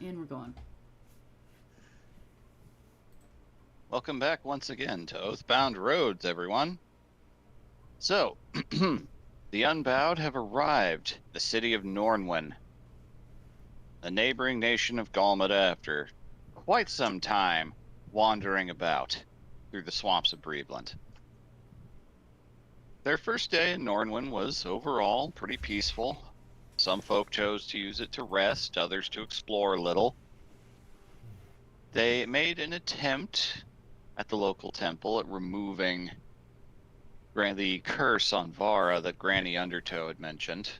And we're going. Welcome back once again to Oathbound Roads, everyone. So, the Unbowed have arrived, the city of Nornwen, a neighboring nation of Galmada after quite some time wandering about through the swamps of Breveland. Their first day in Nornwen was overall pretty peaceful. Some folk chose to use it to rest, others to explore a little. They made an attempt at the local temple at removing the curse on Vara that Granny Undertow had mentioned.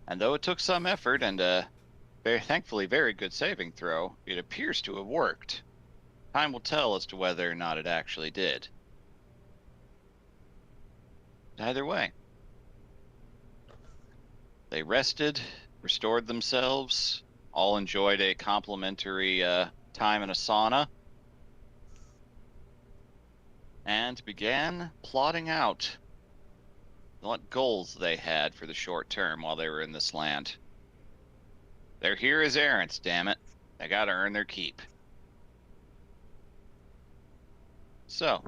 And though it took some effort and a thankfully very good saving throw, it appears to have worked. Time will tell as to whether or not it actually did. Either way, they rested, restored themselves, all enjoyed a complimentary time in a sauna, and began plotting out what goals they had for the short term while they were in this land. They're here as errands, damn it. They gotta earn their keep. So,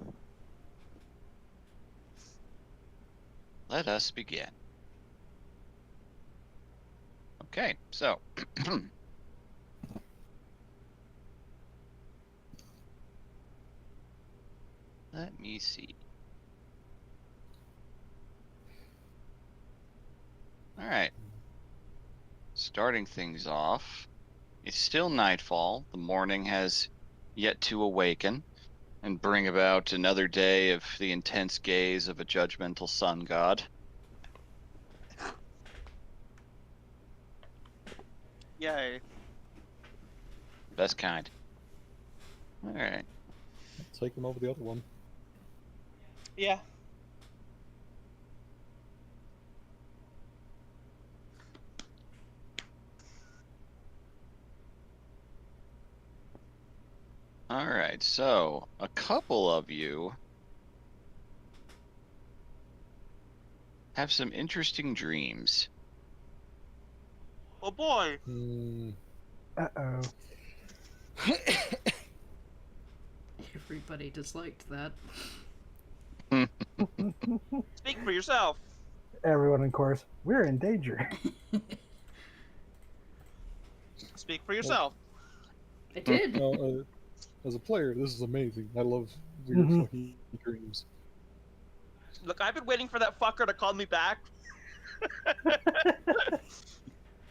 let us begin. Okay, so let me see. All right. Starting things off, it's still nightfall. The morning has yet to awaken and bring about another day of the intense gaze of a judgmental sun god. Yay. Best kind. All right. Take him over the other one. Yeah. All right, so a couple of you have some interesting dreams. Oh boy. Uh-oh. Everybody disliked that. Speak for yourself. Everyone, of course, we're in danger. Speak for yourself. I did. No, as a player, this is amazing. I love weird Mhm. fucking dreams. Look, I've been waiting for that fucker to call me back.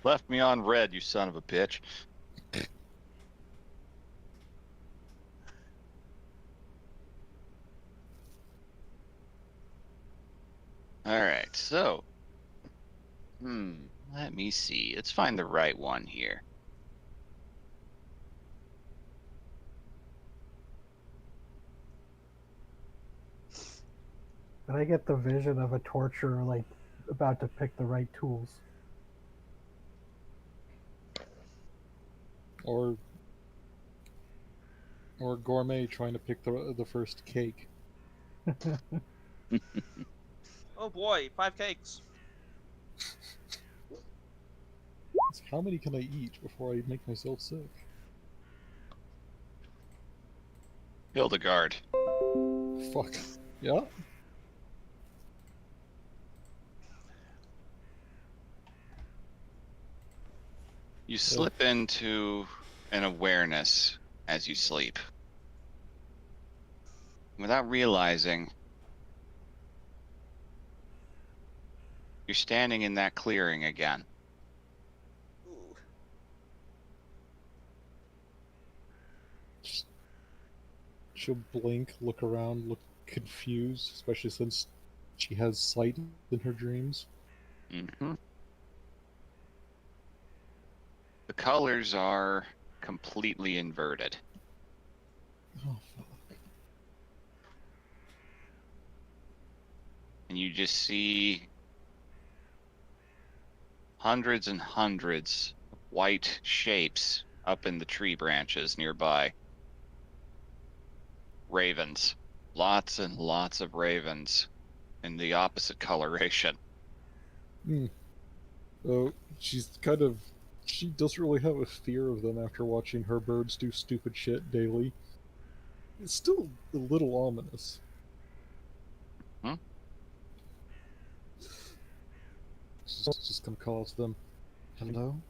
Left me on red, you son of a bitch. All right, so, let me see. Let's find the right one here. But I get the vision of a torturer, like, about to pick the right tools. Or gourmet trying to pick the first cake. Oh boy, 5 cakes. It's how many can I eat before I make myself sick? Hildegard. Fuck. Yeah? You slip into an awareness as you sleep. Without realizing, you're standing in that clearing again. Ooh. She'll blink, look around, look confused, especially since she has sight in her dreams. Mm-hmm. The colors are completely inverted. Oh, fuck. And you just see hundreds and hundreds of white shapes up in the tree branches nearby. Ravens. Lots and lots of ravens in the opposite coloration. So she's kind of She doesn't really have a fear of them after watching her birds do stupid shit daily. It's still a little ominous. Hmm? Just gonna call to them. Hello?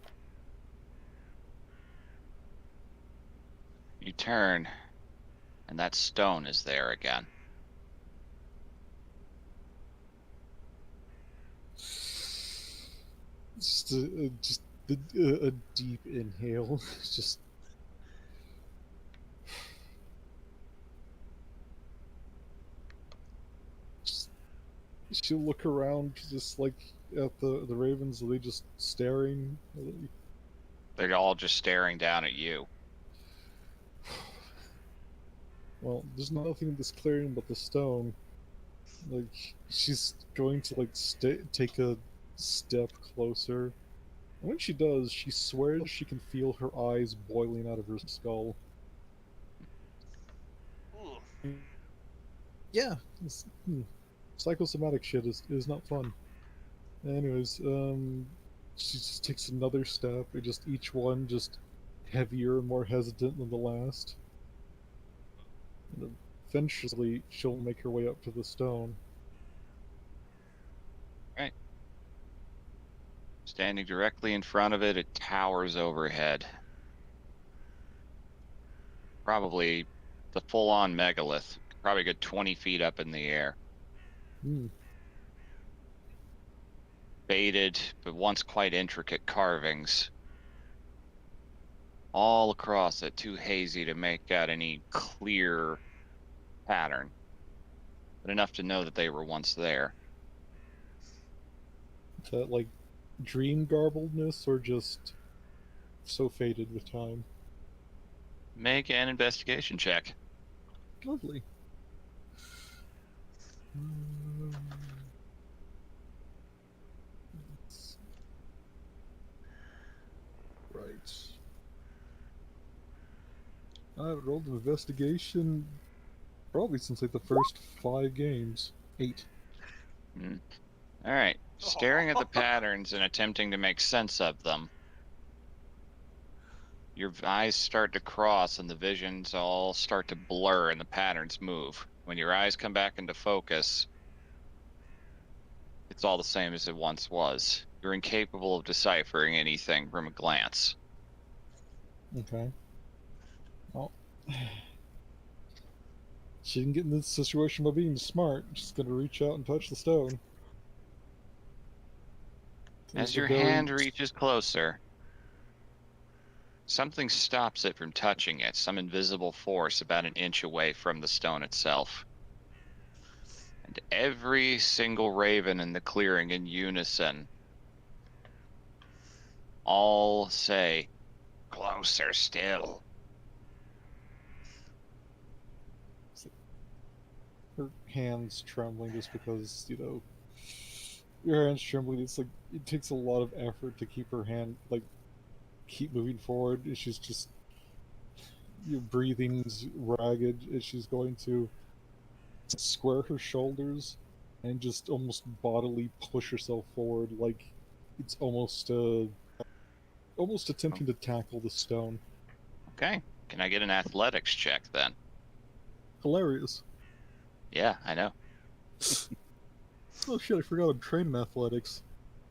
You turn, and that stone is there again. Just a deep inhale. Just she'll look around, just like at the ravens. Are they just staring? They're all just staring down at you. Well, there's nothing in this clearing but the stone. Like she's going to like take a step closer. And when she does, she swears she can feel her eyes boiling out of her skull. Ooh. Yeah, psychosomatic shit is not fun. Anyways, she just takes another step, and just each one just heavier and more hesitant than the last. And eventually, she'll make her way up to the stone. Right. Standing directly in front of it, it towers overhead. Probably the full-on megalith. Probably a good 20 feet up in the air. Hmm. Faded, but once quite intricate carvings all across it, too hazy to make out any clear pattern, but enough to know that they were once there. That like dream garbledness, or just so faded with time. Make an investigation check. Lovely. Right. I haven't rolled an investigation probably since like the first 5 games. 8. All right. Staring at the patterns and attempting to make sense of them, your eyes start to cross and the visions all start to blur and the patterns move. When your eyes come back into focus, it's all the same as it once was. You're incapable of deciphering anything from a glance. Okay. Well, she didn't get in this situation by being smart. She's gonna reach out and touch the stone. As It's a your very- hand reaches closer, something stops it from touching it, some invisible force about an inch away from the stone itself. And every single raven in the clearing in unison all say, "Closer still." her hands trembling just because, your hands trembling. It's like it takes a lot of effort to keep her hand, like, keep moving forward. She's just, your breathing's ragged. She's going to square her shoulders and just almost bodily push herself forward, like it's almost attempting to tackle the stone. Okay. Can I get an athletics check then? Hilarious. Yeah, I know. Oh shit, I forgot I'm trained in athletics.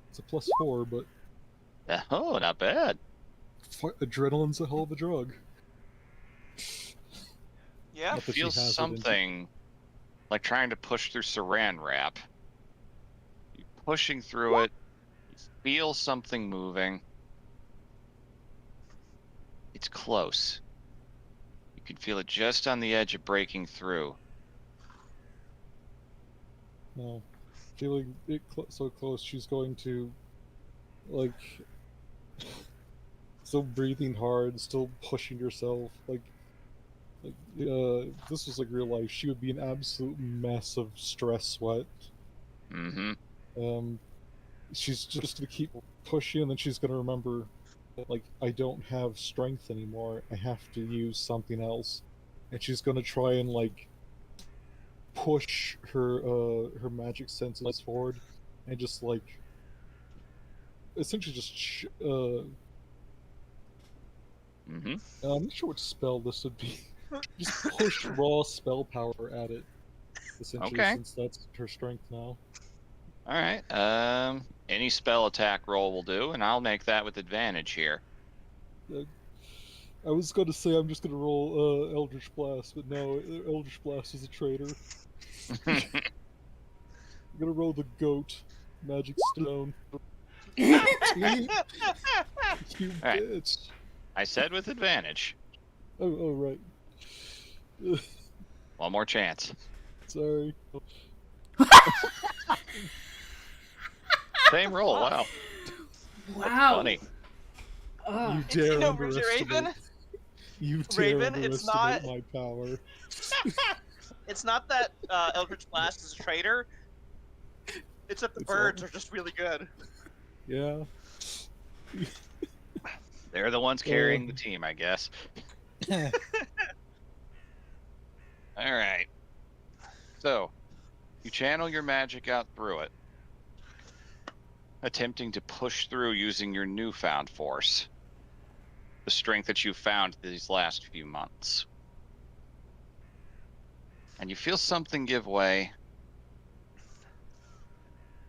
It's a +4, but Oh, not bad. adrenaline's a hell of a drug. Yeah. Not that she Feels has it in- something like trying to push through saran wrap. You're pushing through it. You feel something moving. It's close. You can feel it just on the edge of breaking through. No. Feeling it so close, she's going to, like, still breathing hard, still pushing herself. If this was like real life, she would be an absolute mess of stress sweat. Mm-hmm. She's just gonna keep pushing, and then she's gonna remember, like, I don't have strength anymore. I have to use something else, and she's gonna try and like push her magic senses forward, and just like essentially just Mm-hmm. I'm not sure what spell this would be. Just push raw spell power at it, essentially, Okay. since that's her strength now. All right. Any spell attack roll will do, and I'll make that with advantage here. I was going to say I'm just going to roll Eldritch Blast, but no, Eldritch Blast is a traitor. I'm going to roll the goat magic stone. You Alright. bitch. I said with advantage. Oh, right. One more chance. Sorry. Same roll. Wow. Wow. Funny. Ugh. You dare you know, underestimate. Raven? You dare Raven, it's underestimate not- my power. It's not that Eldritch Blast is a traitor. It's that the It's birds all- are just really good. Yeah. They're the ones carrying the team, I guess. Alright. So, you channel your magic out through it, attempting to push through using your newfound force. The strength that you found these last few months. And you feel something give way,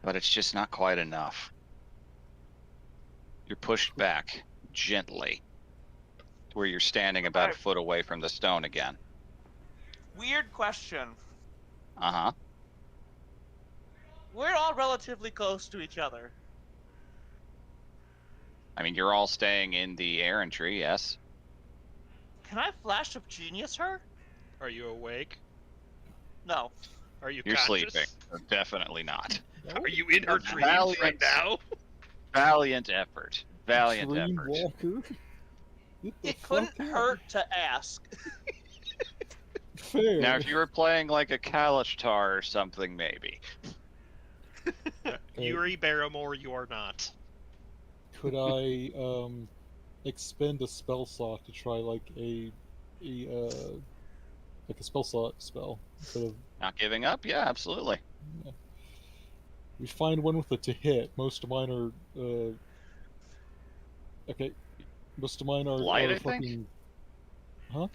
but it's just not quite enough. You're pushed back gently to where you're standing about a Alright. foot away from the stone again. Weird question. Uh-huh. We're all relatively close to each other. I mean, you're all staying in the errantry, yes? Can I flash of genius her? Are you awake? No. Are you You're conscious? sleeping. So definitely not. Are you in her A dreams right valiant- now? Valiant effort. Valiant Dream effort. Walker? Get the It couldn't fuck out. hurt to ask. Fair. Now, if you were playing like a Kalashtar or something, maybe. Yuri Barrymore, you are not. Could I expend a spell slot to try like a spell slot spell instead of Not giving up? Yeah, absolutely. we find one with a to hit. Most of mine are okay. Most of mine are, Blight, are I think? fucking huh?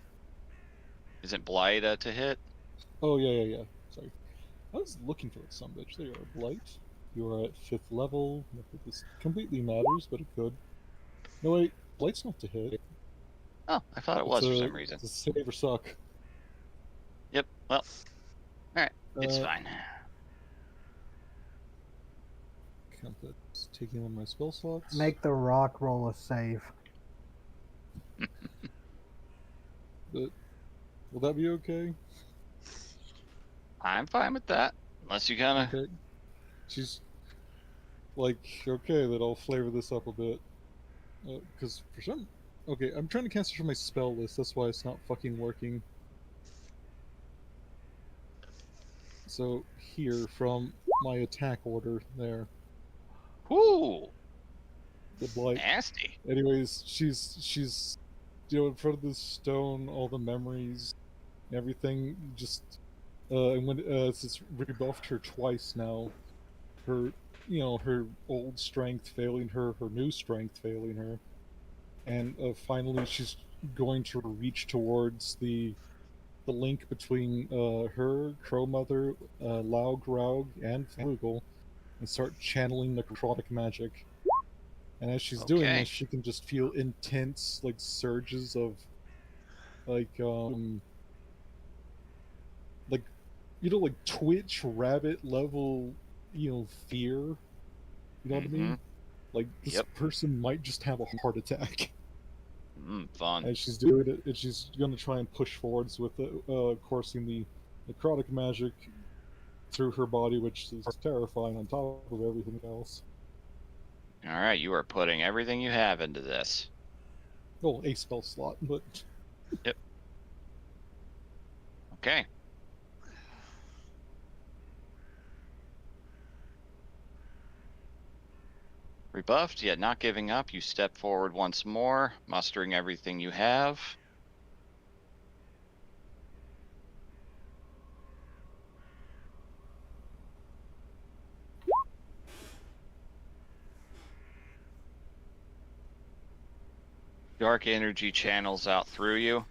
Isn't Blight to hit? Oh yeah. Sorry. I was looking for it, some bitch. There you are, Blight. You are at 5th level. Not that this completely matters, but it could. No wait, Blight's not to hit. Oh, I thought it was for some reason. It's a save or suck. Yep, well. Alright, it's Uh, fine. Count that's taking one of my spell slots. Make the rock roll a save. But will that be okay? I'm fine with that. Unless you kind of... Okay. She's like, okay, then I'll flavor this up a bit. Because for some... Okay, I'm trying to cast it from my spell list, that's why it's not fucking working. So, here, from my attack order, there. Whoo! The Blight. Nasty. Anyways, she's in front of this stone, all the memories, everything, just... and when it's rebuffed her twice now, her her old strength failing her, her new strength failing her, and finally she's going to reach towards the link between her, Crow Mother, Laug Raug, and Flugel, and start channeling necrotic magic. And as she's doing Okay. this, she can just feel intense like surges of like like Twitch rabbit level, fear. You know what I mean? Like this Yep. person might just have a heart attack. Fun. As she's doing it, and she's gonna try and push forwards with coursing the necrotic magic through her body, which is terrifying on top of everything else. Alright, you are putting everything you have into this. Well, a spell slot, but Okay. Rebuffed, yet not giving up. You step forward once more, mustering everything you have. Dark energy channels out through you.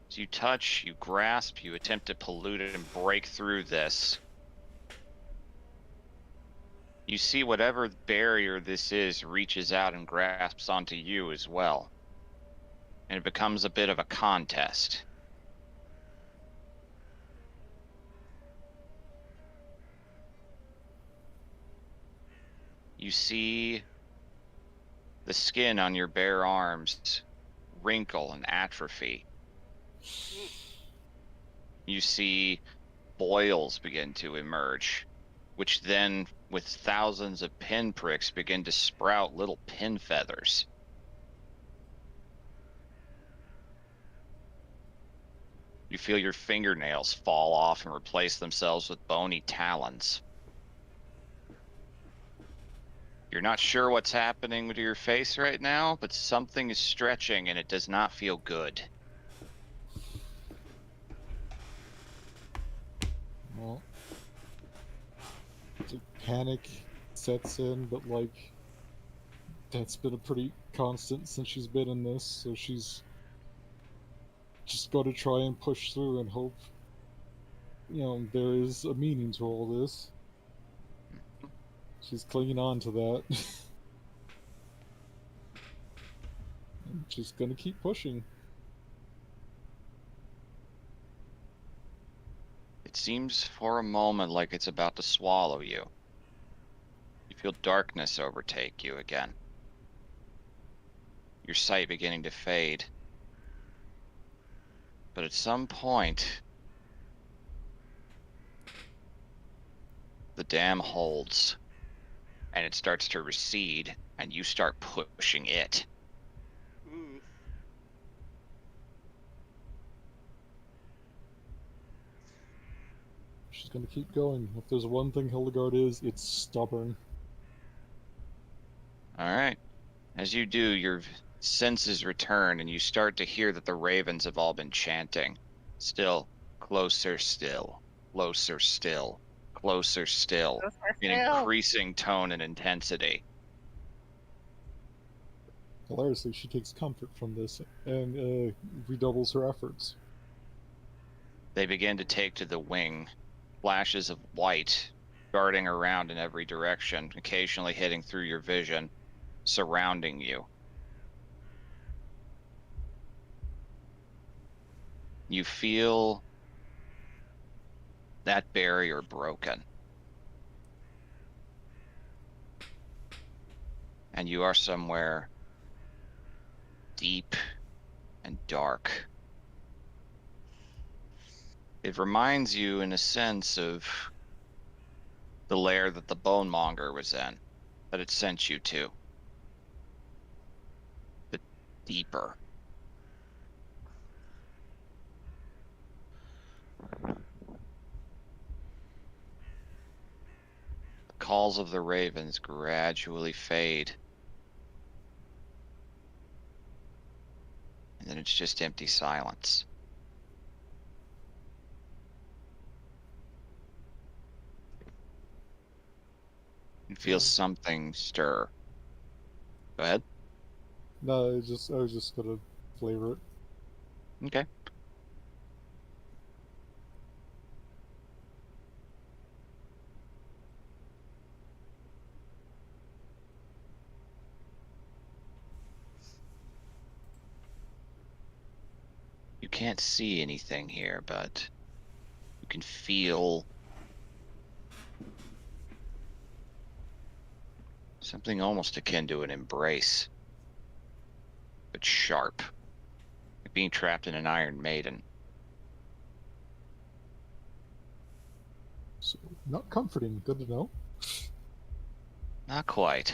As you touch, you grasp, you attempt to pollute it and break through this. You see whatever barrier this is reaches out and grasps onto you as well. And it becomes a bit of a contest. You see the skin on your bare arms wrinkle and atrophy. You see boils begin to emerge, which then, with thousands of pinpricks, begin to sprout little pin feathers. You feel your fingernails fall off and replace themselves with bony talons. You're not sure what's happening to your face right now, but something is stretching and it does not feel good. Well, the panic sets in, but like that's been a pretty constant since she's been in this, so she's just got to try and push through and hope, there is a meaning to all this. She's clinging on to that. And she's gonna keep pushing. It seems for a moment like it's about to swallow you. You feel darkness overtake you again. Your sight beginning to fade. But at some point, the dam holds, and it starts to recede, and you start pushing it. Ooh. She's gonna keep going. If there's one thing Hildegard is, it's stubborn. Alright. As you do, your senses return, and you start to hear that the ravens have all been chanting. Still, closer still, closer still, closer still, in increasing tone and intensity. Hilariously, she takes comfort from this and redoubles her efforts. They begin to take to the wing, flashes of white darting around in every direction, occasionally hitting through your vision, surrounding you. You feel that barrier broken. And you are somewhere deep and dark. It reminds you, in a sense, of the lair that the bone monger was in, that it sent you to. But deeper. The calls of the ravens gradually fade. And then it's just empty silence. You feel something stir. Go ahead. No, I was just gonna flavor it. Okay. You can't see anything here, but you can feel something almost akin to an embrace, but sharp, like being trapped in an Iron Maiden. So, not comforting. Good to know. Not quite.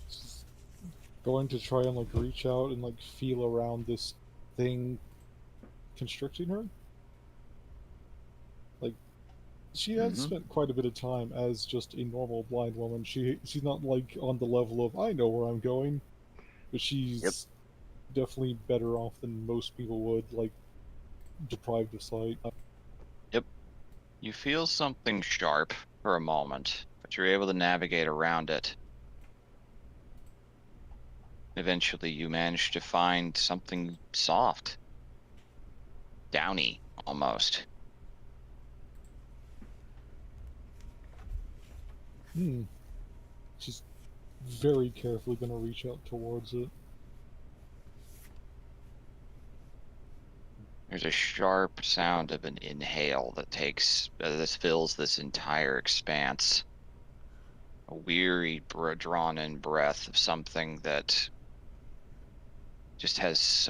She's going to try and reach out and feel around this thing constricting her. She has spent quite a bit of time as just a normal blind woman. She's not on the level of I know where I'm going, but she's definitely better off than most people would, deprived of sight. Yep. You feel something sharp for a moment, but you're able to navigate around it. Eventually, you manage to find something soft, downy almost. She's very carefully gonna reach out towards it. There's a sharp sound of an inhale that this fills this entire expanse. A weary, drawn-in breath of something that just has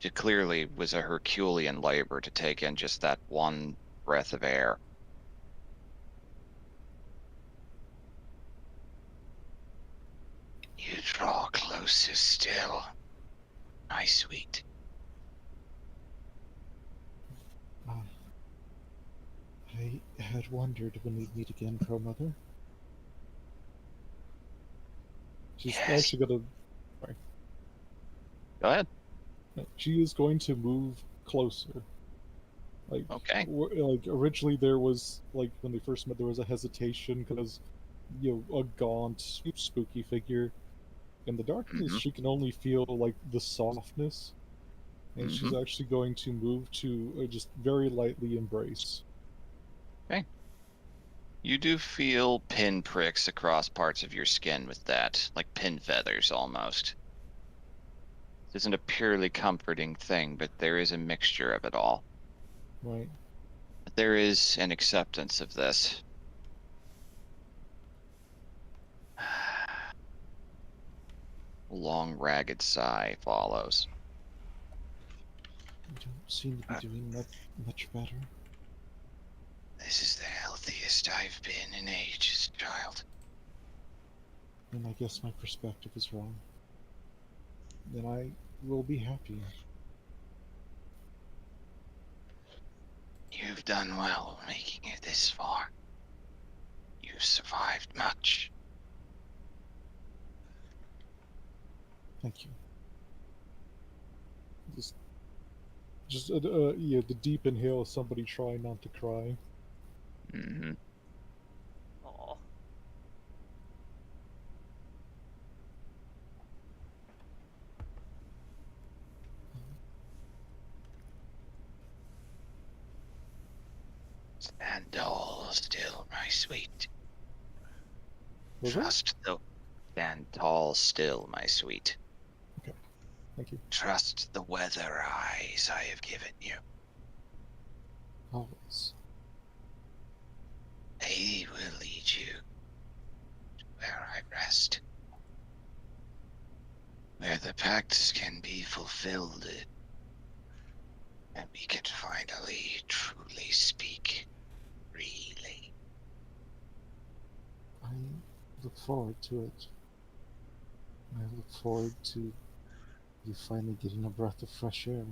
it clearly was a Herculean labor to take in just that one breath of air. You draw closer still, my sweet. I had wondered when we'd meet again, Pro-Mother. She's Yes. actually gonna... Go ahead. She is going to move closer. Okay. Like, originally there was, like, when they first met, there was a hesitation because, a gaunt, spooky figure. In the darkness, Mhm. she can only feel, like, the softness. And she's actually going to move to just very lightly embrace. You do feel pin pricks across parts of your skin with that, like pin feathers almost. This isn't a purely comforting thing, but there is a mixture of it all. Right. But there is an acceptance of this. A long, ragged sigh follows. You don't seem to be doing much better. This is the healthiest I've been in ages, child. And I guess my perspective is wrong. Then I will be happy. You've done well making it this far. You've survived much. Thank you. The deep inhale of somebody trying not to cry. Mm-hmm. Aw. Stand tall still, my sweet. Was it? Stand tall still, my sweet. Thank you. Trust the weather eyes I have given you. Always. They will lead you to where I rest. Where the pacts can be fulfilled. And we can finally, truly speak freely. I look forward to it. I look forward to you finally getting a breath of fresh air.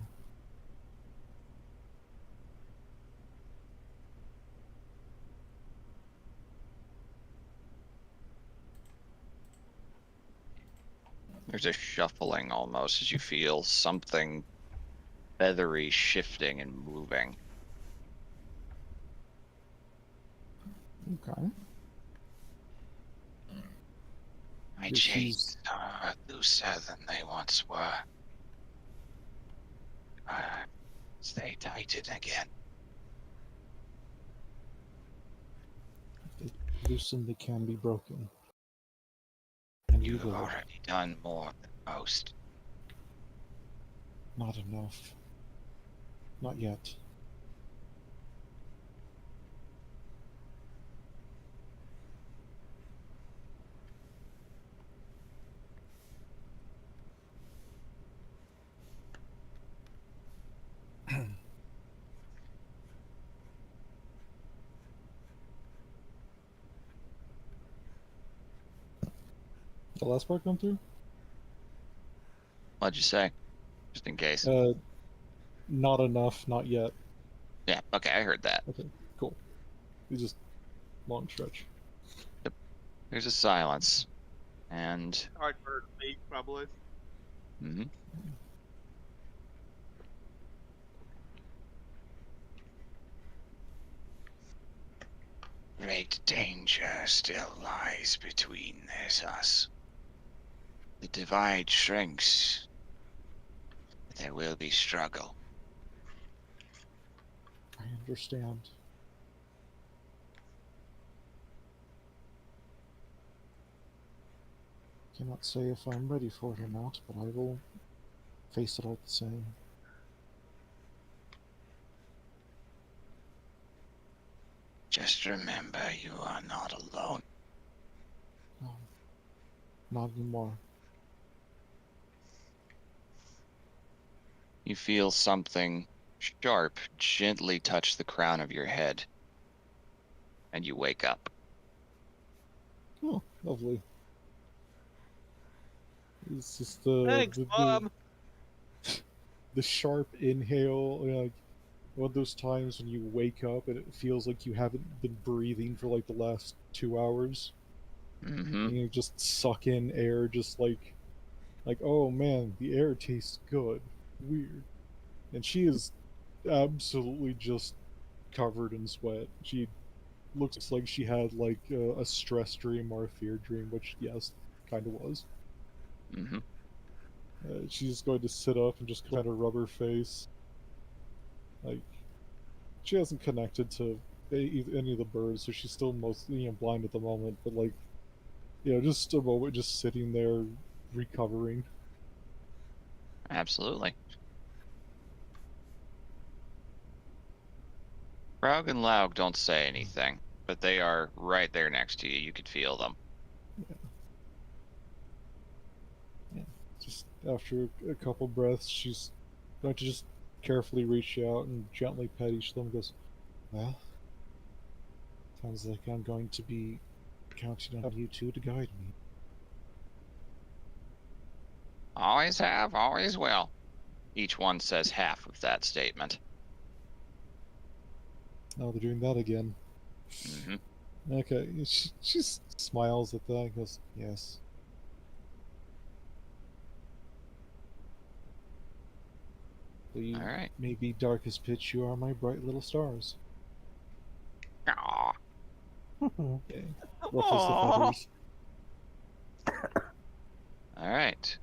There's a shuffling almost as you feel something feathery shifting and moving. Okay. My Yes, chains are looser than they once were. They tighten again. They loosen, they can be broken. And we You've will. already done more than most. Not enough. Not yet. The last part come through? What'd you say? Just in case. Not enough, not yet. Yeah, okay, I heard that. Okay, cool. It's just long stretch. There's a silence. And Hard for her to speak, probably. mhm. Great danger still lies between us. The divide shrinks. There will be struggle. I understand. Cannot say if I'm ready for it or not, but I will face it all the same. Just remember, you are not alone. No, not anymore. You feel something sharp gently touch the crown of your head, and you wake up. Oh, lovely. It's just Thanks, Mom. the sharp inhale, like one of those times when you wake up and it feels like you haven't been breathing for like the last 2 hours. Mm-hmm. And you just suck in air, just like, oh man, the air tastes good. Weird. And she is absolutely just covered in sweat. She looks like she had like a stress dream or a fear dream, which yes, kind of was. Mm-hmm. She's going to sit up and just kind of rub her face. Like she hasn't connected to any of the birds, so she's still mostly blind at the moment. But like, just a moment, just sitting there recovering. Absolutely. Raug and Laug don't say anything, but they are right there next to you. You could feel them. Yeah. Just after a couple breaths, she's going to just carefully reach out and gently pet each of them. And goes, well, sounds like I'm going to be counting on you two to guide me. Always have, always will. Each one says half of that statement. Oh, they're doing that again. Mm-hmm. Okay, she smiles at that and goes, yes. Though you All right. may be dark as pitch, you are my bright little stars. Aw. Okay. Ruffles the Aw. feathers. All right.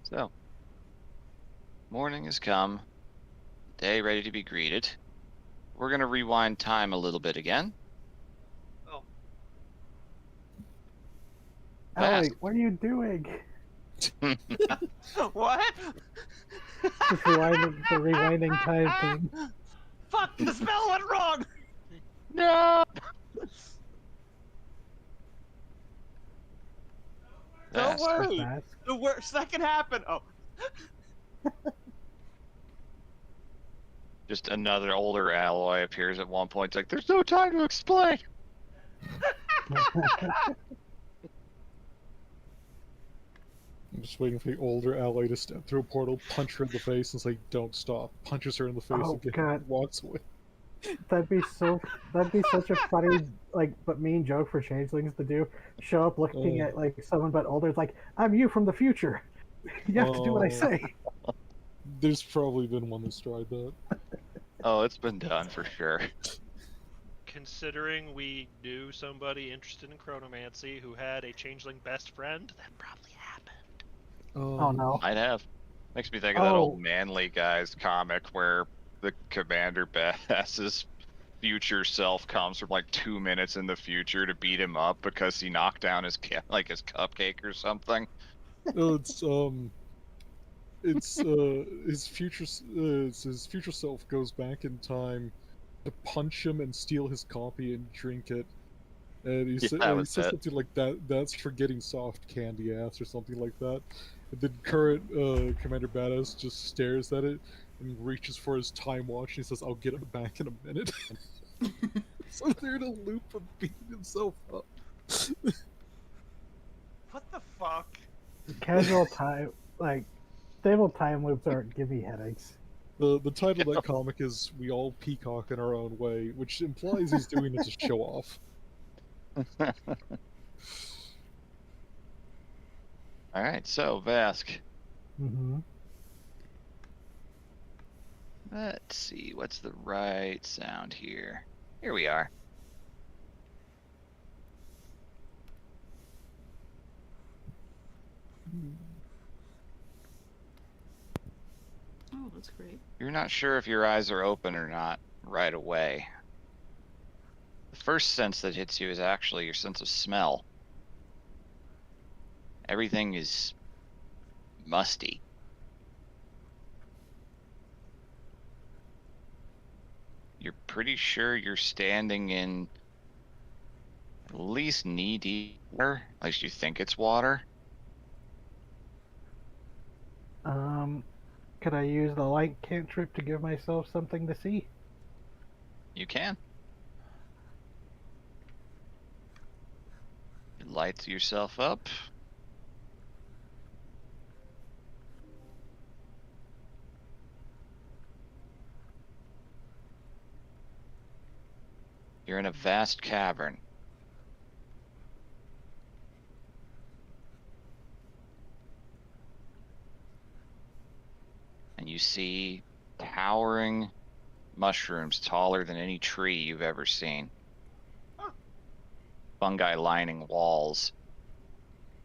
So, morning has come. Day ready to be greeted. We're going to rewind time a little bit again. Allie, what are you doing? What? Just rewinding the rewinding time thing. Fuck, the spell went wrong. No! Don't Fast. worry. Mask. The worst that can happen. Oh, Just another older alloy appears at one point. It's like, there's no time to explain. I'm just waiting for the older ally to step through a portal, punch her in the face, and say, don't stop. Punches her in the face Oh, again, God. walks away. That'd be such a funny but mean joke for changelings to do. Show up looking Oh. at like someone but older. It's like, I'm you from the future. You have to do what I Oh. say. There's probably been one that's tried that. Oh, it's been done for sure. Considering we knew somebody interested in chronomancy who had a changeling best friend, that probably happened. Oh no. Might have. Makes me think of that old Oh. Manly Guys comic where the Commander Bass's future self comes from like 2 minutes in the future to beat him up because he knocked down his his cupcake or something. No, it's his future self goes back in time to punch him and steal his copy and drink it. And he, Yeah, that he was says it. something like that's for getting soft candy ass or something like that. And then current Commander Badass just stares at it and reaches for his time watch and he says, I'll get it back in a minute. So they're in a loop of beating himself up. what the fuck? Casual time, like stable time loops aren't give me headaches. The title of that comic is We All Peacock in Our Own Way, which implies he's doing it to show off. All right, so Vask. Mm-hmm. Let's see, what's the right sound here? Here we are. Oh, that's great. You're not sure if your eyes are open or not right away. The first sense that hits you is actually your sense of smell. Everything is musty. You're pretty sure you're standing in at least knee-deep water. At least you think it's water. Could I use the light cantrip to give myself something to see? You can. You light yourself up. You're in a vast cavern. And you see towering mushrooms taller than any tree you've ever seen. Huh. Fungi lining walls.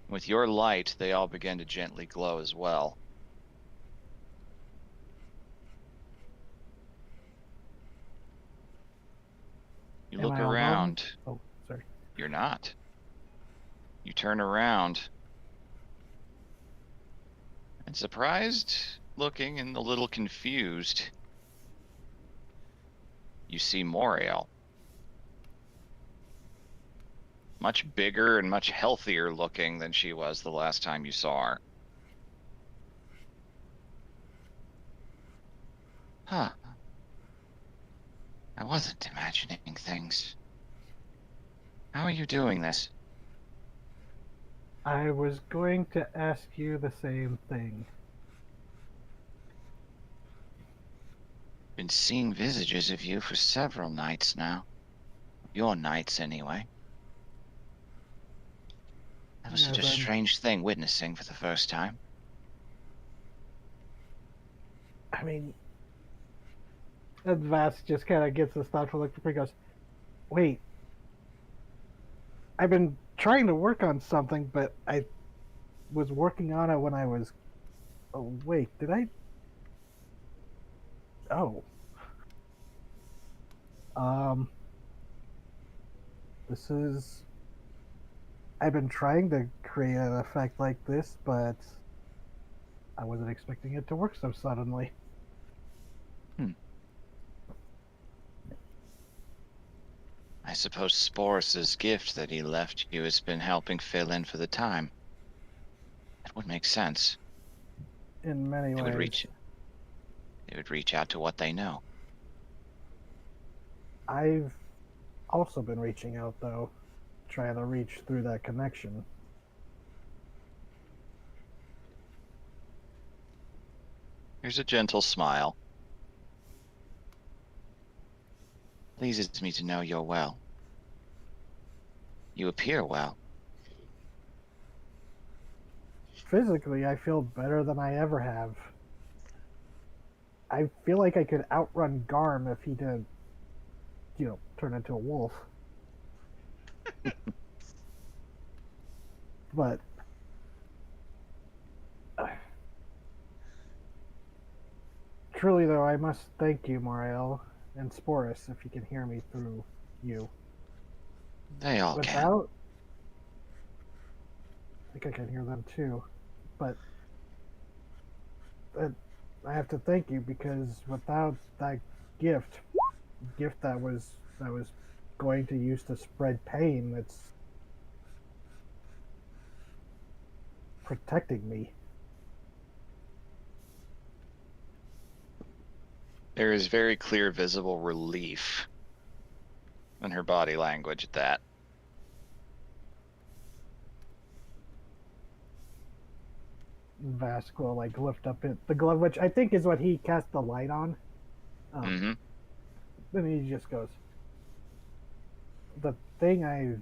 With your light, they all begin to gently glow as well. You Am look I alone? around. Oh, sorry. You're not. You turn around. And surprised looking and a little confused, you see Moriel. Much bigger and much healthier looking than she was the last time you saw her. Huh. I wasn't imagining things. How are you doing this? I was going to ask you the same thing. Been seeing visages of you for several nights now. Your nights, anyway. That was Yes, such a strange thing witnessing for the first time. I mean, and Vast just kind of gets this thoughtful look. He goes, "Wait, I've been trying to work on something, but I was working on it when I was awake. Did I? Oh, this is. I've been trying to create an effect like this, but I wasn't expecting it to work so suddenly." I suppose Sporus' gift that he left you has been helping fill in for the time. That would make sense. In many They ways. would reach out to what they know. I've also been reaching out, though, trying to reach through that connection. Here's a gentle smile. Pleases me to know you're well. You appear well. Physically, I feel better than I ever have. I feel like I could outrun Garm if he didn't, turn into a wolf. But truly, though, I must thank you, Moriel, and Sporus, if you can hear me through you. They all can. Without, I think I can hear them too, but I have to thank you because without that gift that was going to use to spread pain, that's protecting me. There is very clear visible relief in her body language at that. Vask will lift up the glove, which I think is what he cast the light on. Mm-hmm. Then he just goes, "The thing I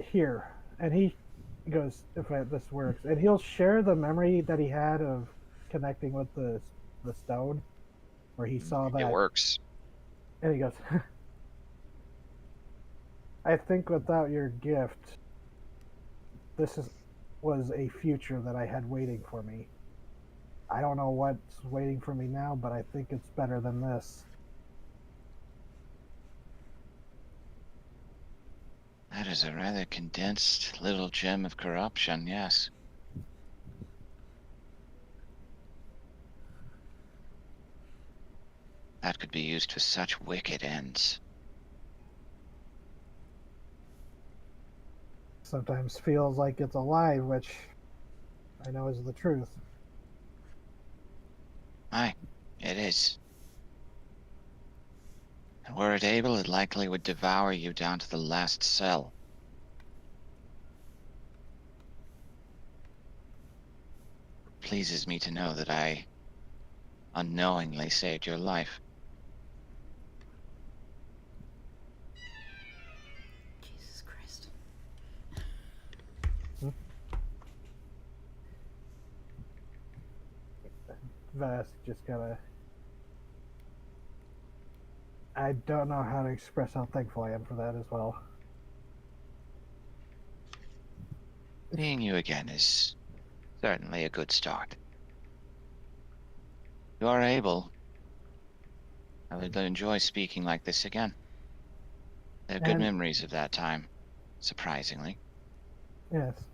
hear," and he goes, "If this works," and he'll share the memory that he had of connecting with the stone, where he saw that, It works. and he goes, "I think without your gift, was a future that I had waiting for me. I don't know what's waiting for me now, but I think it's better than this." That is a rather condensed little gem of corruption, yes. That could be used for such wicked ends. Sometimes feels like it's alive, which I know is the truth. Aye, it is. And were it able, it likely would devour you down to the last cell. It pleases me to know that I unknowingly saved your life. Jesus Christ. Vast just gotta. I don't know how to express how thankful I am for that as well. Seeing you again is certainly a good start. If you are able, I would enjoy speaking like this again. I have good And memories of that time, surprisingly. yes,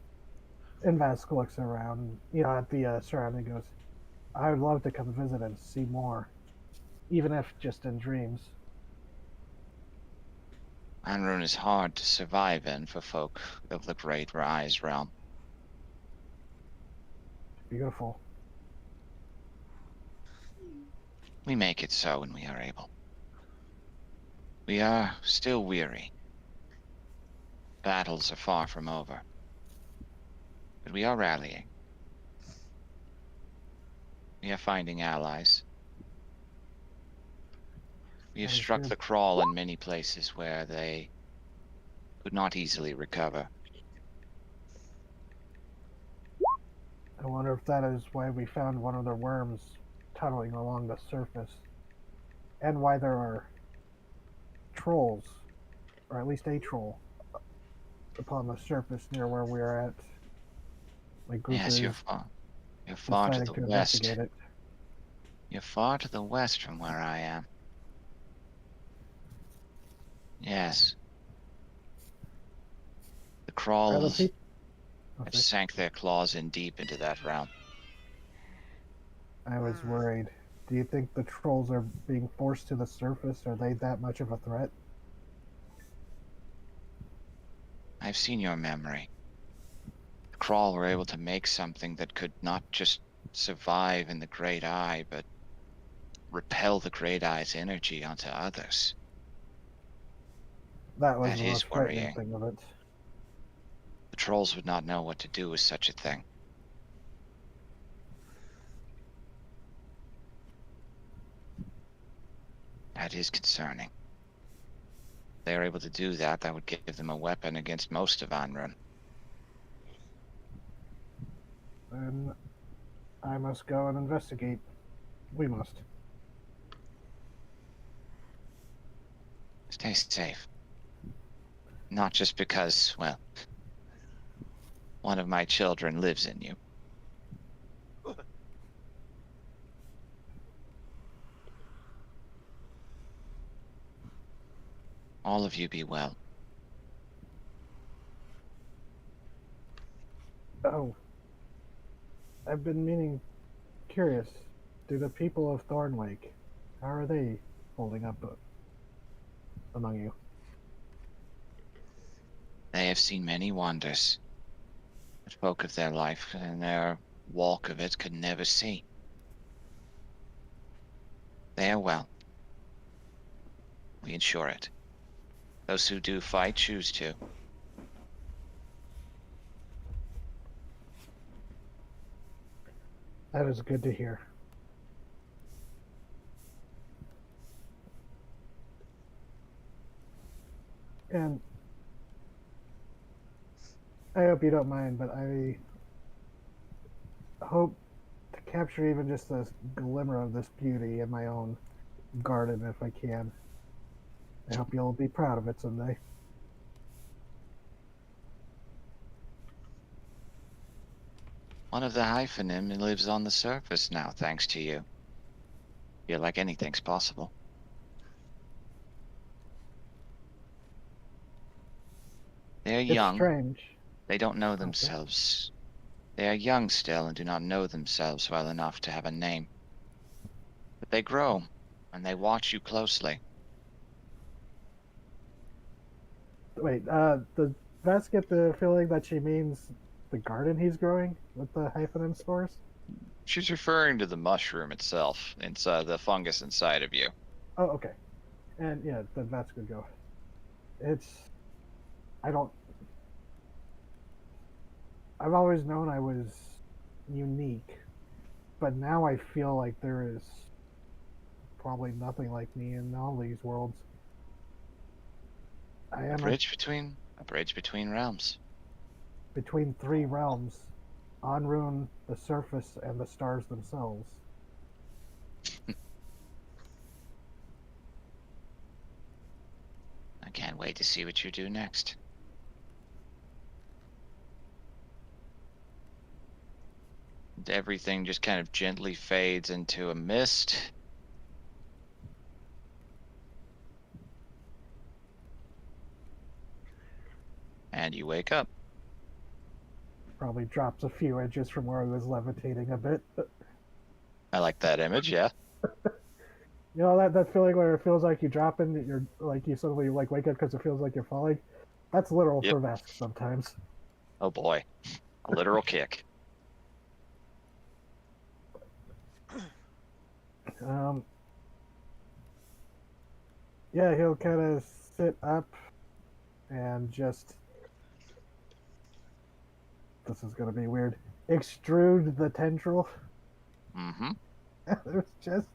and Vask looks around, at the surrounding, goes, "I would love to come visit and see more, even if just in dreams." Anrun is hard to survive in for folk of the Great Rise realm. Beautiful. We make it so when we are able. We are still weary. Battles are far from over. But we are rallying. We are finding allies. We have That is struck good. the crawl in many places where they could not easily recover. I wonder if that is why we found one of the worms tunneling along the surface, and why there are trolls, or at least a troll, upon the surface near where we are at. My group Yes, is you're far to deciding the to west. investigate it. You're far to the west from where I am. Yes. The Are the crawls people? have sank their claws in deep into that realm. I was worried. Do you think the trolls are being forced to the surface? Are they that much of a threat? I've seen your memory. The crawl were able to make something that could not just survive in the Great Eye, but repel the Great Eye's energy onto others. That was That the is most frightening worrying. thing of it. The trolls would not know what to do with such a thing. That is concerning. If they are able to do that, that would give them a weapon against most of Anrun. Then I must go and investigate. We must. Stay safe. Not just because, well, one of my children lives in you. All of you be well. Oh, I've been curious. Do the people of Thornlake, how are they holding up among you? They have seen many wonders that folk of their life and their walk of it could never see. They are well. We ensure it. Those who do fight choose to. That is good to hear. And I hope you don't mind, but I hope to capture even just a glimmer of this beauty in my own garden if I can. I hope you'll be proud of it someday. One of the hyphenim lives on the surface now, thanks to you. Feel like anything's possible. They're It's young. strange. They don't know Okay. themselves. They are young still and do not know themselves well enough to have a name. But they grow, and they watch you closely. Wait, does Vess get the feeling that she means the garden he's growing with the hyphenim spores? She's referring to the mushroom itself, inside the fungus inside of you. Oh, okay. And yeah, then Vess could go. I don't. I've always known I was unique, but now I feel like there is probably nothing like me in all these worlds. I A am bridge between realms. between three realms: Onrun, the surface, and the stars themselves. I can't wait to see what you do next. And everything just kind of gently fades into a mist. And you wake up. Probably drops a few inches from where I was levitating a bit. I like that image, yeah. You know that feeling where it feels like you drop and you're like you suddenly like wake up because it feels like you're falling. That's literal Yep. for Vesk sometimes. Oh boy. A literal kick. Yeah, he'll kind of sit up and just. This is gonna be weird. Extrude the tendril. Mm-hmm. There's just.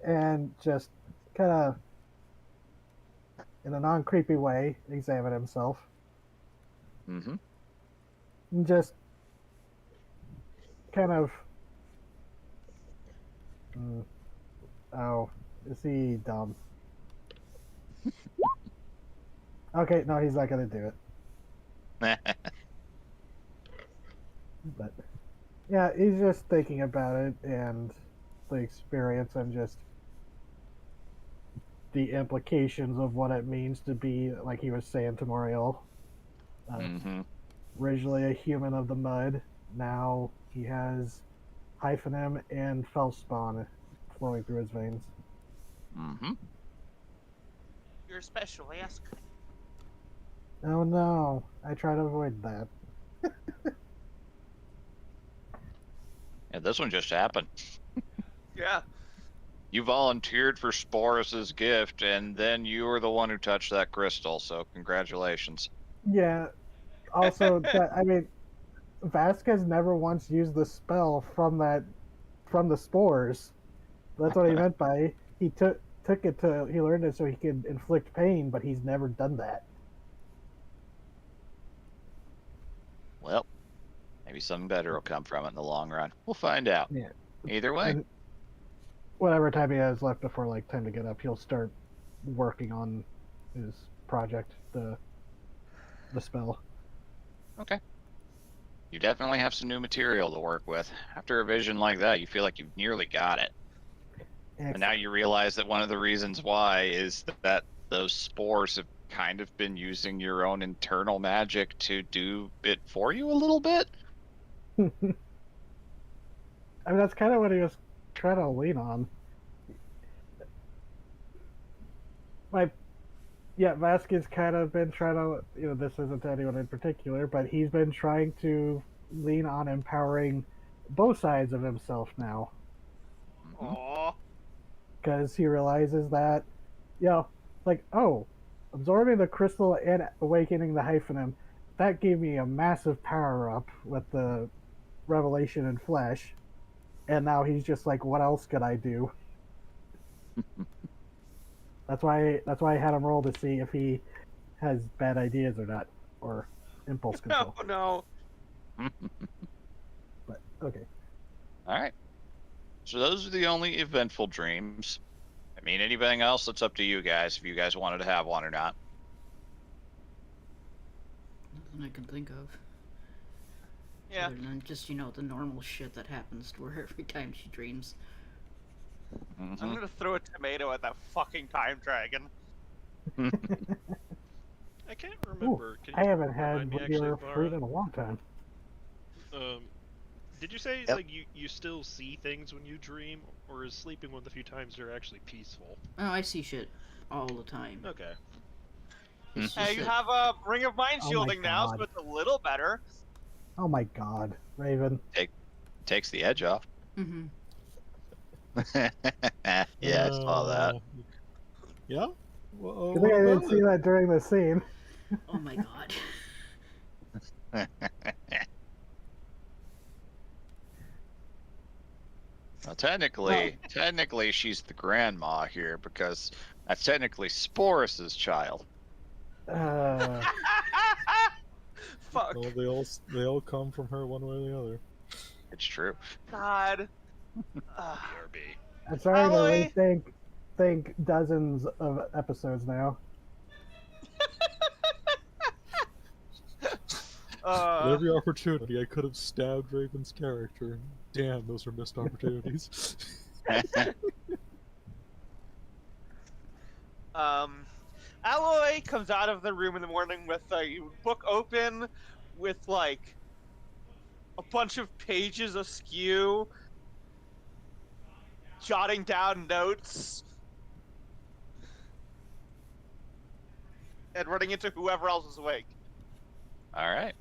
And just kind of, in a non creepy way, examine himself. Mm-hmm. And just kind of. Oh, is he dumb? Okay, no, he's not gonna do it. But yeah, he's just thinking about it and the experience and just the implications of what it means to be, like he was saying to Moriel, Mm-hmm. originally a human of the mud. Now he has hyphenim and feldspawn flowing through his veins. Mm-hmm. You're special, ask. Oh no, I try to avoid that. Yeah, this one just happened. Yeah. You volunteered for Sporus's gift, and then you were the one who touched that crystal, so congratulations. Yeah, also, that, I mean, Vasquez never once used the spell from the spores. That's what he meant by he took it to he learned it so he could inflict pain, but he's never done that. Well, maybe something better will come from it in the long run. We'll find out. Yeah. Either way. And whatever time he has left before like time to get up, he'll start working on his project, the spell. Okay. You definitely have some new material to work with. After a vision like that, you feel like you've nearly got it. And now you realize that one of the reasons why is that those spores have kind of been using your own internal magic to do it for you a little bit. I mean, that's kind of what he was trying to lean on. Vasquez kind of been trying to, this isn't to anyone in particular, but he's been trying to lean on empowering both sides of himself now. Mhm. Aww. Because he realizes that, absorbing the crystal and awakening the hyphenim, that gave me a massive power up with the revelation in flesh. And now he's just like, what else could I do? That's why I had him roll to see if he has bad ideas or not, or impulse control. No. But okay. All right. So those are the only eventful dreams. I mean, anything else, that's up to you guys, if you guys wanted to have one or not. Nothing I can think of. Yeah. Other than just, the normal shit that happens to her every time she dreams. I'm Mhm. gonna throw a tomato at that fucking time dragon. I can't Ooh, remember. Can I you haven't remind had me actually, regular fruit Vara? in a long time. Did you say Yep. like you still see things when you dream, or is sleeping one of the few times they're actually peaceful? Oh, I see shit all the time. Okay. It's Hey, just you that. have a ring of mind Oh my shielding now, so God. it's a little better. Oh my God, Raven. Takes the edge off. Mm-hmm. Yeah, I saw that. Yeah? Well, Good what thing I didn't about see it? that during the scene. Oh my god. Well, technically, she's the grandma here because that's technically Sporus's child. Fuck. Well, they all come from her one way or the other. It's true. God. BRB. I'm starting Alloy! to think dozens of episodes now. At every opportunity, I could have stabbed Raven's character. Damn, those are missed opportunities. Alloy comes out of the room in the morning with a book open with like a bunch of pages askew, jotting down notes, and running into whoever else is awake. All right.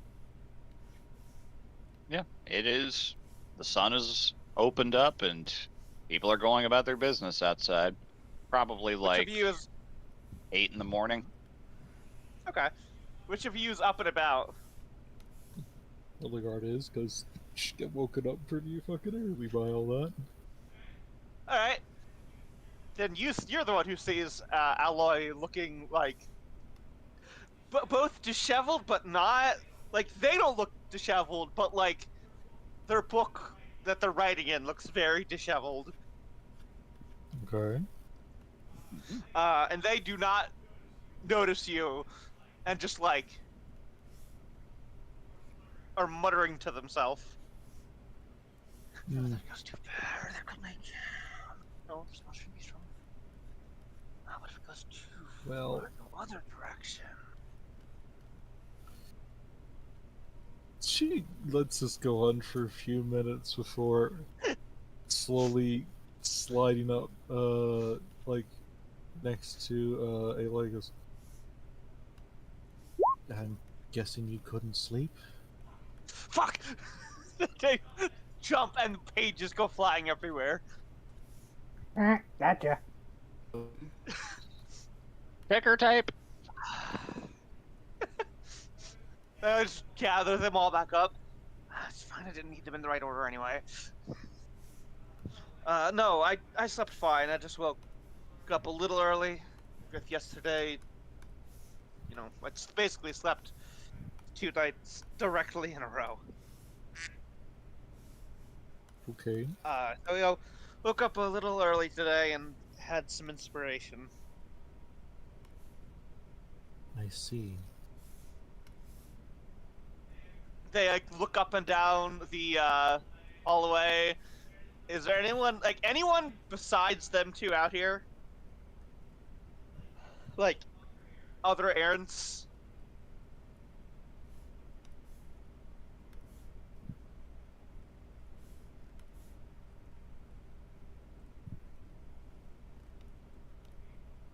Yeah, it is. The sun is opened up and people are going about their business outside. Probably Which like of you is 8 in the morning. okay? Which of you is up and about? Hildegard is, because she get woken up pretty fucking early by all that. All right. Then you're the one who sees Alloy looking like both disheveled but not like they don't look disheveled, but like their book that they're writing in looks very disheveled. Okay. And they do not notice you, and just like are muttering to themselves. Hmm. That goes too far. They're coming. No, this one should be strong. What if it goes too Well, far? No other direction. she lets us go on for a few minutes before slowly sliding up, like, next to, Aloy goes, I'm guessing you couldn't sleep? Fuck! They jump and the pages go flying everywhere. Gotcha. Ticker tape. I just gather them all back up. It's fine, I didn't need them in the right order anyway. No, I slept fine. I just woke up a little early with yesterday. You know, I just basically slept 2 nights directly in a row. Okay. So you know, woke up a little early today and had some inspiration. I see. They like look up and down the hallway. Is there anyone besides them two out here? Like other errands?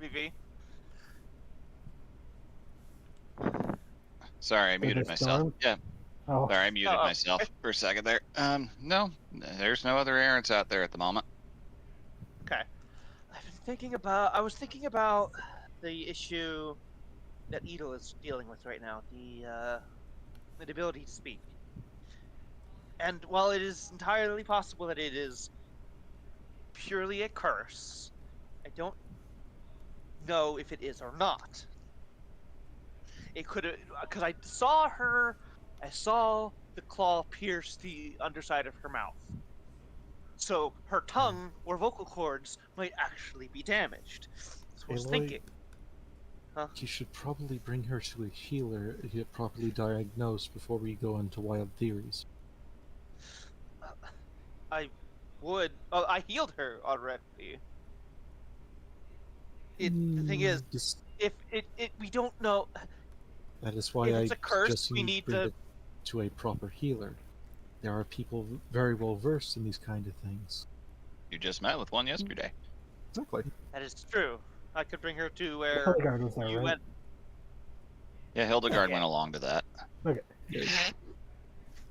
VV? Sorry, I muted the myself. storm? Yeah, Oh, sorry, I muted Oh. myself for a second there. No, there's no other errands out there at the moment. Okay. I was thinking about the issue that Edel is dealing with right now, the ability to speak. And while it is entirely possible that it is purely a curse, I don't know if it is or not. It could have, because I saw the claw pierce the underside of her mouth. So her tongue or vocal cords might actually be damaged. That's what I was Aloy, thinking. you should probably bring her to a healer to get properly diagnosed before we go into wild theories. I would. Oh, I healed her already. The thing is, if we don't know That is why if I it's a curse, suggest we you need bring to. it to a proper healer. There are people very well versed in these kind of things. You just met with one yesterday. Exactly. That is true. I could bring her to where Hildegard was there, you right? went. Yeah, Hildegard Okay. went along to that.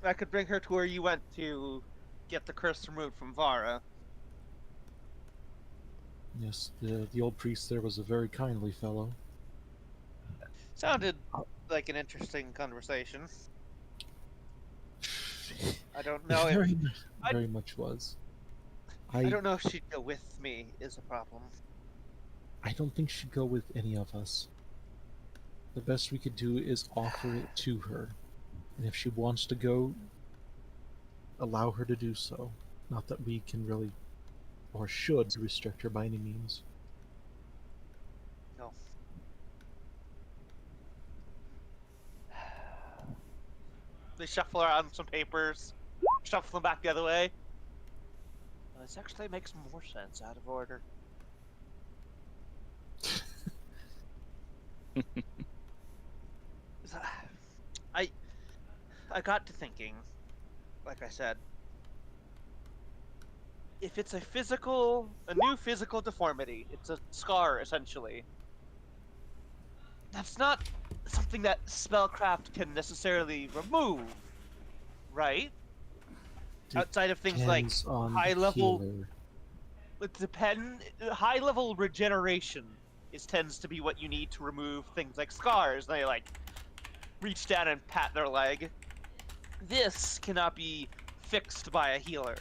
I could bring her to where you went to get the curse removed from Vara. Yes, the old priest there was a very kindly fellow. Sounded like an interesting conversation. I don't know if Very much was. I don't know if she'd go with me is a problem. I don't think she'd go with any of us. The best we could do is offer it to her. And if she wants to go, allow her to do so. Not that we can really, or should, restrict her by any means. No. They shuffle around some papers, shuffle them back the other way. This actually makes more sense out of order. I got to thinking, like I said, if it's a new physical deformity, it's a scar essentially. That's not something that spellcraft can necessarily remove, right? Outside of things like Depends on high level, healer. high level regeneration tends to be what you need to remove things like scars. They like reach down and pat their leg. This cannot be fixed by a healer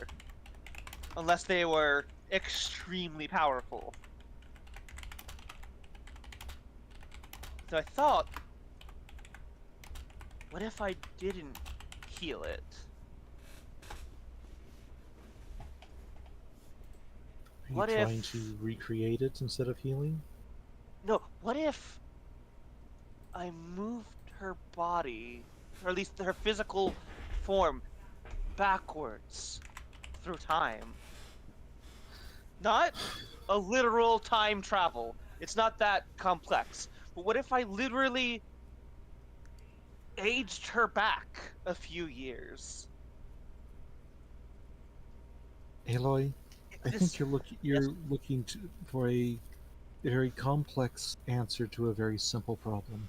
unless they were extremely powerful. So I thought, what if I didn't heal it? Are you What trying if- to recreate it instead of healing? No, what if I moved her body, or at least her physical form, backwards through time? Not a literal time travel. It's not that complex. But what if I literally aged her back a few years? Aloy, I This- think you're looking for a very complex answer to a very simple problem.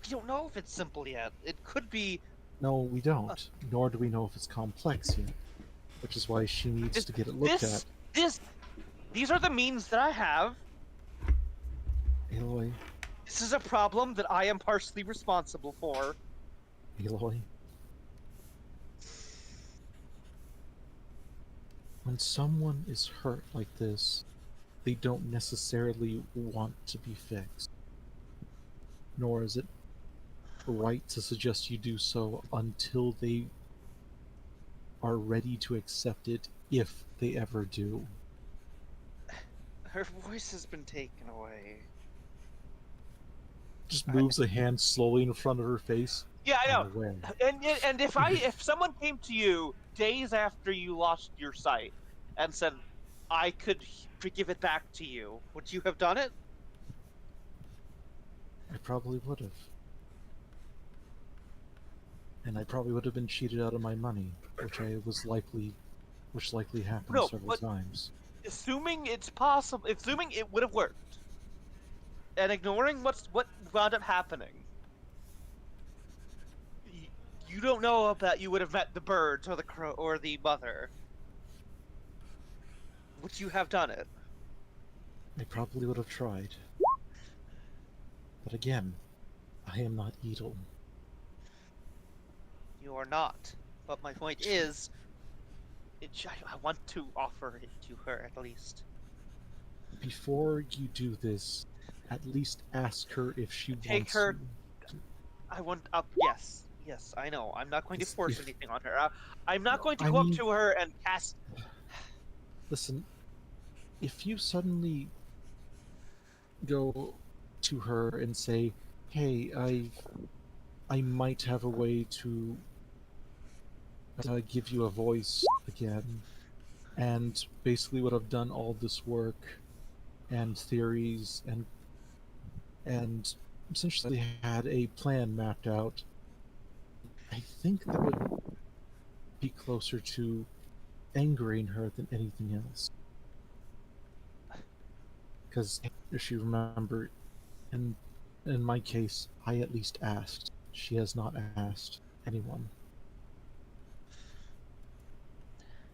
We don't know if it's simple yet. It could be. No, we don't. Nor do we know if it's complex yet. Which is why she needs to get it looked at. These are the means that I have. Aloy, This is a problem that I am partially responsible for. Aloy. When someone is hurt like this, they don't necessarily want to be fixed. Nor is it right to suggest you do so until they are ready to accept it, if they ever do. Her voice has been taken away. Just moves a hand slowly in front of her face. Yeah, I know. I'm aware. And if someone came to you days after you lost your sight and said, "I could give it back to you," would you have done it? I probably would have. And I probably would have been cheated out of my money, which likely happened No, several but- times. Assuming it's possible, assuming it would have worked, and ignoring what wound up happening, you don't know that you would have met the birds or the crow or the mother. Would you have done it? I probably would have tried. But again, I am not Edel. You are not. But my point is, I want to offer it to her at least. Before you do this, at least ask her if she Take wants her- you. I want up. Yes, Yes, I know. I'm not going to It's- force if- anything on her. I'm not going to I go mean- up to her and cast. Listen, if you suddenly go to her and say, "Hey, I might have a way to give you a voice again," and basically would have done all this work and theories and essentially had a plan mapped out, I think that would be closer to angering her than anything else. Because if you remember, in in my case, I at least asked. She has not asked anyone.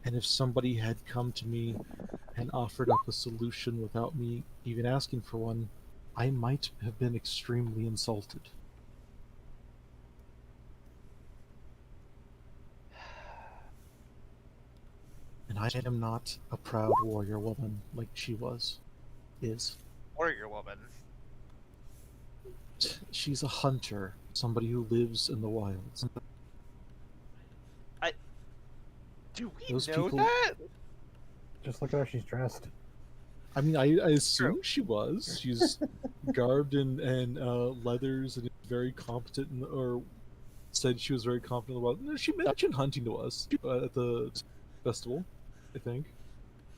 And if somebody had come to me and offered up a solution without me even asking for one, I might have been extremely insulted. And I am not a proud warrior woman like she is. Warrior woman. She's a hunter, somebody who lives in the wilds. Do we Those know people- that? Just look at how she's dressed. I mean, I assume she was. She's garbed in leathers and is very competent, or said she was very competent about. No, she mentioned hunting to us at the festival, I think.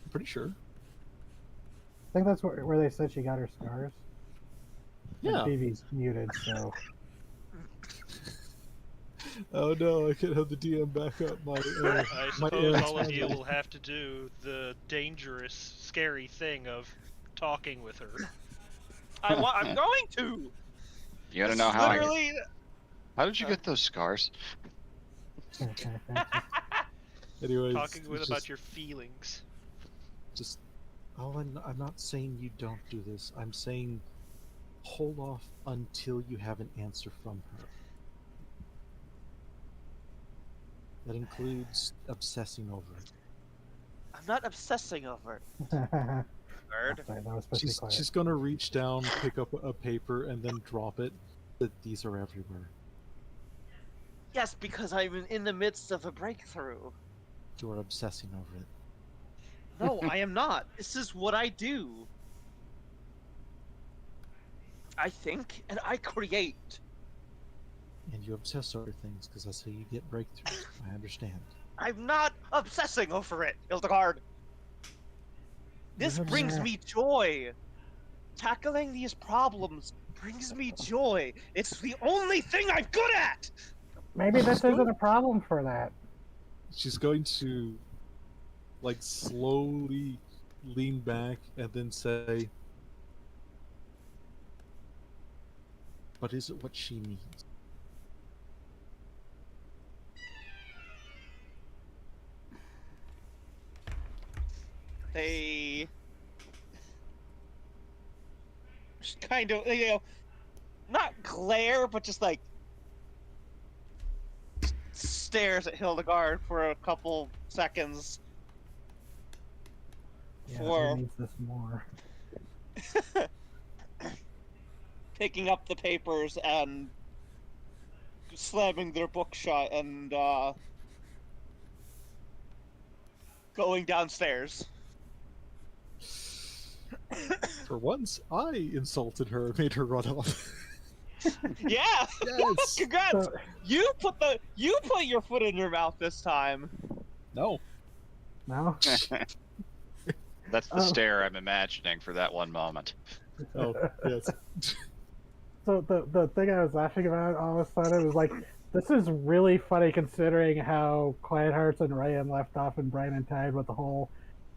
I'm pretty sure. I think that's where they said she got her scars. And Yeah. Phoebe's muted, so Oh no, I can't have the DM back up my. I my suppose errands all of you manager. will have to do the dangerous, scary thing of talking with her. I'm going to. You want to This know is how? literally. How did you get those scars? Anyways, Talking with it's about your feelings. just I'm not saying you don't do this. I'm saying hold off until you have an answer from her. That includes obsessing over it. I'm not obsessing over it. Bird. sorry, that was supposed to be quiet. She's gonna reach down, pick up a paper, and then drop it. That these are everywhere. Yes, because I'm in the midst of a breakthrough. You are obsessing over it. No, I am not. This is what I do. I think and I create. And you obsess over things because that's how you get breakthroughs. I understand. I'm not obsessing over it, Hildegard. This have brings some- me joy. Tackling these problems brings me joy. It's the only thing I'm good at. Maybe this isn't a problem for that. She's going to, like, slowly lean back and then say, "But is it what she needs?" They just kind of, not glare, but just like stares at Hildegard for a couple seconds. Yeah, For- who needs this more? Picking up the papers and slamming their book shut and going downstairs. For once, I insulted her and made her run off. Yeah, Yes. congrats! So, You put your foot in your mouth this time. No. no? That's the Oh. stare I'm imagining for that one moment. Oh, yes. So the thing I was laughing about all of a sudden was like, this is really funny considering how Quiet Hearts and Ryan left off in Brian and Tide with the whole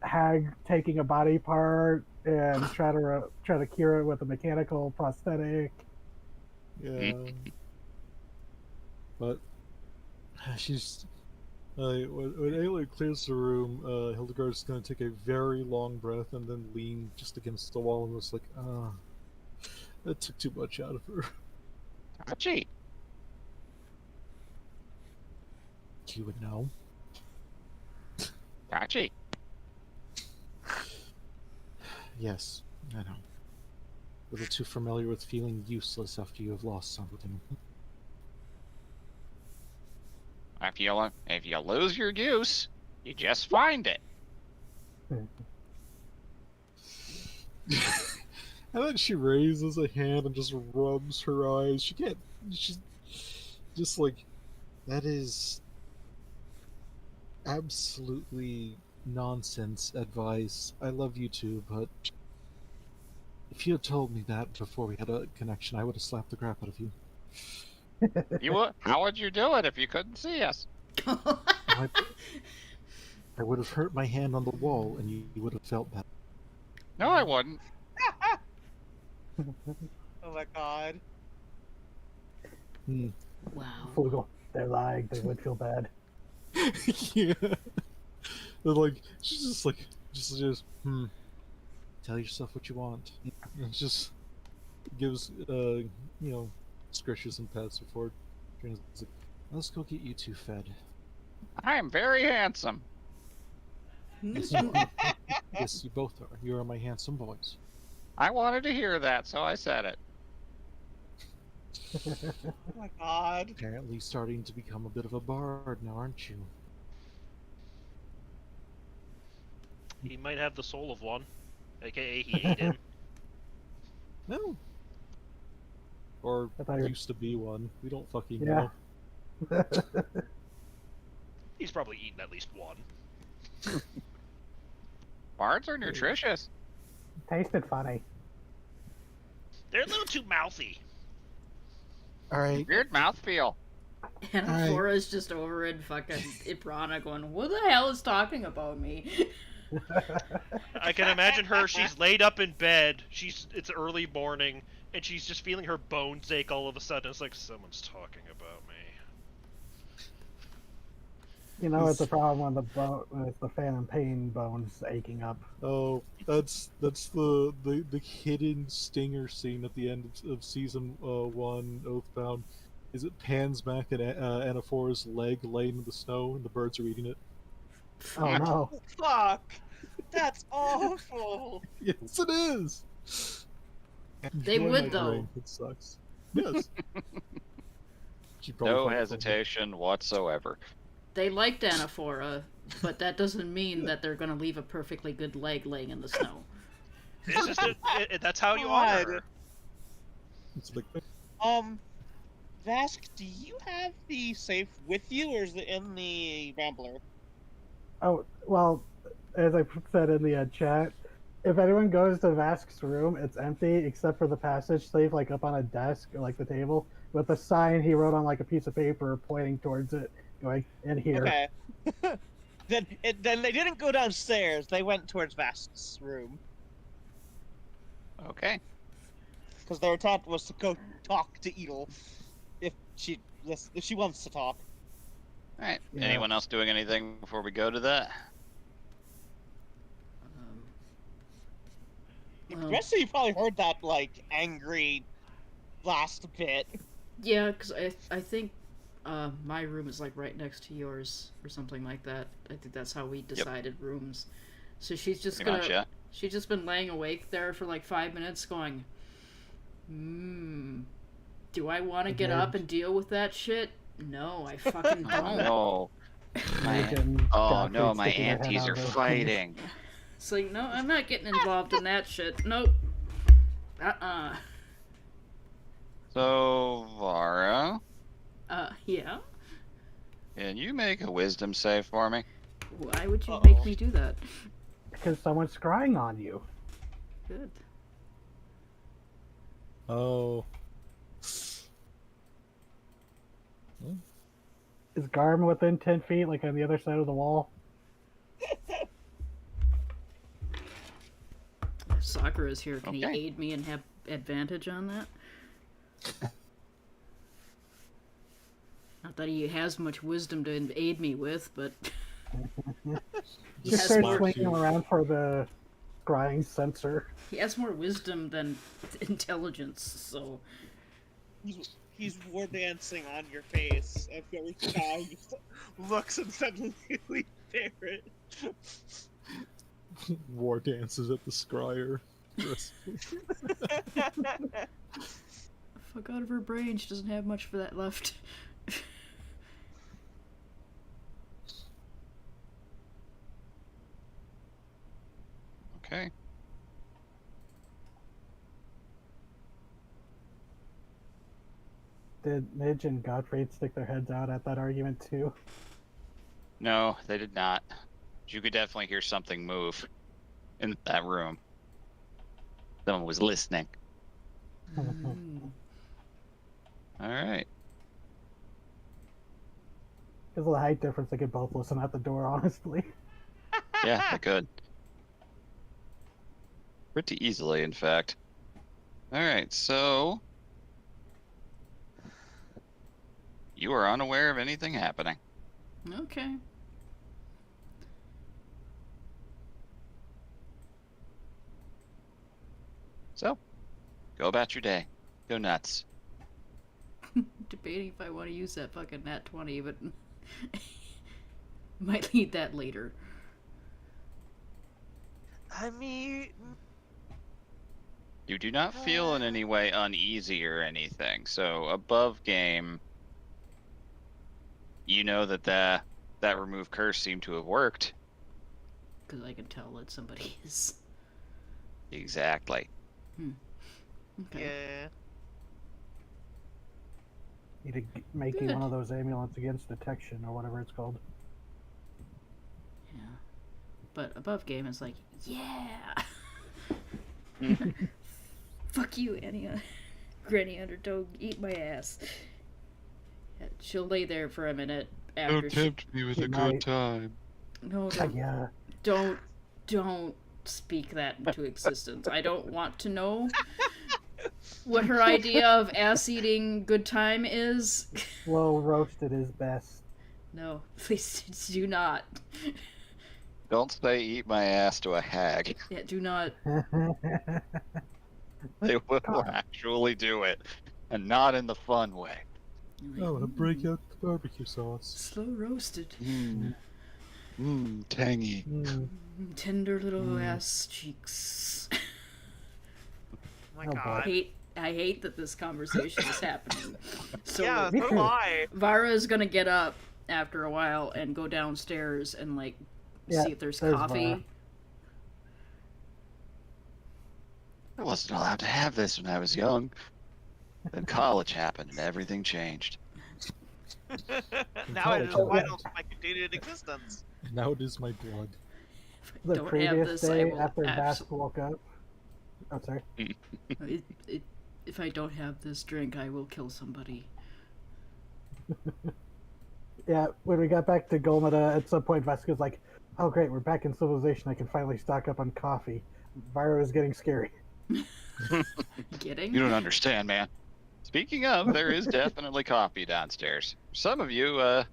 hag taking a body part and try to cure it with a mechanical prosthetic. Yeah. But she's when Ayla clears the room, Hildegard's gonna take a very long breath and then lean just against the wall and was like, that took too much out of her. Gee, She would know. gee. Yes, I know. A little too familiar with feeling useless after you have lost something. If you lose your goose, you just find it. And then she raises a hand and just rubs her eyes. She can't. She's just like, that is absolutely nonsense advice. I love you too, but if you had told me that before we had a connection, I would have slapped the crap out of you. How would you do it if you couldn't see us? I would have hurt my hand on the wall, and you would have felt bad. No, I wouldn't. Oh my god. Wow. Flugel, they're lying. They would feel bad. Yeah. They're like, she's just like, tell yourself what you want. And just gives, scratches and pats before. Like, let's go get you two fed. I am very handsome. Yes, you are. Yes, you both are. You are my handsome boys. I wanted to hear that, so I said it. Oh my god. Apparently starting to become a bit of a bard now, aren't you? He might have the soul of one, aka he ate him. No. Or I thought you were- used to be one. We don't fucking Yeah. know. He's probably eaten at least one. Bards are nutritious. Tasted funny. They're a little too mouthy. Alright. Weird mouthfeel. And Flora's just over in fucking Ibrana going, who the hell is talking about me? I can imagine her. She's laid up in bed. It's early morning, and she's just feeling her bones ache all of a sudden. It's like someone's talking about me. You know, it's a problem with the Phantom Pain bones aching up. Oh, that's the hidden stinger scene at the end of season 1, Oathbound. Is it pans back at Anaphora's leg laying in the snow and the birds are eating it? Oh no. Fuck! That's awful! Yes, it is! They Enjoy would, my though. brain. It sucks. Yes. She probably No thought it was hesitation whatsoever. They liked Anaphora, but that doesn't mean that they're gonna leave a perfectly good leg laying in the snow. It's just that's how you honor her. It's like, Vask, do you have the safe with you, or is it in the Rambler? Oh, well, as I said in the chat, if anyone goes to Vask's room, it's empty except for the passage safe, like up on a desk or like the table, with a sign he wrote on like a piece of paper pointing towards it, going, in here. Okay. Then they didn't go downstairs. They went towards Vask's room Okay. because their intent was to go talk to Edel if she wants to talk. All right. Yeah. Anyone else doing anything before we go to that? Well, The rest of you probably heard that like angry last bit. yeah, because I think my room is like right next to yours or something like that. I think that's how we decided rooms. So she's just Pretty much, yeah. she's just been laying awake there for like 5 minutes going, do I want to get up and deal with that shit? No, I fucking don't. No. Making Oh Godfrey no, my sticking their head aunties out are of the- fighting. It's like, no, I'm not getting involved in that shit. Nope. So, Vara, Yeah? can you make a wisdom save for me? Why would you Uh-oh. make me do that? Because someone's crying on you. Good. oh. Is Garm within 10 feet, like on the other side of the wall? If Sakura is here, can Okay. he aid me and have advantage on that? Not that he has much wisdom to aid me with, but he Just has start more. swinging around for the crying sensor. He has more wisdom than intelligence. So He's war dancing on your face. If every time he looks and suddenly we bear it. War dances at the scryer. Yes. fuck out of her brain. She doesn't have much for that left. Okay. Did Midge and Gottfried stick their heads out at that argument too? No, they did not. You could definitely hear something move in that room. Someone was listening. Mm. All right. Because of the height difference, they could both listen at the door, honestly. Yeah, they could. Pretty easily, in fact. All right, so you are unaware of anything happening. Okay. So, go about your day. Go nuts. Debating if I want to use that fucking nat 20, but might need that later. I mean, You do not feel in any way uneasy or anything. So, above game, you know that remove curse seemed to have worked. Because I can tell that somebody is. Exactly. Okay. yeah. Need to make you Good. one of those amulets against detection or whatever it's called. Yeah. But above game is like, yeah! Fuck you, Annie. Granny Undertow, eat my ass. Yeah, she'll lay there for a minute after me with a good time. No, Yeah. don't speak that into existence. I don't want to know what her idea of ass-eating good time is. Slow roasted is best. No, please do not. Don't say eat my ass to a hag. Yeah, do not. They will actually do it. And not in the fun way. Like, I want to break out the barbecue sauce. slow roasted. Tangy. Tender little ass cheeks. Oh my Oh, boy. god. I hate that this conversation is happening. So Yeah, Me so too. do I. Vara is gonna get up after a while and go downstairs and like Yeah, see if there's there's coffee. Vara. I wasn't allowed to have this when I was young. Then college happened and everything changed. Now it is Oh, yeah. vital to my continued existence. Now it is my blood. If I The don't have previous this, I day will after Bask absolutely. woke up. Oh, sorry. If I don't have this drink, I will kill somebody. Yeah, when we got back to Golmada, at some point Vasquez was like, oh great, we're back in civilization, I can finally stock up on coffee. Vira was getting scary. Kidding? You don't understand, man. Speaking of, there is definitely coffee downstairs. Some of you,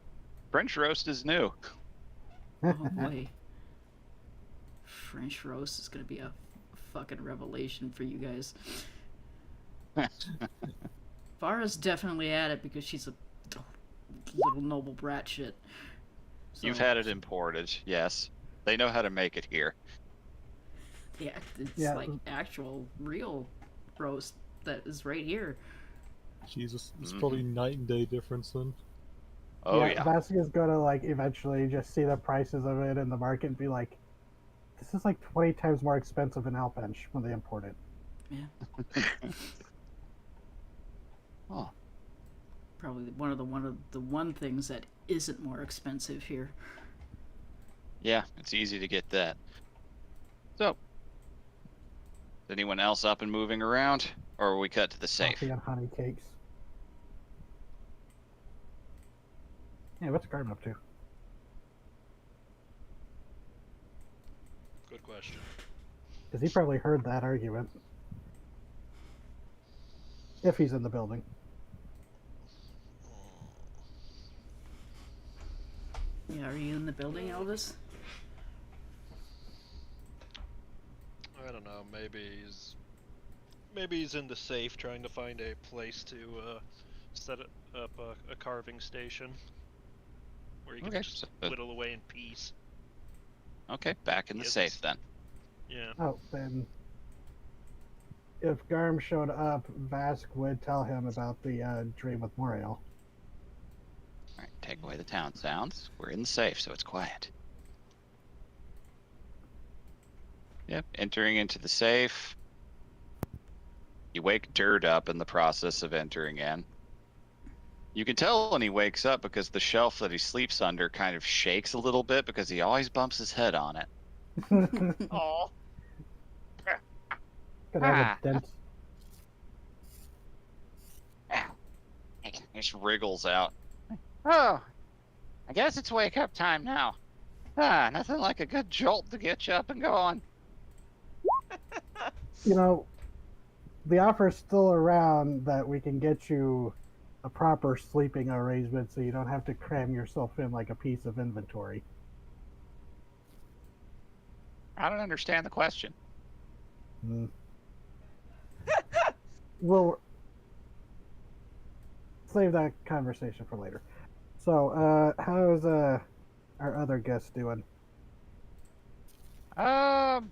French roast is new. Oh boy. French roast is gonna be a fucking revelation for you guys. Vara's definitely at it because she's a little noble brat shit. So, You've had it imported, yes. They know how to make it here. Yeah, it's Yeah. like actual, real roast that is right here. Jesus, it's probably night and day difference then. Oh, yeah. Vasquez gonna like eventually just see the prices of it in the market and be like, this is like 20 times more expensive in Alpench when they import it. Yeah. Oh, Probably one of the one things that isn't more expensive here. yeah, it's easy to get that. So, is anyone else up and moving around? Or are we cut to the safe? Coffee and honey cakes. Yeah, what's Garmin up to? Good question. Because he probably heard that argument. If he's in the building. Yeah, are you in the building, Elvis? I don't know. Maybe he's in the safe trying to find a place to set up a carving station where he can Okay, just so- whittle away in peace. Okay, back in the Yes. safe then. Yeah. Oh, then if Garm showed up, Vask would tell him about the dream with Moriel. Alright, take away the town sounds. We're in the safe, so it's quiet. Yep, entering into the safe. You wake Dirt up in the process of entering in. You can tell when he wakes up because the shelf that he sleeps under kind of shakes a little bit because he always bumps his head on it. Oh. Could have a dent. He just wriggles out. Oh, I guess it's wake up time now. Nothing like a good jolt to get you up and going. You know, the offer's still around that we can get you a proper sleeping arrangement so you don't have to cram yourself in like a piece of inventory. I don't understand the question. We'll save that conversation for later. So, how's our other guest doing? Oh,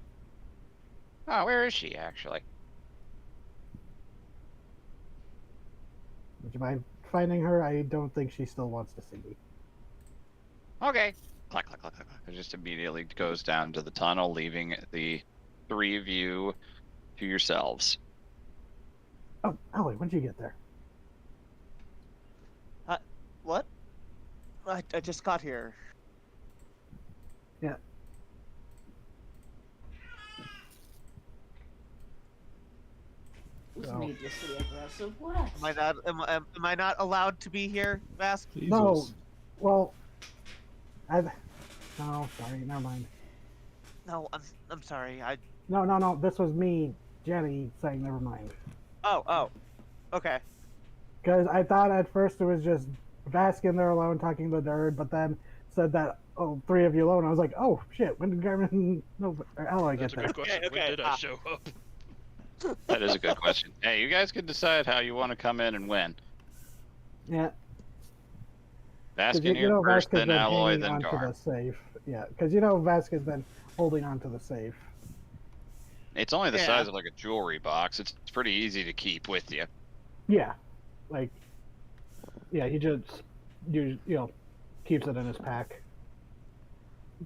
where is she actually? Would you mind finding her? I don't think she still wants to see me. Okay. Clack, clack, clack, clack, clack. It just immediately goes down to the tunnel, leaving the three of you to yourselves. Oh, Allie, when'd you get there? What? I just got here. Yeah. Was No. needlessly aggressive. What? Am I not allowed to be here, Vask? Jesus. No. Well, no, sorry, never mind. No, I'm sorry. No. This was me, Jenny, saying never mind. Oh. Okay. Because I thought at first it was just Vask in there alone talking to the nerd, but then said that, three of you alone. I was like, oh shit, when did Garmin or Alloy That's get a there? good question. Okay, When did I show up? That is a good question. Hey, you guys can decide how you want to come in and when. Yeah. Vask You in here know first, Vask has then been Alloy, hanging then onto Gar. the safe. Yeah, because you know Vask has been holding onto the safe. It's only the Yeah. size of like a jewelry box. It's pretty easy to keep with you. Yeah, like, yeah, he just keeps it in his pack.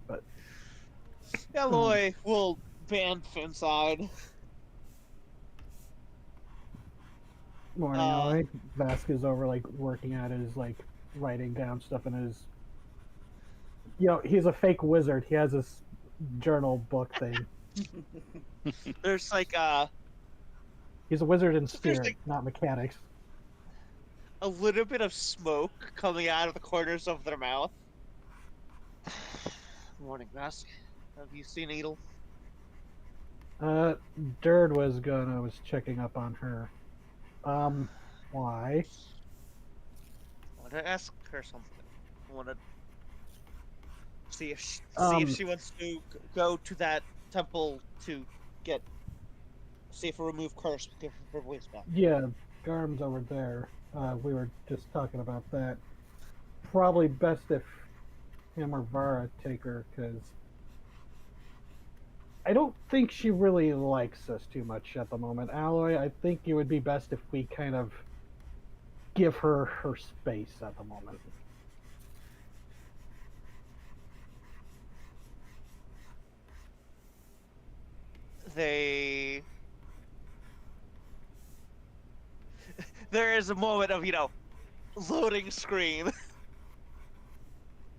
But Alloy will band inside. morning, Uh, Alloy. Vask is over like working at his writing down stuff in his. He's a fake wizard. He has this journal book thing. There's He's a wizard in There's spirit, not mechanics. a little bit of smoke coming out of the corners of their mouth. Morning, Vask. Have you seen Edel? Dird was checking up on her. Why? I want to ask her something. I want to see if she wants to go to that temple to see if a remove curse will give her voice back. Yeah, Garm's over there. We were just talking about that. Probably best if him or Vara take her, because I don't think she really likes us too much at the moment. Alloy, I think it would be best if we kind of give her her space at the moment. There is a moment of, loading screen.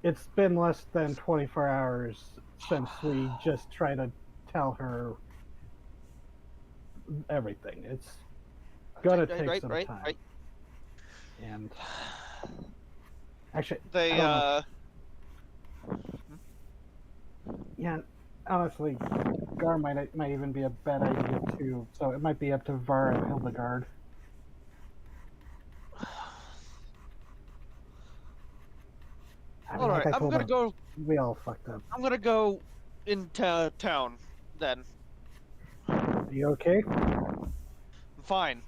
It's been less than 24 hours since we just tried to tell her everything. It's gonna take some time. Right. And actually, They, I don't know. Yeah, honestly, Gar might even be a bad idea too. So it might be up to Var and Hildegard. I mean, Alright, like I I'm told gonna her, go. we all fucked up. I'm gonna go into town then. Are you okay? I'm fine.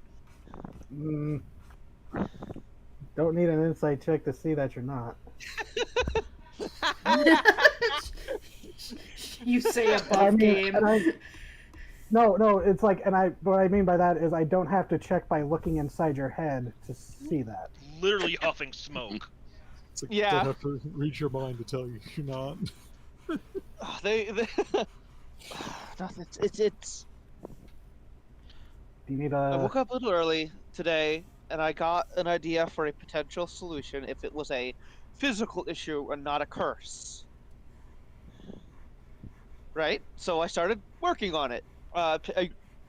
Don't need an insight check to see that you're not. You say above game. No, it's like, what I mean by that is I don't have to check by looking inside your head to see that. Literally huffing smoke. It's like, Yeah. Don't have to read your mind to tell you you're not. They Nothing. It's. Do you need I a? woke up a little early today, and I got an idea for a potential solution if it was a physical issue and not a curse. Right? So I started working on it.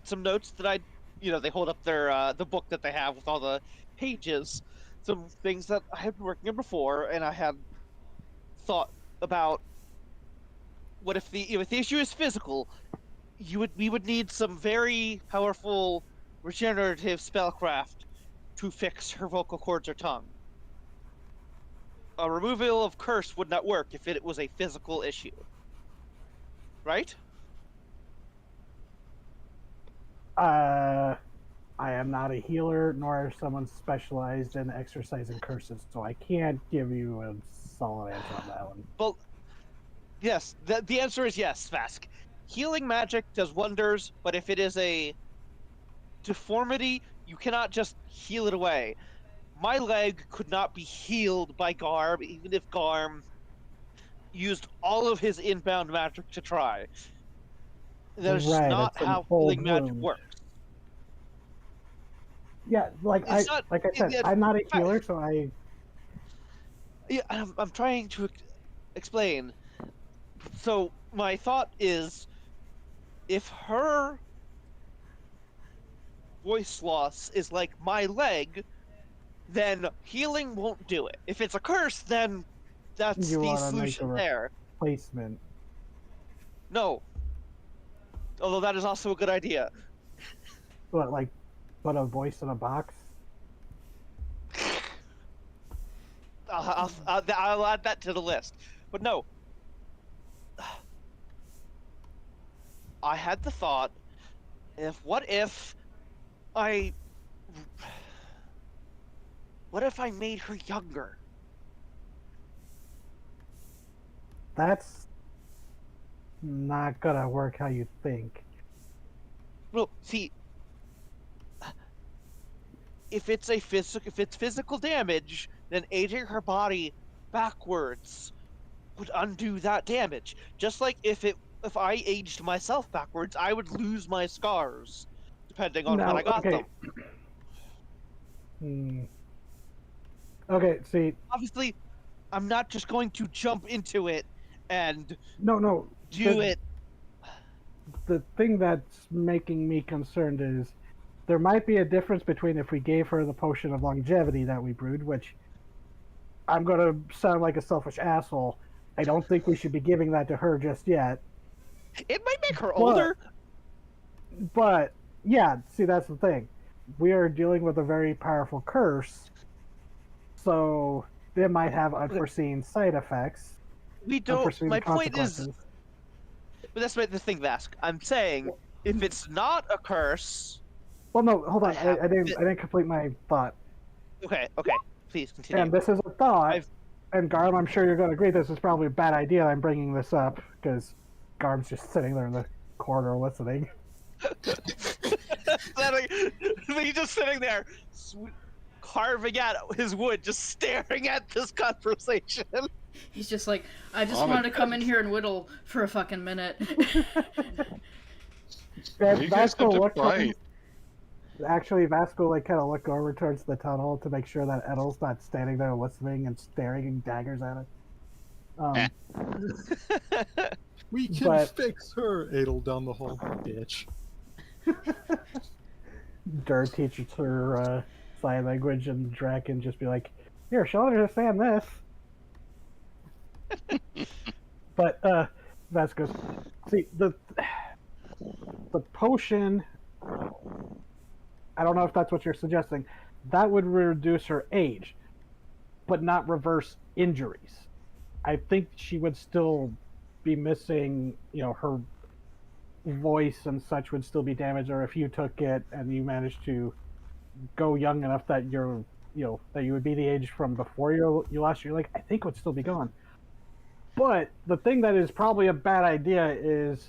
Some notes that they hold up the book that they have with all the pages. Some things that I had been working on before, and I had thought about what if the issue is physical, we would need some very powerful regenerative spellcraft to fix her vocal cords or tongue. A removal of curse would not work if it was a physical issue. Right? I am not a healer, nor someone specialized in exercising curses, so I can't give you a solid answer on that one. Well, yes, the answer is yes, Vask. Healing magic does wonders, but if it is a deformity, you cannot just heal it away. My leg could not be healed by Garm, even if Garm used all of his inbound magic to try. That is just Right, not it's an how old healing magic wound. works. Yeah, like It's not. like I said, I'm not a healer, so I. Yeah, I'm trying to explain. So my thought is, if her voice loss is like my leg, then healing won't do it. If it's a curse, then that's You the want to make solution a there. replacement. No. Although that is also a good idea. What, like, put a voice in a box? I'll add that to the list. But no. I had the thought, what if I made her younger? That's not gonna work how you think. Well, see, if it's physical damage, then aging her body backwards would undo that damage. Just like if I aged myself backwards, I would lose my scars, depending on when No, I got okay. them. Okay, see, Obviously, I'm not just going to jump into it and no. do it. The thing that's making me concerned is there might be a difference between if we gave her the potion of longevity that we brewed, which I'm going to sound like a selfish asshole. I don't think we should be giving that to her just yet. It might make her older. But yeah, see, that's the thing. We are dealing with a very powerful curse, so it might have unforeseen side effects. We don't. Unforeseen My point is, consequences. but that's the thing, Vask. I'm saying if it's not a curse. Well, no, hold on. I I didn't complete my thought. Okay. Please continue. And this is a thought. And Garm, I'm sure you're going to agree this is probably a bad idea. I'm bringing this up because Garm's just sitting there in the corner listening. He's just sitting there, carving at his wood, just staring at this conversation. He's just like, I just wanted to come in here and whittle for a fucking minute. Actually, Vasco kind of looked over towards the tunnel to make sure that Edel's not standing there listening and staring daggers at it. We can fix her, Adel down the hall, bitch. Dur teaches her sign language, and Drac can just be like, "Here, she'll understand this." But Vasco, see the potion. I don't know if that's what you're suggesting. That would reduce her age, but not reverse injuries. I think she would still be missing, her voice and such would still be damaged, or if you took it and you managed to go young enough that that you would be the age from before you lost your leg, I think it would still be gone. But the thing that is probably a bad idea is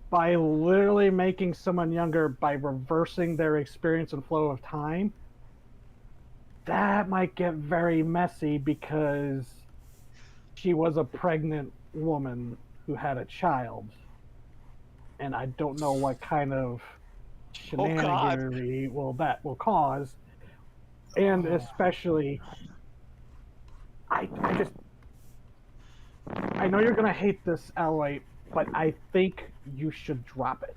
by literally making someone younger by reversing their experience and flow of time. That might get very messy because she was a pregnant woman who had a child. and I don't know what kind of Oh God! shenaniganery that will cause, and especially, I just I know you're gonna hate this, Alloy, but I think you should drop it.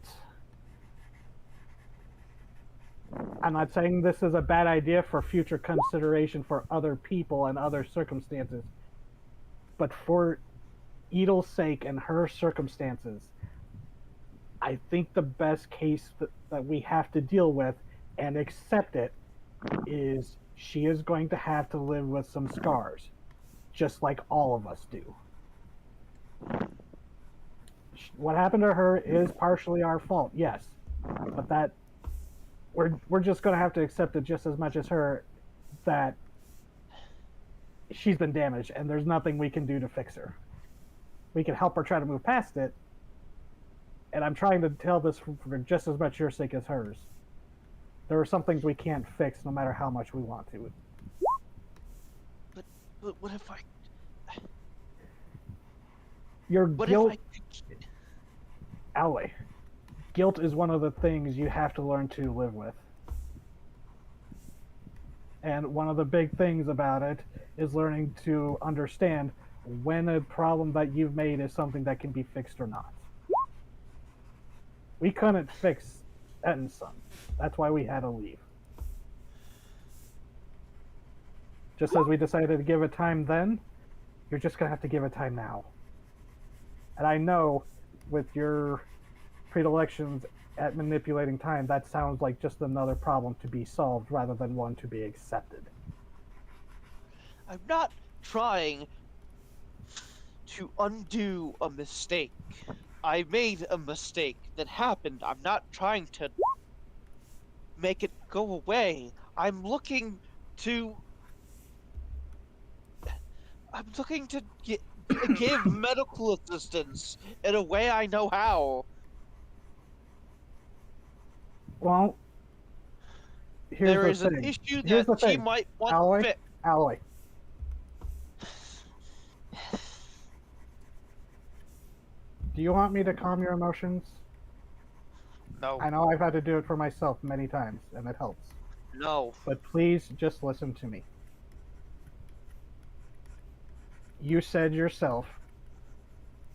I'm not saying this is a bad idea for future consideration for other people and other circumstances, but for Edel's sake and her circumstances, I think the best case that we have to deal with and accept it is she is going to have to live with some scars, just like all of us do. What happened to her is partially our fault, yes, but that we're just going to have to accept it just as much as her, that she's been damaged and there's nothing we can do to fix her. We can help her try to move past it, and I'm trying to tell this for just as much your sake as hers. There are some things we can't fix no matter how much we want to. But what if I? Your What guilt, if I? Alloy, guilt is one of the things you have to learn to live with. And one of the big things about it is learning to understand when a problem that you've made is something that can be fixed or not. We couldn't fix Etton's son. That's why we had to leave. Just as we decided to give it time then, you're just going to have to give it time now. And I know with your predilections at manipulating time, that sounds like just another problem to be solved rather than one to be accepted. I'm not trying to undo a mistake. I made a mistake that happened. I'm not trying to make it go away. I'm looking to give medical assistance in a way I know how. Well, here's There the is an thing. issue Here's the that she thing. might want Alloy, fixed. Alloy. Do you want me to calm your emotions? No, I know I've had to do it for myself many times, and it helps. no. But please just listen to me. You said yourself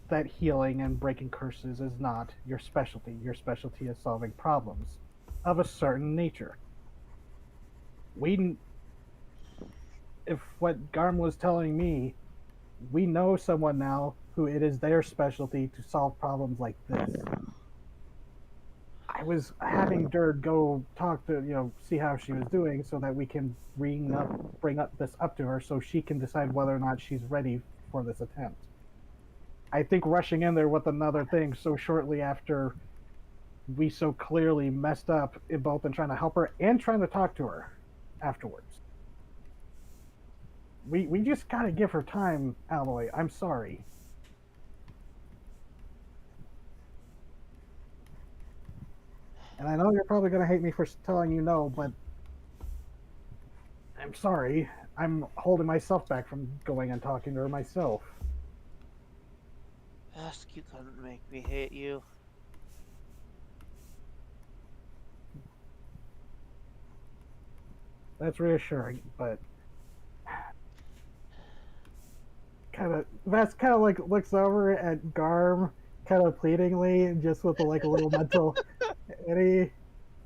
that healing and breaking curses is not your specialty. Your specialty is solving problems of a certain nature. If what Garm was telling me, we know someone now who it is their specialty to solve problems like this. I was having Dird go talk to, see how she was doing so that we can bring this up to her so she can decide whether or not she's ready for this attempt. I think rushing in there with another thing so shortly after we so clearly messed up in both in trying to help her and trying to talk to her afterwards. We just gotta give her time, Alloy. I'm sorry. And I know you're probably gonna hate me for telling you no, but I'm sorry. I'm holding myself back from going and talking to her myself. Ask you couldn't make me hate you. That's reassuring, but Vess kind of like looks over at Garm kind of pleadingly, just with a little mental. Any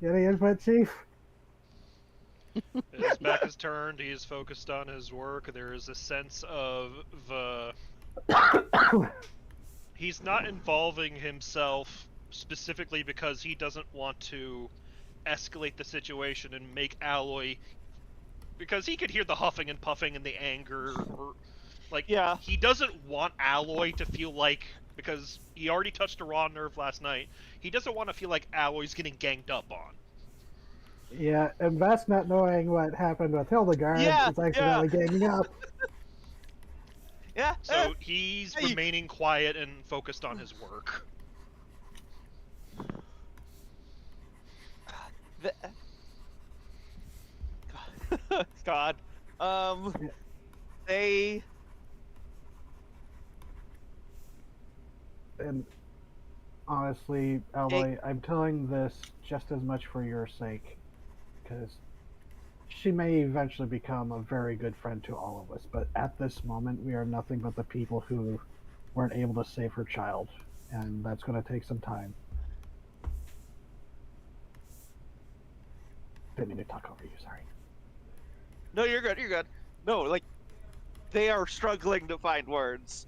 input, Chief? His back is turned. He is focused on his work. There is a sense of he's not involving himself specifically because he doesn't want to escalate the situation and make Alloy, because he could hear the huffing and puffing and the anger, or Yeah. he doesn't want Alloy to feel like, because he already touched a raw nerve last night, he doesn't want to feel like Alloy's getting ganged up on. Yeah, and Vess not knowing what happened with Hildegard is accidentally ganging up. Yeah. So he's remaining quiet and focused on his work. God. They. And honestly, honestly, Alloy, I'm telling this just as much for your sake, because she may eventually become a very good friend to all of us. But at this moment, we are nothing but the people who weren't able to save her child, and that's going to take some time. Didn't mean to talk over you. Sorry. No, you're good. You're good. No, like they are struggling to find words.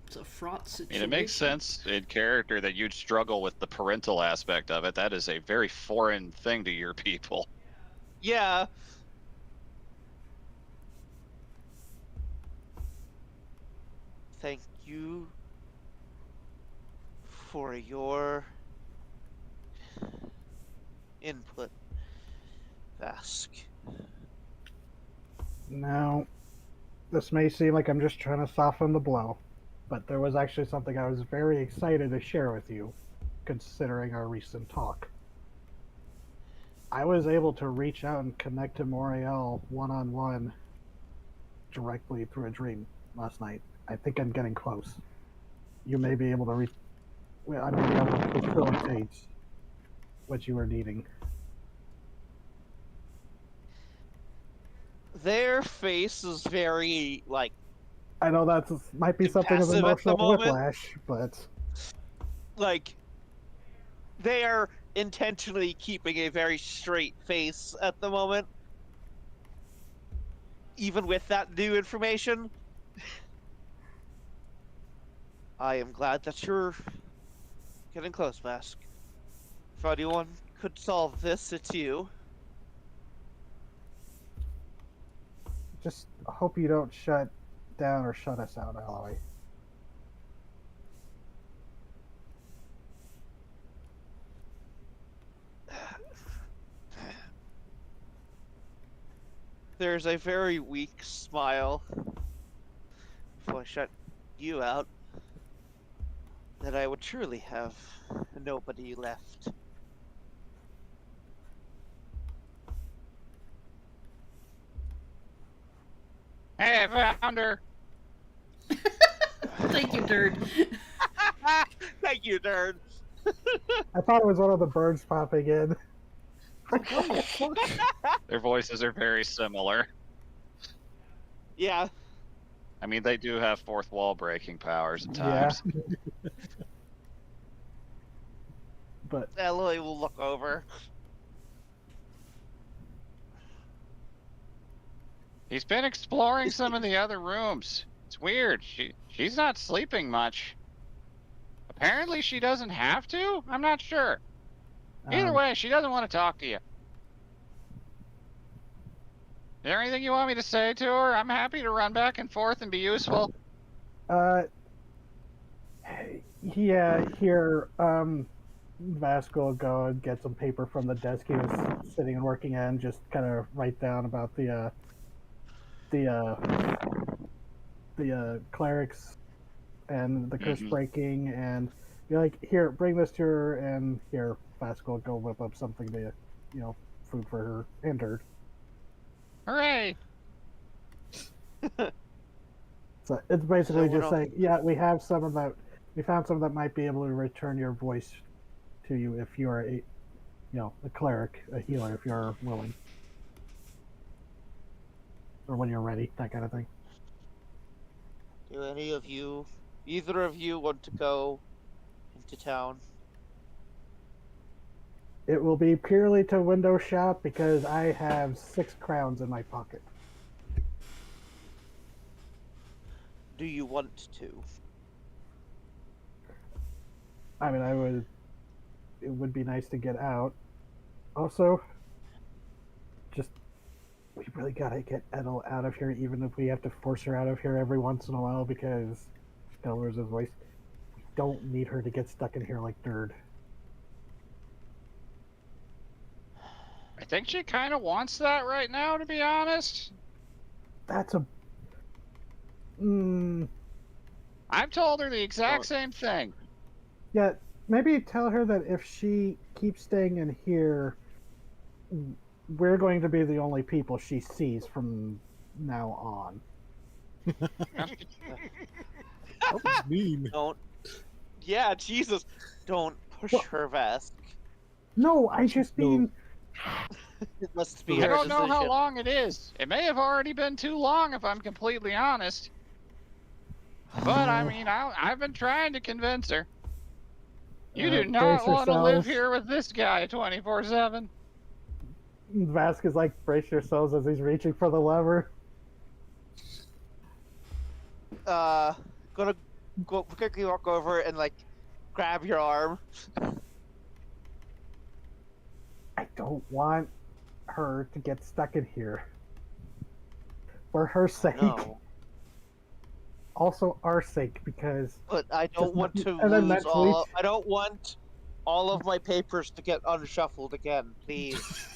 It's a fraught I situation. mean, it makes sense in character that you'd struggle with the parental aspect of it. That is a very foreign thing to your people. Yeah. Thank you for your input, Vask. Now, this may seem like I'm just trying to soften the blow, but there was actually something I was very excited to share with you, considering our recent talk. I was able to reach out and connect to Moriel one-on-one directly through a dream last night. I think I'm getting close. You may be able to I may be able to facilitate what you were needing. Their face is very like I know that might be something of impassive at the emotional moment. whiplash, but Like they are intentionally keeping a very straight face at the moment, even with that new information. I am glad that you're getting close, Mask. If anyone could solve this, it's you. just hope you don't shut down or shut us out, Alloy. There's a very weak smile before I shut you out. That I would truly have nobody left. Hey, I found her. Thank you, Dirt. Thank you, nerd. I thought it was one of the birds popping in. Like, what the fuck? Their voices are very similar. Yeah, I mean, they do have fourth wall breaking powers at Yeah. times. But Eloy will look over. He's been exploring some of the other rooms. It's weird. She's not sleeping much. Apparently she doesn't have to? I'm not sure. Either way, she doesn't want to talk to you. Is there anything you want me to say to her? I'm happy to run back and forth and be useful. Yeah, here, Vask will go and get some paper from the desk he was sitting and working at and just kind of write down about the clerics and the curse breaking, and be like, here, bring this to her, and here, Vask will go whip up something to, food for her and her. Hooray! So it's basically So we're just not- saying, yeah, we have some of that. We found some that might be able to return your voice to you if you are a cleric, a healer, if you're willing, or when you're ready, that kind of thing. Do either of you want to go into town? It will be purely to window shop because I have 6 crowns in my pocket. Do you want to? I mean, it would be nice to get out. Also, we really gotta get Edel out of here, even if we have to force her out of here every once in a while because lowers his voice. We don't need her to get stuck in here like Nerd. I think she kind of wants that right now, to be honest. That's a. I've told her the exact same thing. Yeah, maybe tell her that if she keeps staying in here, we're going to be the only people she sees from now on. That was mean. Yeah, Jesus. Don't push Well- her, Vask. No, I just No. mean. It must be I her don't know how decision. long it is. It may have already been too long, if I'm completely honest. But I mean, I've been trying to convince her. You do not Brace want to live yourselves. here with this guy 24/7. Vask is like, brace yourselves as he's reaching for the lever. Gonna go quickly walk over and like grab your arm. I don't want her to get stuck in here. For her sake. No, Also our sake, because but I don't want to and then lose mentally- all. I don't want all of my papers to get unshuffled again, please.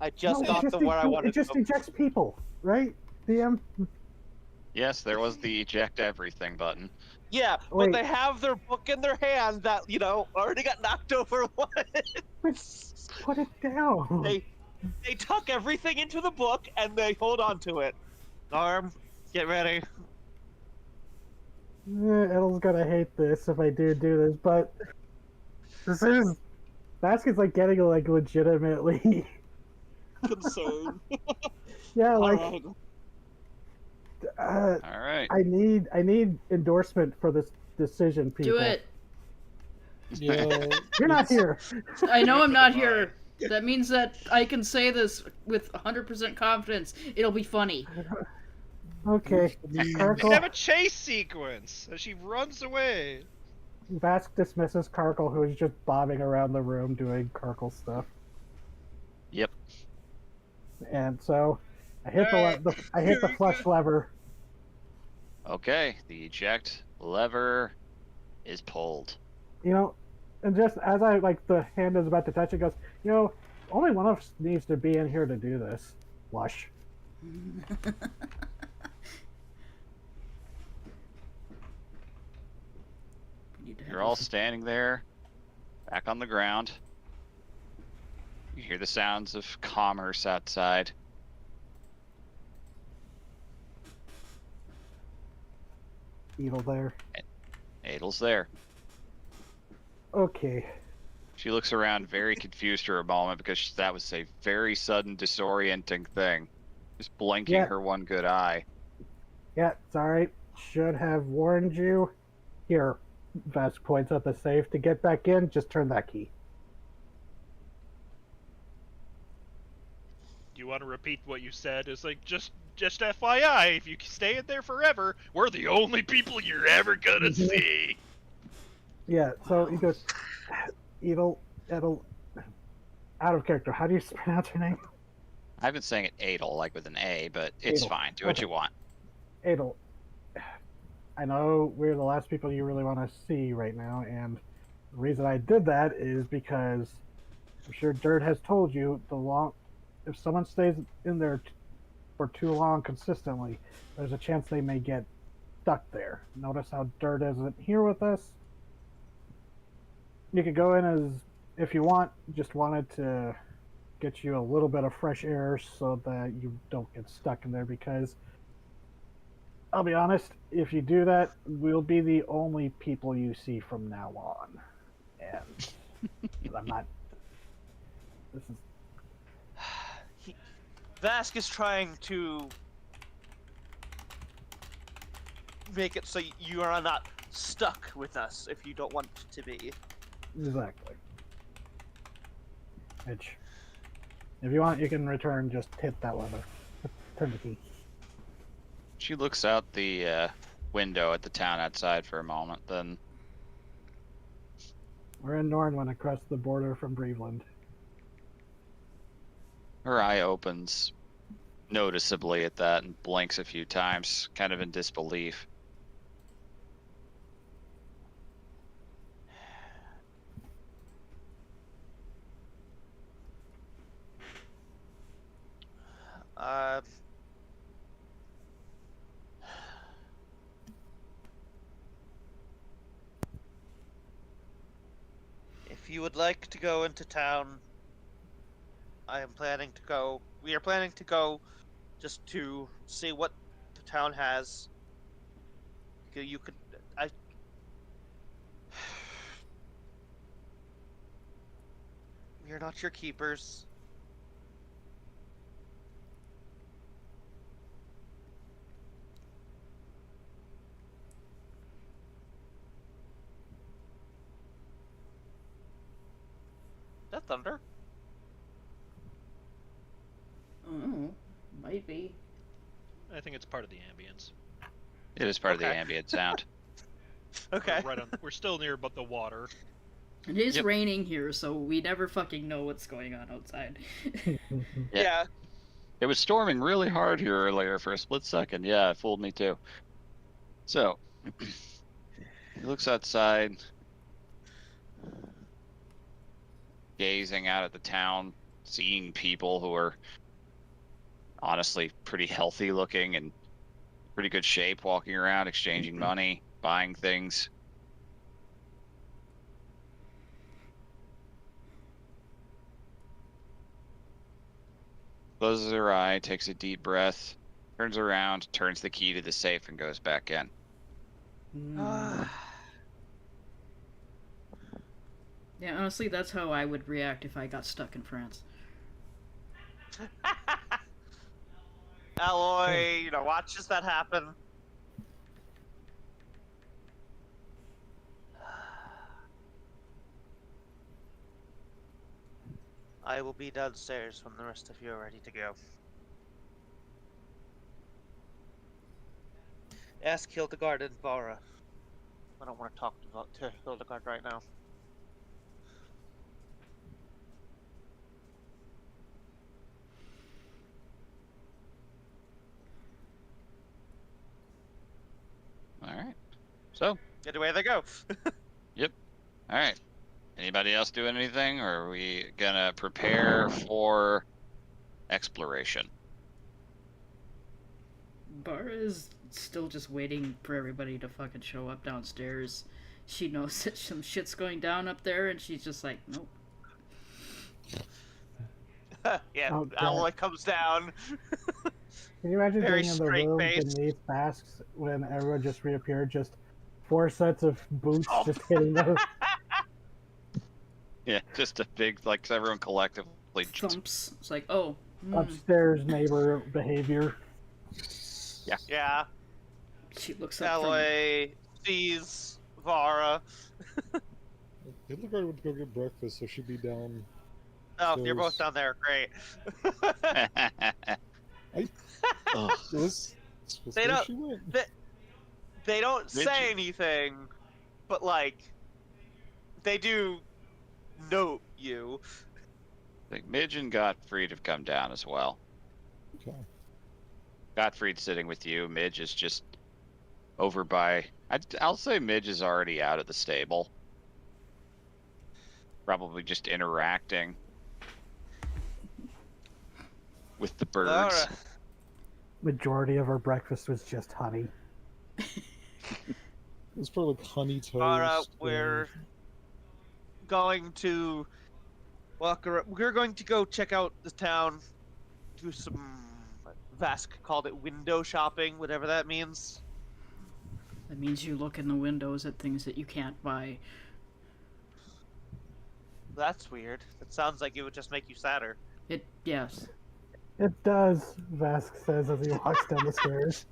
I just got them where I wanted it just them. ejects people, right? DM. Yes, there was the eject everything button. Yeah, Wait. but they have their book in their hand that already got knocked over once. Put it down. They tuck everything into the book and they hold on to it. Arm, get ready. Edel's gonna hate this if I do this, but this is Basket's like getting like legitimately. Concern. Yeah, like Alright. All right. I need endorsement for this decision, people. Do it. Yeah. You're not here. I know Do it I'm for not the here. That means that I can say this with 100% confidence. It'll be funny. Okay. They Karkle, have a chase sequence as she runs away. Vask dismisses Karkle, who is just bobbing around the room doing Karkle stuff. Yep. And so I hit the flush lever. Okay, the eject lever is pulled. And just as the hand is about to touch it, goes, only one of us needs to be in here to do this. Flush. You're all standing there, back on the ground. You hear the sounds of commerce outside. Evil there. Adel's there. Okay. She looks around very confused for a moment because that was a very sudden disorienting thing. Just blinking Yeah. her one good eye. Yeah, it's alright. Should have warned you. Here, Vask points at the safe. To get back in, just turn that key. You want to repeat what you said? It's like, just FYI, if you stay in there forever, we're the only people you're ever gonna see. Yeah, so he goes, Edel, out of character. How do you pronounce your name? I've been saying it Adel, like with an A, but it's Adel. fine. Do what Okay. you want. Adel, I know we're the last people you really want to see right now, and the reason I did that is because I'm sure Dirt has told you if someone stays in there for too long consistently, there's a chance they may get stuck there. Notice how Dirt isn't here with us. You could go in as if you want. Just wanted to get you a little bit of fresh air so that you don't get stuck in there, because I'll be honest, if you do that, we'll be the only people you see from now on. And I'm not. This is. Vask is trying to make it so you are not stuck with us if you don't want to be. Exactly. Which, if you want, you can return, just hit that lever. Turn the key. She looks out the window at the town outside for a moment, then We're in Nornwin across the border from Breveland. her eye opens noticeably at that and blinks a few times, kind of in disbelief. If you would like to go into town, we are planning to go just to see what the town has. You could, We're not your keepers. That thunder? Oh, might be. I think it's part of the ambience. It is part of the Okay. ambient sound. Okay. We're still near but the water. It is Yep. raining here, so we never fucking know what's going on outside. Yeah. It was storming really hard here earlier for a split second. Yeah, it fooled me too. So, he looks outside, gazing out at the town, seeing people who are honestly pretty healthy looking and pretty good shape, walking around, exchanging money, buying things. Closes her eye, takes a deep breath, turns around, turns the key to the safe, and goes back in. Yeah, honestly, that's how I would react if I got stuck in France. Alloy, watches that happen. I will be downstairs when the rest of you are ready to go. Ask Hildegard and Vara. I don't want to talk to Hildegard right now. All right. So, Get away they go. all right. Anybody else doing anything, or are we gonna prepare for exploration? Bara is still just waiting for everybody to fucking show up downstairs. She knows that some shit's going down up there, and she's just like, nope. Yeah, Oh, God. Alloy comes down. Can you imagine Very being in the room straight-faced. beneath masks when everyone just reappeared? Just 4 sets of boots Oh. just hitting them. Yeah, just a big, like, everyone collectively. Thumps. It's like, oh. Upstairs neighbor behavior. Yeah, She looks up from... Alloy sees Vara. Hildegard went to go get breakfast, so she'd be down. Oh, you're Stairs. both down there. Great. Ugh. This was They where don't- she went. They don't Did say you? anything, but like, they do note you. Like, Midge and Gottfried have come down as well. Okay. Gottfried's sitting with you. Midge is just over by. I'll say Midge is already out of the stable. Probably just interacting with the birds. Alright. Majority of our breakfast was just honey. It's probably like honey toast. Vara, we're going to walk around. We're going to go check out the town, do some. Vask called it window shopping, whatever that means. That means you look in the windows at things that you can't buy. That's weird. It sounds like it would just make you sadder. Yes. It does, Vask says as he walks down the stairs.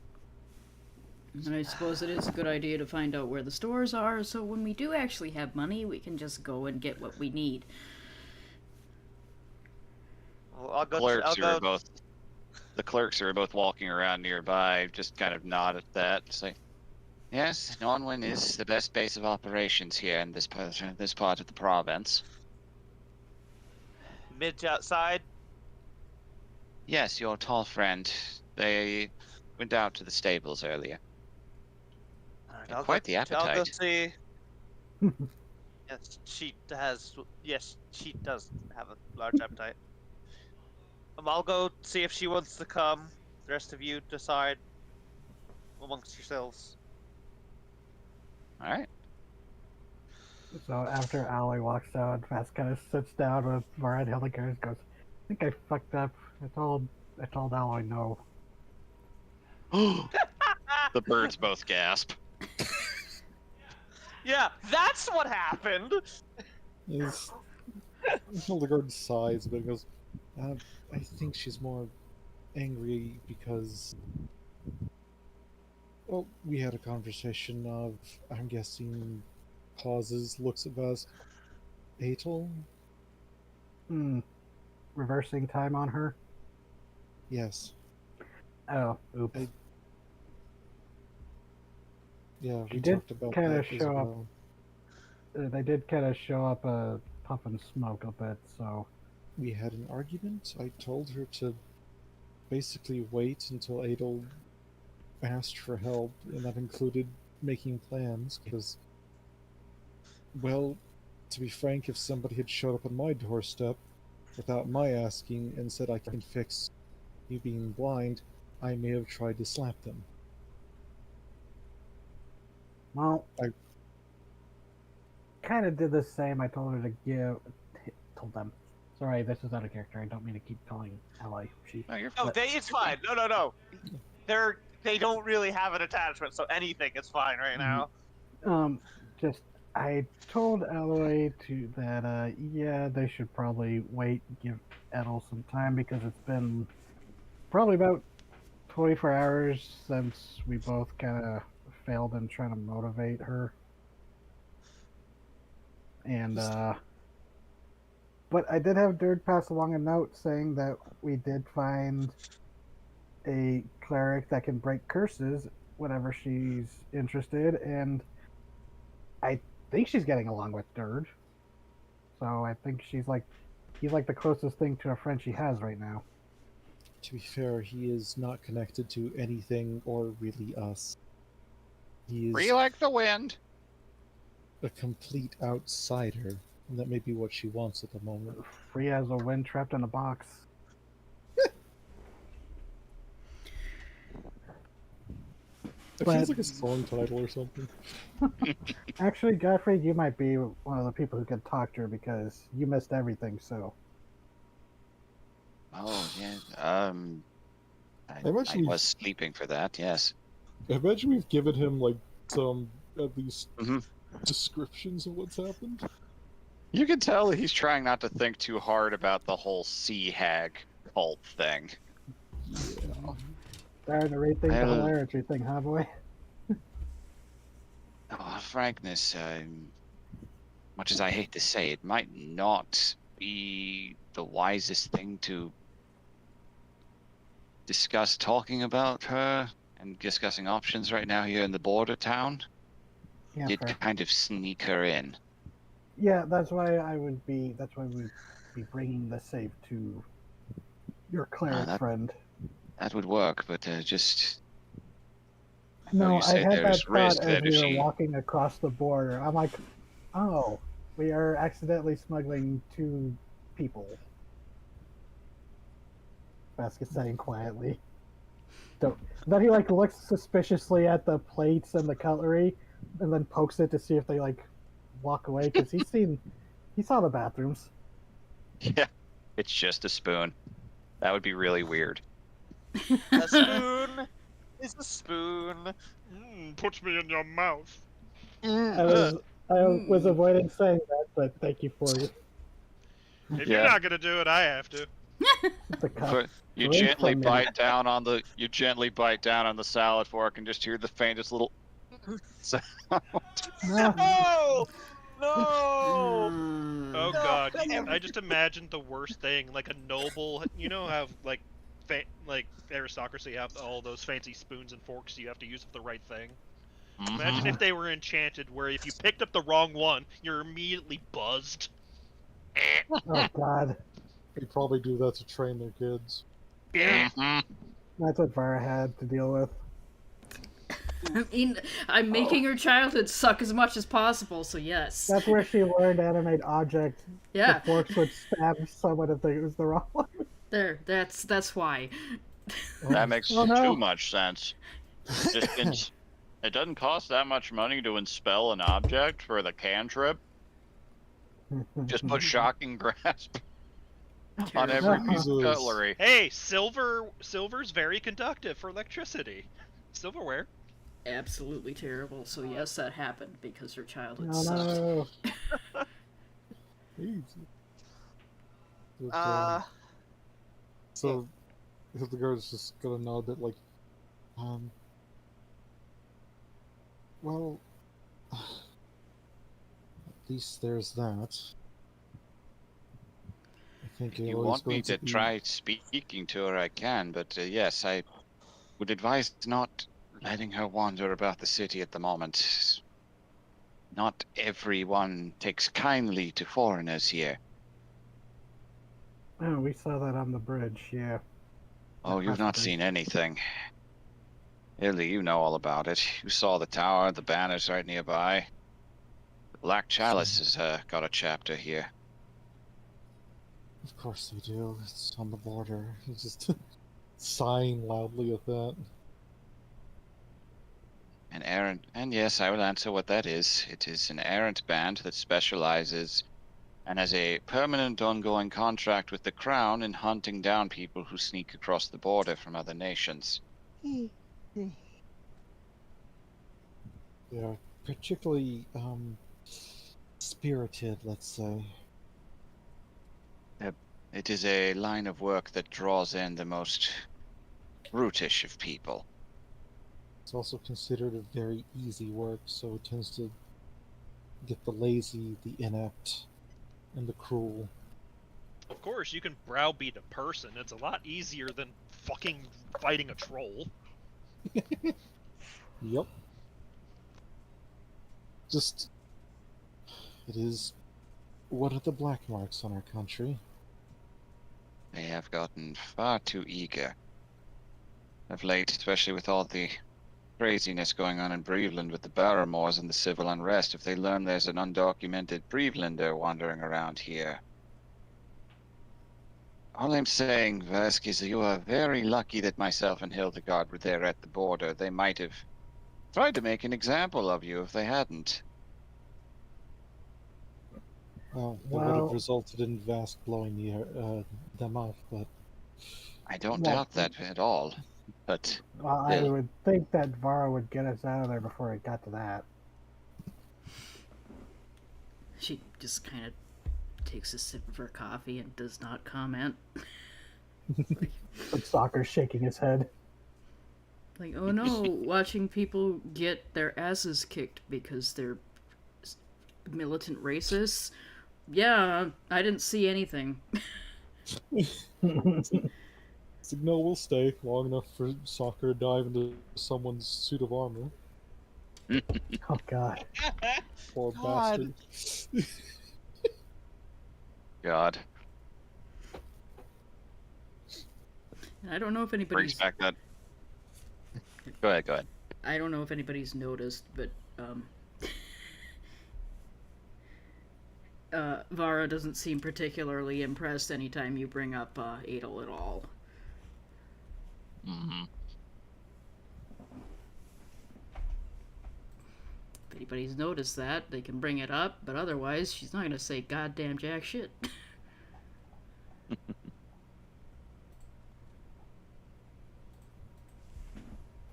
And I suppose it is a good idea to find out where the stores are, so when we do actually have money, we can just go and get what we need. Well, I'll go. Clerks who are both. The clerks who are both walking around nearby just kind of nod at that. Say, yes, Norwin is the best base of operations here in this part of the province. Midge outside. Yes, your tall friend. They went out to the stables earlier. Alright, Yeah, quite the I'll go appetite. see. Yes, she has. Yes, she does have a large appetite. I'll go see if she wants to come. The rest of you decide amongst yourselves. All right. So after Alloy walks out, Vask kind of sits down with Vara and Hildegard and goes, I think I fucked up. I told Alloy no. The birds both gasp. Yeah, that's what happened. Is Hildegard sighs a bit and goes, I think she's more angry because, well, we had a conversation of, I'm guessing, causes, looks at best. Atel? Hmm. Reversing time on her? Yes. Oh, oops. Yeah, She we did talked about kinda that as show up. well. They did kind of show up puffing smoke a bit, so. We had an argument. I told her to basically wait until Adel asked for help, and that included making plans, because, well, to be frank, if somebody had showed up on my doorstep without my asking and said I can fix you being blind, I may have tried to slap them. Well, I kind of did the same. I told her to told them. Sorry, this is out of character. I don't mean to keep calling Ally she. No, you're No, fine. it's fine. No. They don't really have an attachment, so anything is fine right now. Just I told Alloy that yeah, they should probably wait, give Edel some time because it's been probably about 24 hours since we both kind of failed in trying to motivate her. And but I did have Dird pass along a note saying that we did find a cleric that can break curses whenever she's interested, and I think she's getting along with Dird. So I think he's like the closest thing to a friend she has right now. To be fair, he is not connected to anything or really us. He is Free like the wind. a complete outsider, and that may be what she wants at the moment. Free as a wind trapped in a box. It But- feels like a song title or something. Actually, Godfrey, you might be one of the people who can talk to her because you missed everything. So Oh yeah. I imagine was sleeping for that. Yes. I imagine we've given him like some at least Mhm. descriptions of what's happened. You can tell he's trying not to think too hard about the whole sea hag cult thing. Yeah. starting to read things the Well- hilarity thing, huh, boy? Oh, frankness, much as I hate to say, it might not be the wisest thing to discuss talking about her and discussing options right now here in the border town. Yeah, Did fair. kind of sneak her in. Yeah, that's why we'd be bringing the safe to your cleric that- friend. That would work, but just No, you I say had that there's thought risk as that we if were she... walking across the border. I'm like, oh, we are accidentally smuggling 2 people. Basket saying quietly. Don't. Then he like looks suspiciously at the plates and the cutlery, and then pokes it to see if they like walk away because he saw the bathrooms. Yeah, it's just a spoon. That would be really weird. A spoon is a spoon. Put me in your mouth. I was avoiding saying that, but thank you for If Yeah. you're not gonna do it, I have to. the cup. But you Drink gently from me. bite down on the salad fork and just hear the faintest little sound. No, No! No! Oh No, god, every- I just imagined the worst thing, like a noble. You know how like aristocracy have all those fancy spoons and forks you have to use for the right thing. Imagine if they were enchanted, where if you picked up the wrong one, you're immediately buzzed. oh god, They probably do that to train their kids. Mhm. that's what Vara had to deal with. I mean, I'm making her childhood suck as much as possible, so yes. That's where she learned to animate object. Yeah, The forks would stab someone if it was the wrong one. that's why. That makes Oh, no. too much sense. It doesn't cost that much money to enspell an object for the cantrip. Just put shocking grasp on every piece of Jesus. cutlery. Hey, silver's very conductive for electricity. Silverware. Absolutely terrible. So yes, that happened because her childhood Oh sucked. no. Jeez. But, Uh, so Hildegard's just gonna nod that, like, um, well, at least there's that. I think If you Aloy's want me going to to be. try speaking to her, I can, but yes, I would advise not letting her wander about the city at the moment. Not everyone takes kindly to foreigners here. Oh, we saw that on the bridge, yeah. Oh, you've Across the not bridge. seen anything. Illy, you know all about it. You saw the tower, the banners right nearby. The Black Chalice has got a chapter here. Of course they do. It's on the border. He's just sighing loudly at that. An errant, and yes, I will answer what that is. It is an errant band that specializes and has a permanent ongoing contract with the Crown in hunting down people who sneak across the border from other nations. They are particularly spirited, let's say. It is a line of work that draws in the most brutish of people. It's also considered a very easy work, so it tends to get the lazy, the inept, and the cruel. Of course, you can browbeat a person. It's a lot easier than fucking fighting a troll. Yep. Just, it is one of the black marks on our country. They have gotten far too eager of late, especially with all the craziness going on in Breveland with the Barrymores and the civil unrest. If they learn there's an undocumented Brevelander wandering around here. All I'm saying, Vesk, is you are very lucky that myself and Hildegard were there at the border. They might have tried to make an example of you if they hadn't. Well, it would Well- have resulted in Vask blowing them up, but I don't Well- doubt that at all. But Well, I Bill. would think that Vara would get us out of there before it got to that. She just kind of takes a sip of her coffee and does not comment. But Soccer's shaking his head. Like, oh no, watching people get their asses kicked because they're militant racists. Yeah, I didn't see anything. it's like, no, we'll stay long enough for Soccer to dive into someone's suit of armor. Oh god. Poor God. bastard. God, And I don't know if brings anybody's back that. Go ahead. I don't know if anybody's noticed, but Vara doesn't seem particularly impressed anytime you bring up Adel at all. Mm-hmm. If anybody's noticed that, they can bring it up, but otherwise, she's not gonna say goddamn jack shit.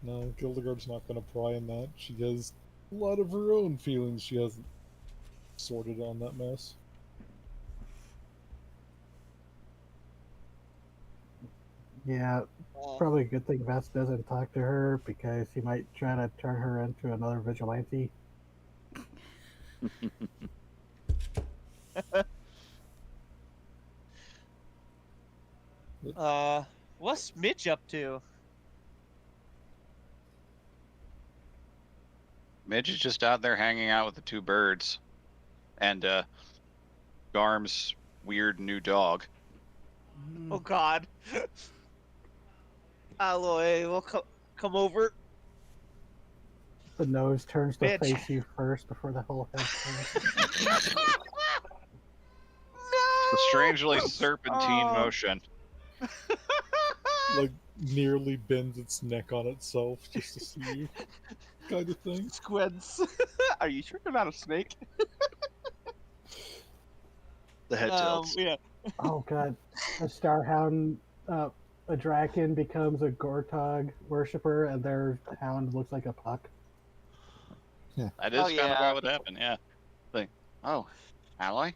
No, Hildegard's not going to pry in that. She has a lot of her own feelings she hasn't sorted on that mess. Yeah, probably a good thing Vest doesn't talk to her because he might try to turn her into another vigilante. What's Mitch up to? Midge is just out there hanging out with the two birds, and Garm's weird new dog. Oh God. Alloy, we'll come over. The nose turns to Bitch. face you first before the whole head turns. The strangely serpentine Oh. motion. Like, nearly bends its neck on itself just to see you. Kind of thing. Squids. Are you sure you're not a snake? The head tilts. Yeah. Oh god. A Starhound, a Draken becomes a Gortog worshiper and their hound looks like a puck. That is Oh, kind yeah. of what would happen, yeah. Like, oh, Alloy?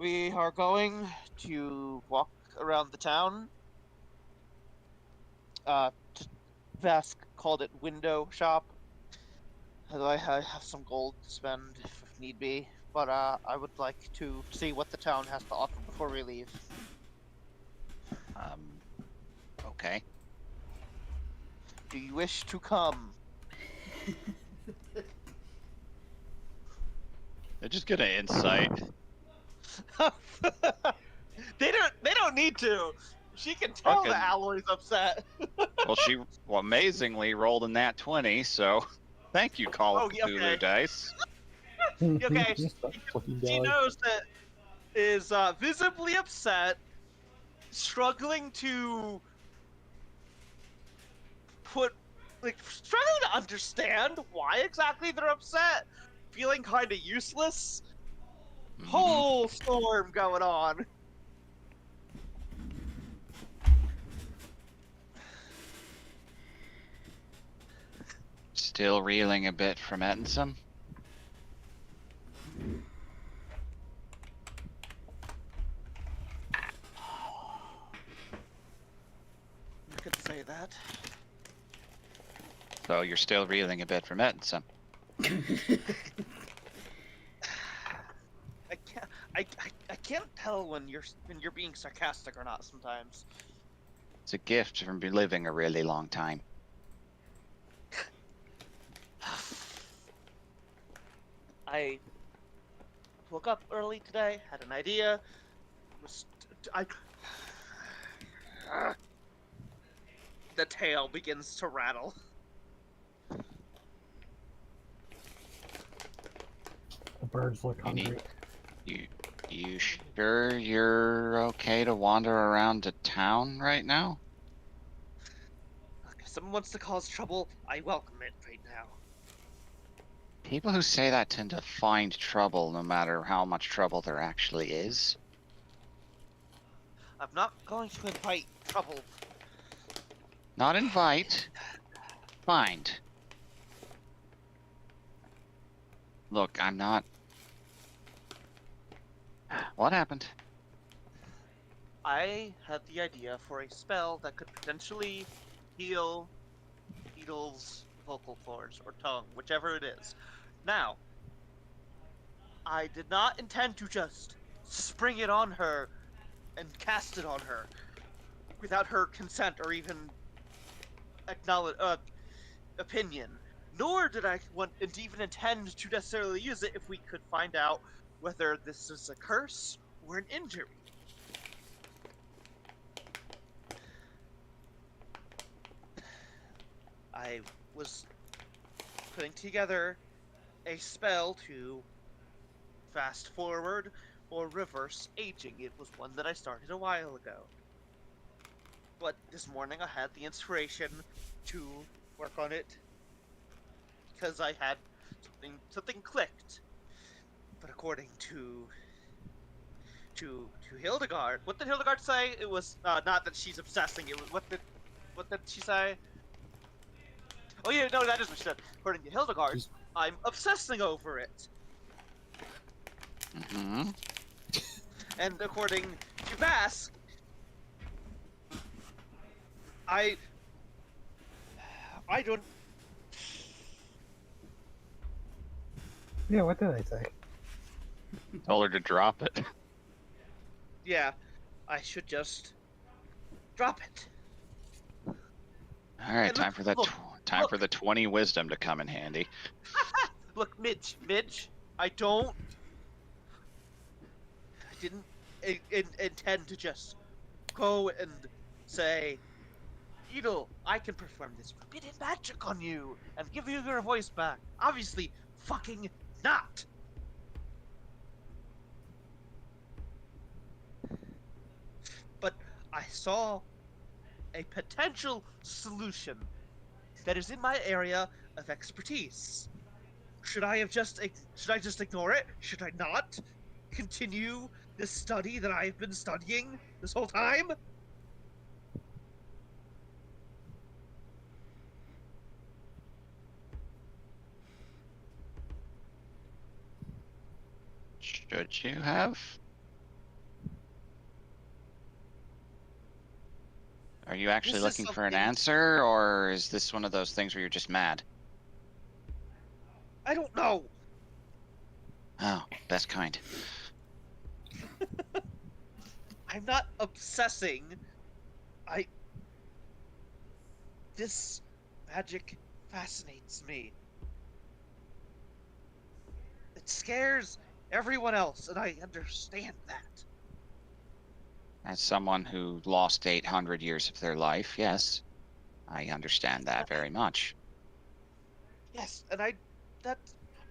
We are going to walk around the town. Vask called it window shop. Although I have some gold to spend if need be. But I would like to see what the town has to offer before we leave. Okay. Do you wish to come? They're just gonna insight. They don't need to. She can tell Fucking. that Alloy's upset. Well, she amazingly rolled a nat 20, so thank you, Call of Oh, Cthulhu okay. dice. Okay, That fucking she guy. knows that is visibly upset, struggling to struggling to understand why exactly they're upset, feeling kind of useless. Mhm. Whole storm going on. Still reeling a bit from Etinsum. You could say that. So you're still reeling a bit from Etinsum. I can't tell when you're being sarcastic or not sometimes. It's a gift from living a really long time. I woke up early today, had an idea. The tail begins to rattle. The birds look You need- hungry. You sure you're okay to wander around the town right now? If someone wants to cause trouble, I welcome it right now. People who say that tend to find trouble no matter how much trouble there actually is. I'm not going to invite trouble. Not invite, find. Look, I'm not... What happened? I had the idea for a spell that could potentially heal Beetle's vocal cords or tongue, whichever it is. Now, I did not intend to just spring it on her and cast it on her without her consent or even acknowledge opinion. Nor did I want and even intend to necessarily use it if we could find out whether this is a curse or an injury. I was putting together a spell to fast forward or reverse aging. It was one that I started a while ago. But this morning I had the inspiration to work on it because I had something clicked. But according to Hildegard, what did Hildegard say? It was not that she's obsessing. It was what did she say? Oh yeah, no, that is what she said. According to Hildegard, I'm obsessing over it. Mm-hmm. And according to Vask, I don't. Yeah, what did I say? Told her to drop it. Yeah, I should just drop it. All right, And time for that. look, Time for the 20 wisdom to come in handy. Look, Midge, I didn't intend to just go and say, Edel, I can perform this forbidden magic on you and give you your voice back. Obviously, fucking not. But I saw a potential solution that is in my area of expertise. Should I just ignore it? Should I not continue this study that I've been studying this whole time? Should you have? Are you actually This is looking for an something answer, or is this one of those things where you're just mad? I don't know. Oh, best kind. I'm not obsessing. I. This magic fascinates me. It scares everyone else, and I understand that. As someone who lost 800 years of their life, yes, I understand that very much. Yes, and that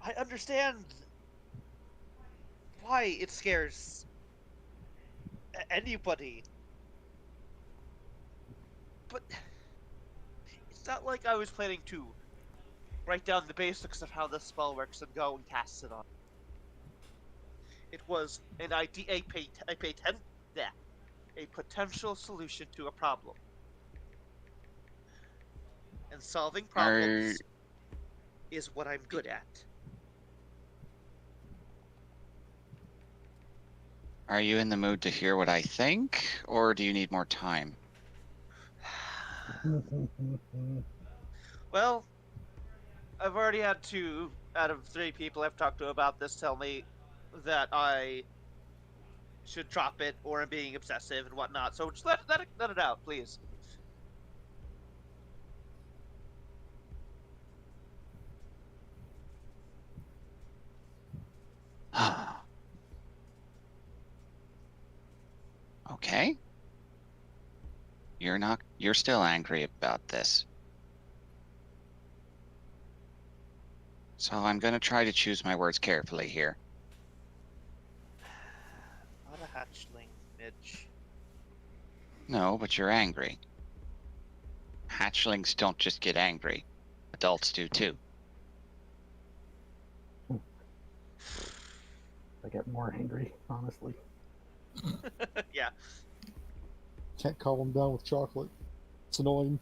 I understand why it scares anybody. But it's not like I was planning to write down the basics of how this spell works and go and cast it on. It was an idea, a potential solution to a problem. And solving Are problems is what I'm good at. are you in the mood to hear what I think, or do you need more time? Well, I've already had 2 out of 3 people I've talked to about this tell me that I should drop it or I'm being obsessive and whatnot. So just let it out, please. Okay. You're still angry about this. So I'm going to try to choose my words carefully here. Not a hatchling, Midge. No, but you're angry. Hatchlings don't just get angry. Adults do too. I get more angry, honestly. Yeah. Can't calm them down with chocolate. It's annoying.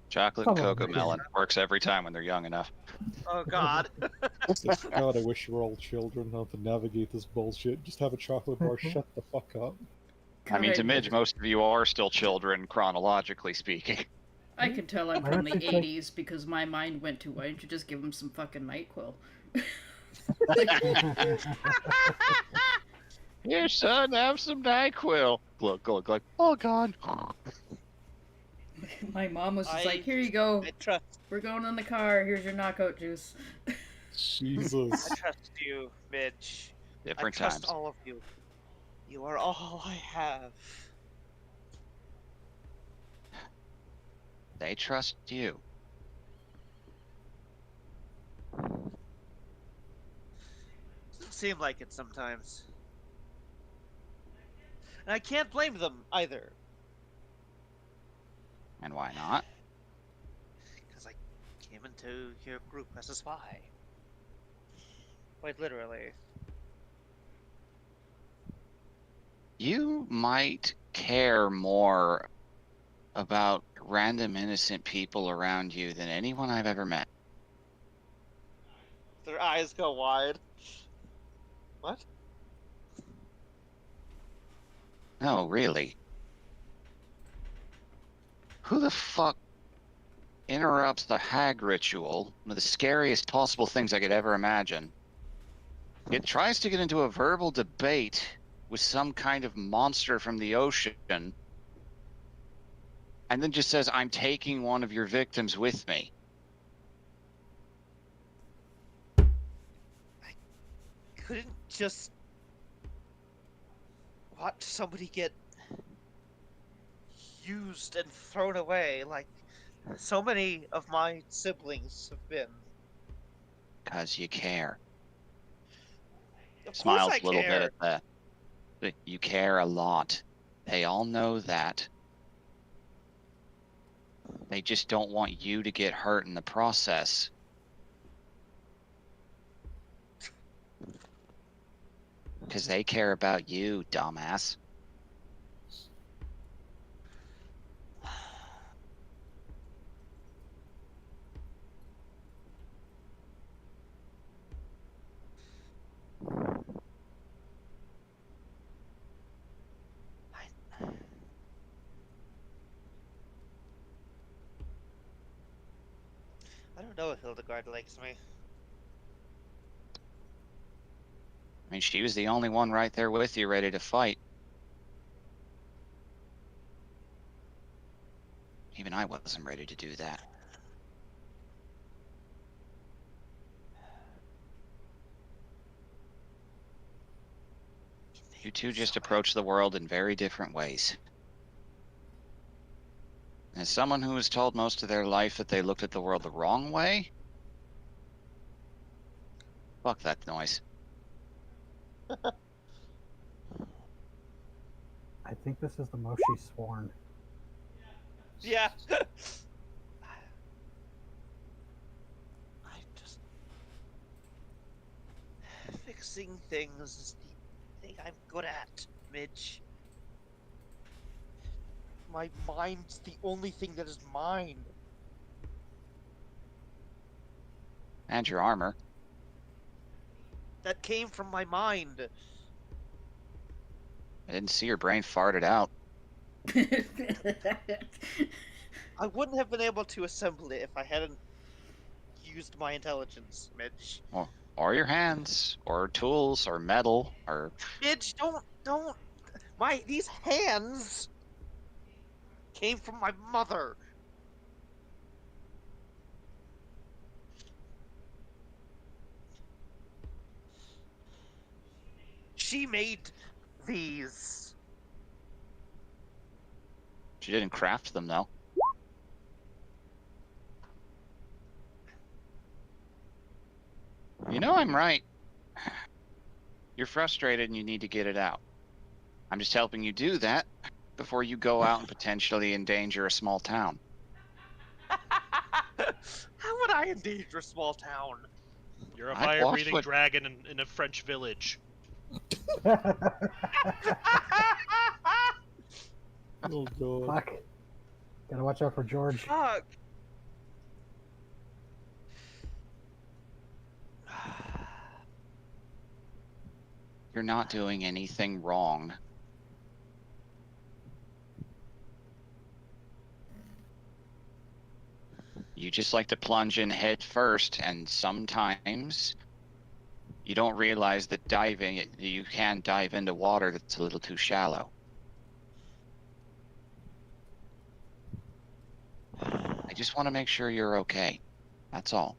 Chocolate and Some of them cocoa can. melon works every time when they're young enough. Oh God. It's like, God, I wish you were all children. How to navigate this bullshit. Just have a chocolate bar. Shut the fuck up. I mean, to God, Midge, most of you are still children, chronologically speaking. I can tell I'm Why from don't the you take- 80s because my mind went to, why don't you just give him some fucking NyQuil? Here, son, have some NyQuil. Glug, glug, glug. Oh, God. My mom was just I like, here you go. I trust We're going in the car. Here's your knockout juice. I Jesus. trust you, Midge. I Different trust times. all of you. You are all I have. They trust you. Doesn't seem like it sometimes. And I can't blame them either, And why not? because I came into your group as a spy. Quite literally. You might care more about random innocent people around you than anyone I've ever met. Their eyes go wide. What? No, really. Who the fuck interrupts the hag ritual, one of the scariest possible things I could ever imagine? It tries to get into a verbal debate with some kind of monster from the ocean, and then just says, I'm taking one of your victims with me. Couldn't just watch somebody get used and thrown away like so many of my siblings have been. Because you care. Of course Smiles I a little bit care. at that. But you care a lot. They all know that. They just don't want you to get hurt in the process. Because they care about you, dumbass. the guard likes me. I mean, she was the only one right there with you, ready to fight. Even I wasn't ready to do that. You two just approach the world in very different ways. As someone who was told most of their life that they looked at the world the wrong way, fuck that noise. I think this is the most she's sworn. Yeah. I just fixing things is the thing I'm good at, Midge. My mind's the only thing that is mine. And your armor. That came from my mind. I didn't see your brain farted out. I wouldn't have been able to assemble it if I hadn't used my intelligence, Midge. Or your hands, or tools, or metal, or... Midge, don't. These hands came from my mother. She made these. She didn't craft them, though. You know I'm right. You're frustrated and you need to get it out. I'm just helping you do that before you go out and potentially endanger a small town. How would I endanger a small town? You're a I've fire-breathing watched dragon in a French village. Oh god. Fuck. Gotta watch out for George. Fuck. You're not doing anything wrong. You just like to plunge in head first, and sometimes you don't realize that you can dive into water that's a little too shallow. I just want to make sure you're okay. That's all.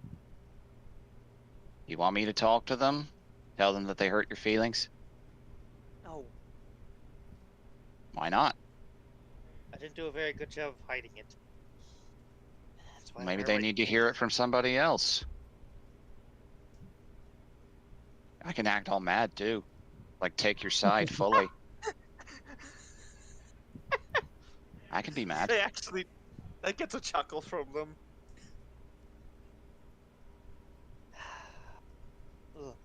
You want me to talk to them? Tell them that they hurt your feelings? No, Why not? I didn't do a very good job of hiding it. That's why Maybe I they need to hear it from somebody else. I can act all mad too. Like take your side fully. I can be mad. They actually, that gets a chuckle from them. Ugh.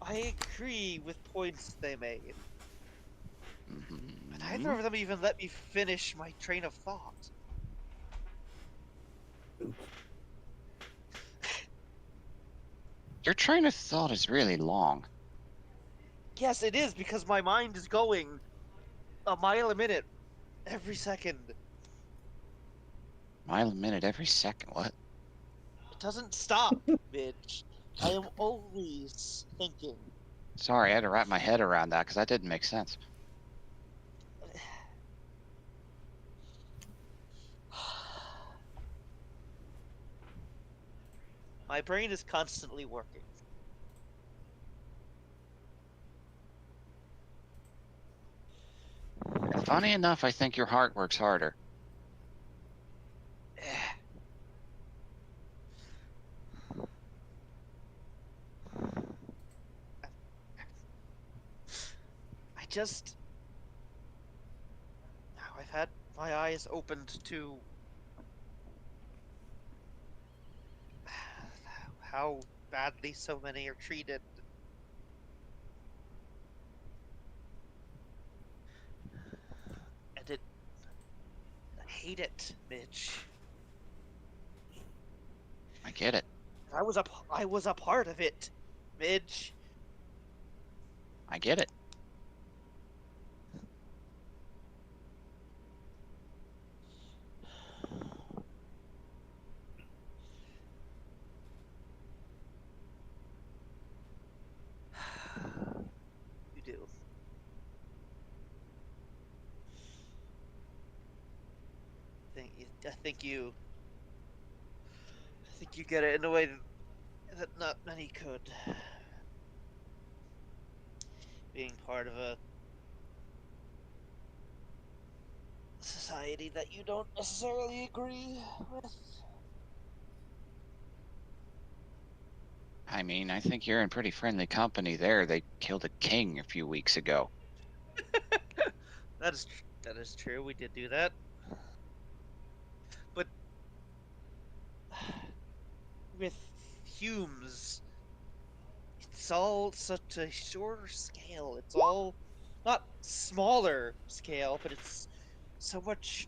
I agree with points they made, but neither of them even let me finish my train of thought. Your train of thought is really long. Yes, it is, because my mind is going a mile a minute every second. Mile a minute every second. What? It doesn't stop, Midge. I am always thinking. Sorry, I had to wrap my head around that because that didn't make sense. My brain is constantly working. Funny enough, I think your heart works harder. I just... Now I've had my eyes opened to how badly so many are treated. And I hate it, Mitch. I get it. I was a part of it, Midge. I get it. I think you get it in a way that not many could. Being part of a society that you don't necessarily agree with. I mean, I think you're in pretty friendly company there. They killed a king a few weeks ago. That is true. We did do that, but with Humes, it's all such a shorter scale. It's all not smaller scale, but it's so much.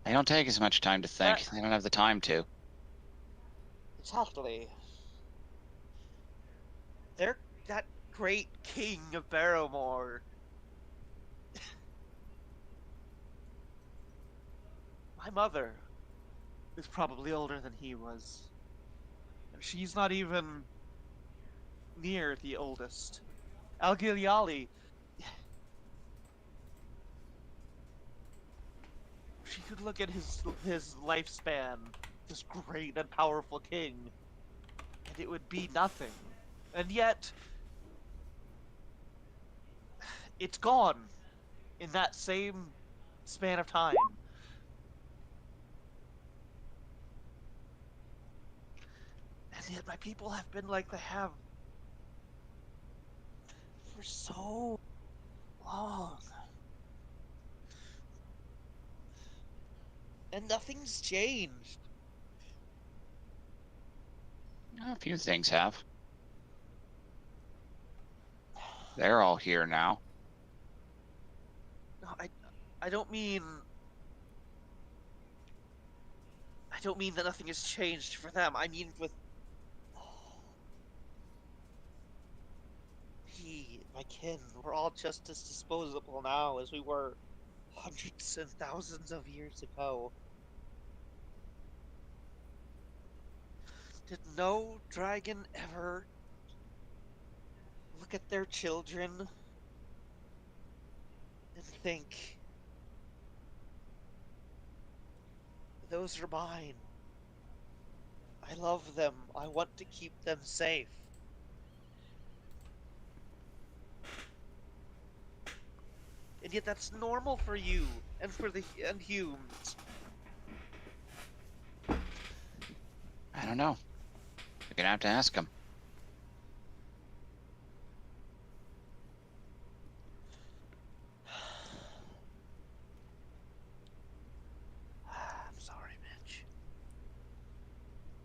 They don't take as much time to think. That, They don't have the time to. exactly. They're that great king of Barrowmore. My mother is probably older than he was. And she's not even near the oldest. Algiliali, she could look at his lifespan, this great and powerful king, and it would be nothing. And yet, it's gone in that same span of time. And yet my people have been like they have for so long. And nothing's changed. A few things have. They're all here now. No, I don't mean that nothing has changed for them. I mean with me, my kin, we're all just as disposable now as we were hundreds and thousands of years ago. Did no dragon ever look at their children and think, those are mine. I love them. I want to keep them safe. And yet that's normal for you and for the and Humes. I don't know. You're gonna have to ask them. I'm sorry, Mitch.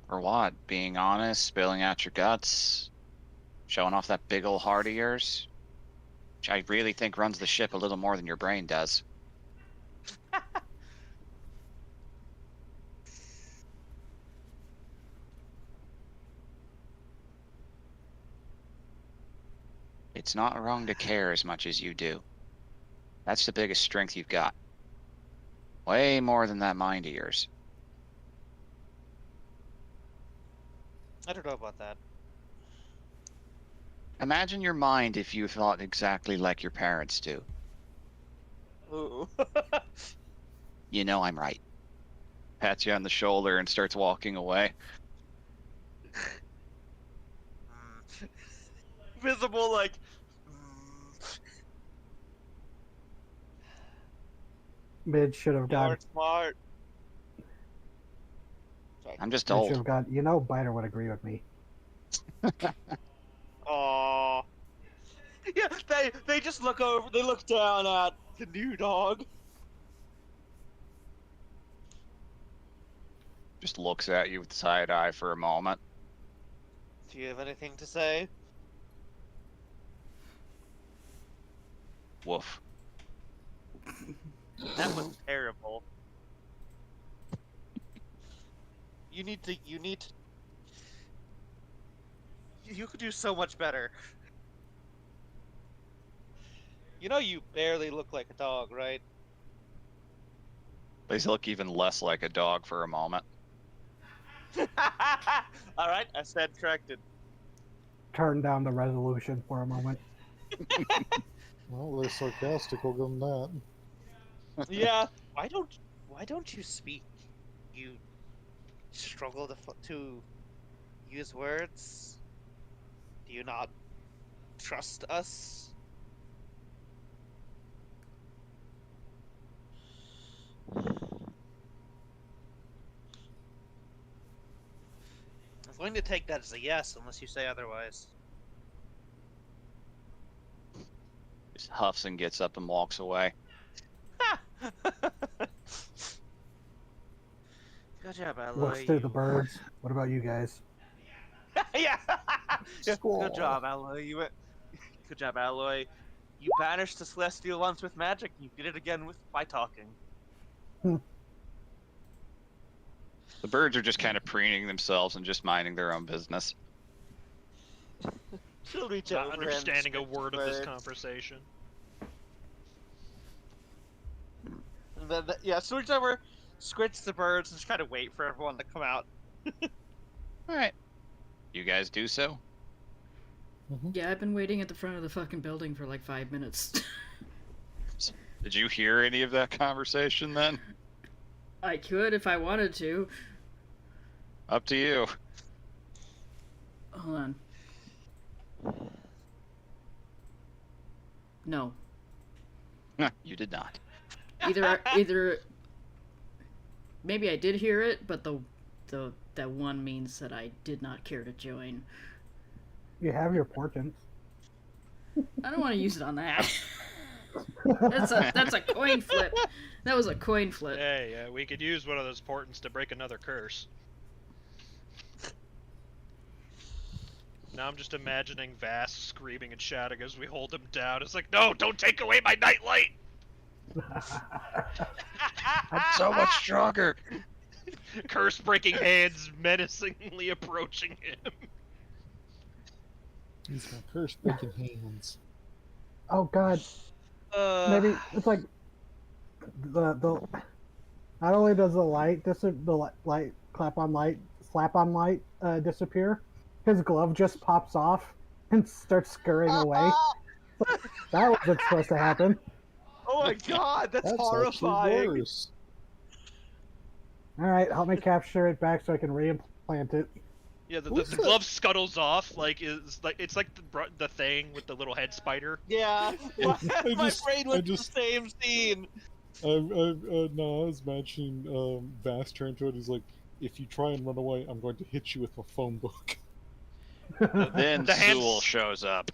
For what? Being honest, spilling out your guts, showing off that big old heart of yours, which I really think runs the ship a little more than your brain does. It's not wrong to care as much as you do. That's the biggest strength you've got. Way more than that mind of yours. I don't know about that. Imagine your mind if you thought exactly like your parents do. Ooh. You know I'm right. Pats you on the shoulder and starts walking away. Visible, like. Mid should have gone. You're smart. Sorry. I'm just Mid should old. have gone. You know, Biter would agree with me. Aww. Yeah, they just look over. They look down at the new dog. Just looks at you with side eye for a moment. Do you have anything to say? Woof. That was terrible. You need to. You could do so much better. You know you barely look like a dog, right? They look even less like a dog for a moment. Alright, I stand corrected. Turn down the resolution for a moment. Well, they're sarcastic. We'll give them that. Yeah. Why don't you speak? You struggle to use words. Do you not trust us? I'm going to take that as a yes, unless you say otherwise. Just huffs and gets up and walks away. Good job, Alloy. Looks through the you- birds. What about you guys? Yeah. Yeah, Squall. good job, Alloy. Good job, Alloy. You banished the celestial once with magic. You did it again by talking. The birds are just kind of preening themselves and just minding their own business. She'll reach Not over and understanding a scratch the word of this bird. conversation. And then, yeah, she'll reach over, squinch the birds, and just kind of wait for everyone to come out. All right. You guys do so? Yeah, I've been waiting at the front of the fucking building for like 5 minutes. Did you hear any of that conversation then? I could if I wanted to. Up to you. Hold on. No. You did not. Either maybe I did hear it, but that one means that I did not care to join. You have your portents. I don't want to use it on that. That's a coin flip. That was a coin flip. Hey, we could use one of those portents to break another curse. Now I'm just imagining Vass screaming and shouting as we hold him down. It's like, no, don't take away my nightlight! I'm so much stronger. Curse breaking hands menacingly approaching him. He's got curse breaking hands. Oh God, maybe it's like the not only does the light slap on light disappear, his glove just pops off and starts scurrying away. That wasn't supposed to happen. Oh my god, that's Actually horrifying. worse. All right, help me capture it back so I can reimplant it. Yeah, the What's that? glove scuttles off it's like the thing with the little head spider. Yeah, my brain was I the just- same scene. I was imagining Vass turn to it. He's like, "If you try and run away, I'm going to hit you with a phone book." Then The hands- Sewell shows up.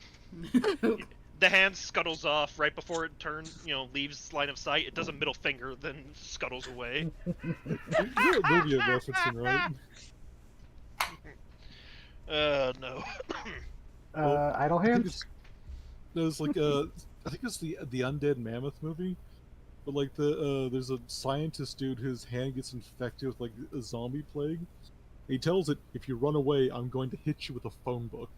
The hand scuttles off right before it leaves line of sight. It does a middle finger, then scuttles away. You know what movie I'm referencing, right? No. Idle I think hands. it's, there's like I think it's the Undead Mammoth movie, but like there's a scientist dude whose hand gets infected with like a zombie plague. He tells it, "If you run away, I'm going to hit you with a phone book,"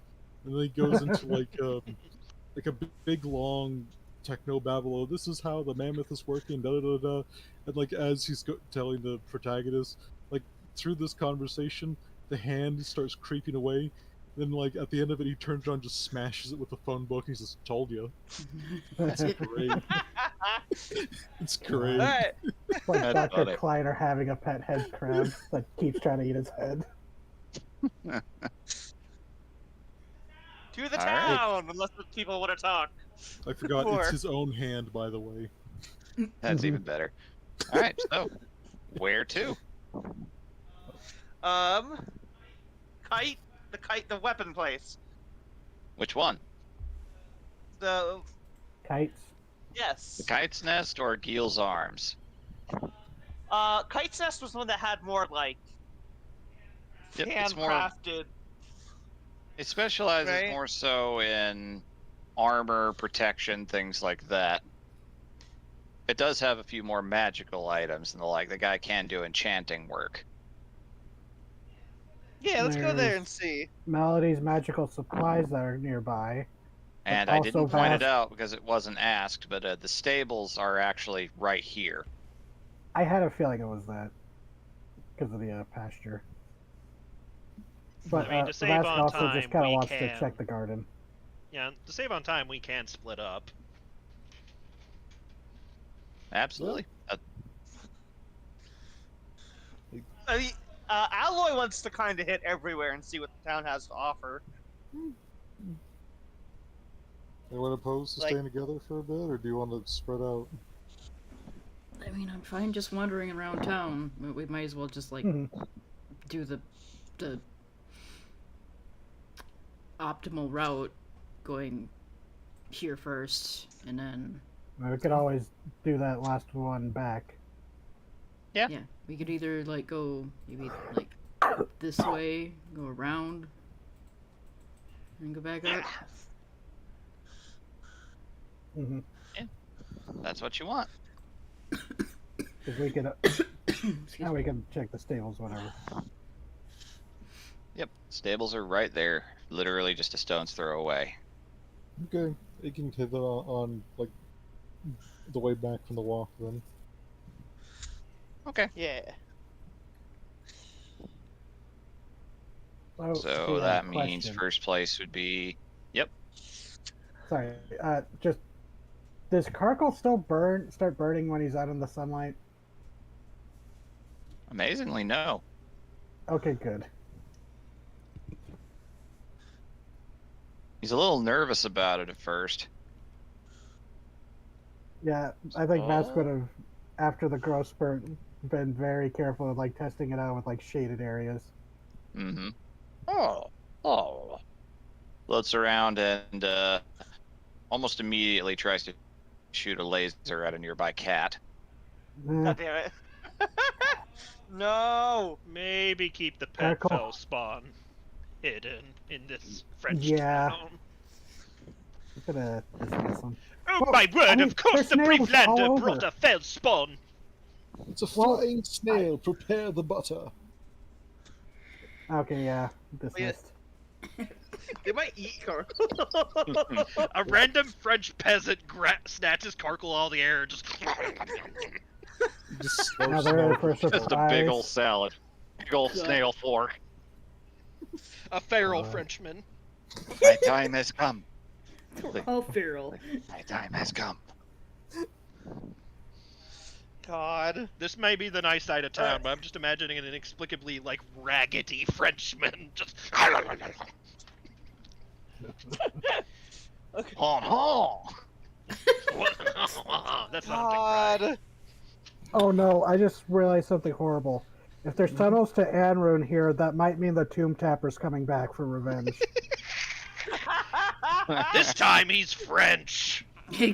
and then he goes into like a big long techno babble. This is how the mammoth is working. Da da da da. And like as he's telling the protagonist, like through this conversation, the hand starts creeping away. Then like at the end of it, he turns around, and just smashes it with the phone book. And he says, "Told you." It's great. It's great. Alright, It's like That's Dr. funny. Kleiner having a pet head crab that keeps trying to eat his head. to the All right. town, unless the people want to talk. I forgot Or- it's his own hand, by the way. That's even better. All right, so where to? The weapon place. Which one? The Kites. yes. The Kite's Nest or Geel's Arms? Kite's Nest was the one that had more like Yep, it's more- handcrafted. It specializes Right. more so in armor, protection, things like that. It does have a few more magical items and the like. The guy can do enchanting work. Yeah, let's go there There's- and see. Melody's magical supplies that are nearby. And also I didn't point it vast- out because it wasn't asked, but the stables are actually right here. I had a feeling it was that because of the pasture. But I mean, to save Vask on also time, just kind of we wants can. to check the garden. Yeah, to save on time, we can split up. Absolutely. I mean, Alloy wants to kind of hit everywhere and see what the town has to offer. Anyone opposed to Like- staying together for a bit, or do you want to spread out? I mean, I'm fine just wandering around town. We might as well just like Mhm. do the optimal route, going here first, and then We could always do that last one back. Yeah. yeah, we could either like go maybe like this way, go around, and go back up. Mm-hmm. That's what you want. Because we could, now we can check the stables, whatever. Yep. Stables are right there. Literally just a stone's throw away. Okay, you can hit that on like the way back from the walk then. Okay. Yeah. So yeah, that means question. first place would be. Yep. Sorry, just does Karkle still start burning when he's out in the sunlight? Amazingly, no. Okay, good. He's a little nervous about it at first. Yeah, I think Mask Oh. would have, after the growth spurt, been very careful of like testing it out with like shaded areas. Mm-hmm. Oh. Floats around and almost immediately tries to shoot a laser at a nearby cat. God damn it. No. Maybe keep the pet Karkle. fell spawn hidden in this French Yeah. town. I'm gonna dismiss him. Oh Well, my word, I mean, of course there's the snails all Brieflander over. brought a fell spawn! It's a Well, flying snail. Prepare the butter. Okay, yeah, dismissed. They might eat Karkle. A random French peasant snatches Karkle out of the air and just... Just slow Now they're in for a snail. Just a big surprise. old salad. Big old God. snail fork. a feral Frenchman. My time has come. All feral. My time has come. God. This may be the nice side of town, but I'm just imagining an inexplicably, like, raggedy Frenchman just... Hon hon! That's not a big cry. God. Oh no, I just realized something horrible. If there's tunnels to Anrune here, that might mean the Tomb Tapper's coming back for revenge. This time he's French! Tomb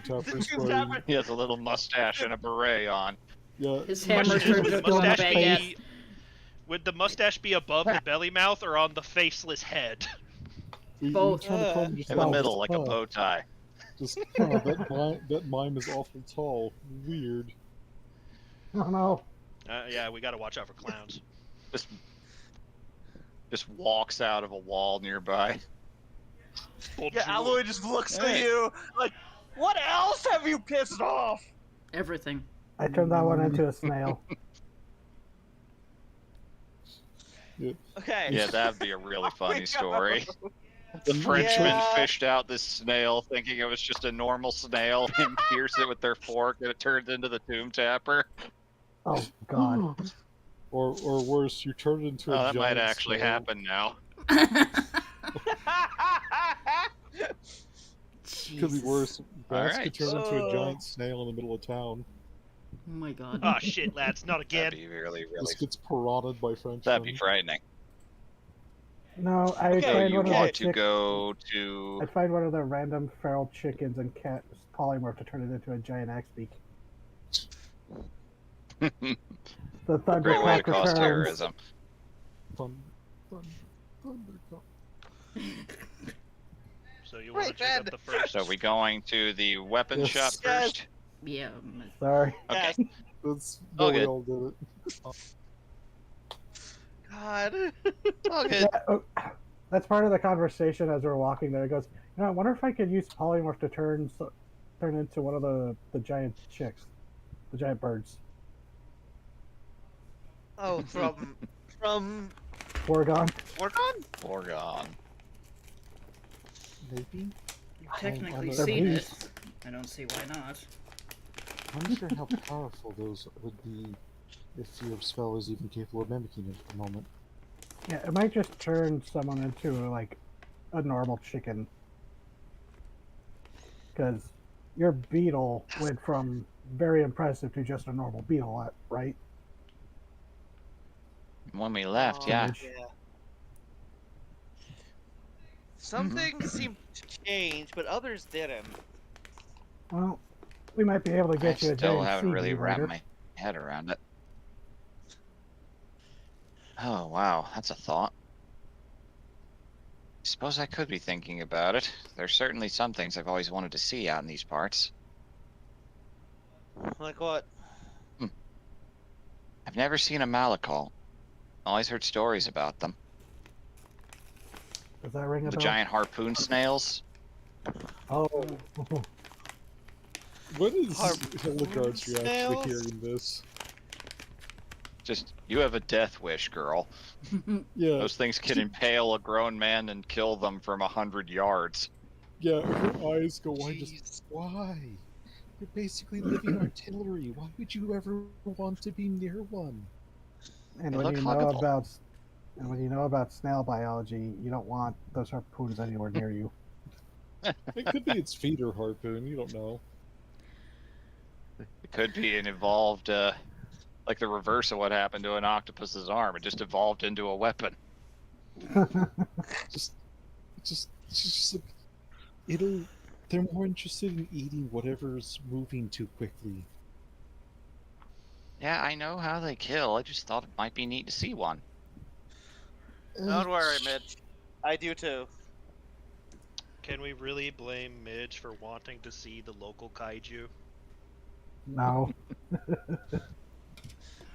Tapper's Tomb going. Tapper. He has a little mustache and a beret on. Yeah, His hammer Question is, turns would the into a mustache baguette. be... Would the mustache be above the belly mouth or on the faceless head? Both. Trying to call him just In the out. middle, like a bow tie. Just that mime is awful tall. Weird. Oh no. Yeah, we gotta watch out for clowns. Just walks out of a wall nearby. Yeah, Alloy just looks at Hey. you like, what else have you pissed off? Everything. I turned that one into a snail. Okay. Yeah, that'd be a really funny go. story. The Frenchmen Yeah. fished out this snail thinking it was just a normal snail and pierced it with their fork and it turns into the Tomb Tapper. Oh god. Or worse, you turn it into Oh, a that might giant actually snail. happen now. Could be worse. Bass Alright. could turn into a Oh. giant snail in the middle of town. Oh my god. Oh shit, lads, not again. That'd be really, really. Just gets piranha'd by Frenchmen. That'd be frightening. No, I Okay, So find you one of the want to chick- go to? I'd find one of the random feral chickens and cat polymorph to turn it into a giant axe beak. The Great way to Thundercracker cause returns. terrorism. So you want to Right, check out Ben. the first... So are we going to the weapon Yes. shop Yes. first? Yeah. Sorry. Okay. Yes. That's All how we good. all did it. God. All good. Yeah, that's part of the conversation as we're walking there. It goes, you know, I wonder if I could use polymorph to turn into one of the giant chicks, the giant birds. Oh, from Oregon. Oregon? Foregone. Maybe? You've technically I'm seen a it. beast. I don't see why not. wonder how powerful those would be if your spell is even capable of mimicking it at the moment. Yeah, it might just turn someone into like a normal chicken. Because your beetle went from very impressive to just a normal beetle, right? When we left, yeah. Midge. Yeah. Some things seemed to change, but others didn't. Well, we might be able to I get you a still giant haven't sea really bee wrapped later. my head around it. Oh, wow, that's a thought. Suppose I could be thinking about it. There's certainly some things I've always wanted to see out in these parts. Like what? I've never seen a malakal. Always heard stories about them. Does that ring a The bell? giant harpoon snails. Oh, What is Harpoon Hildegard's reaction to snails? hearing this? Just, you have a death wish, girl. Yeah, Those things can impale a grown man and kill them from 100 yards. yeah, her eyes go wide. Jeez. Just why? You're basically living artillery. Why would you ever want to be near one? and They when look you know huggable. about snail biology, you don't want those harpoons anywhere near you. It could be its feet or harpoon. You don't know. It could be an evolved, like the reverse of what happened to an octopus's arm. It just evolved into a weapon. Just like it'll. They're more interested in eating whatever's moving too quickly. Yeah, I know how they kill. I just thought it might be neat to see one. Don't worry, Mitch. I do too. Can we really blame Midge for wanting to see the local kaiju? No.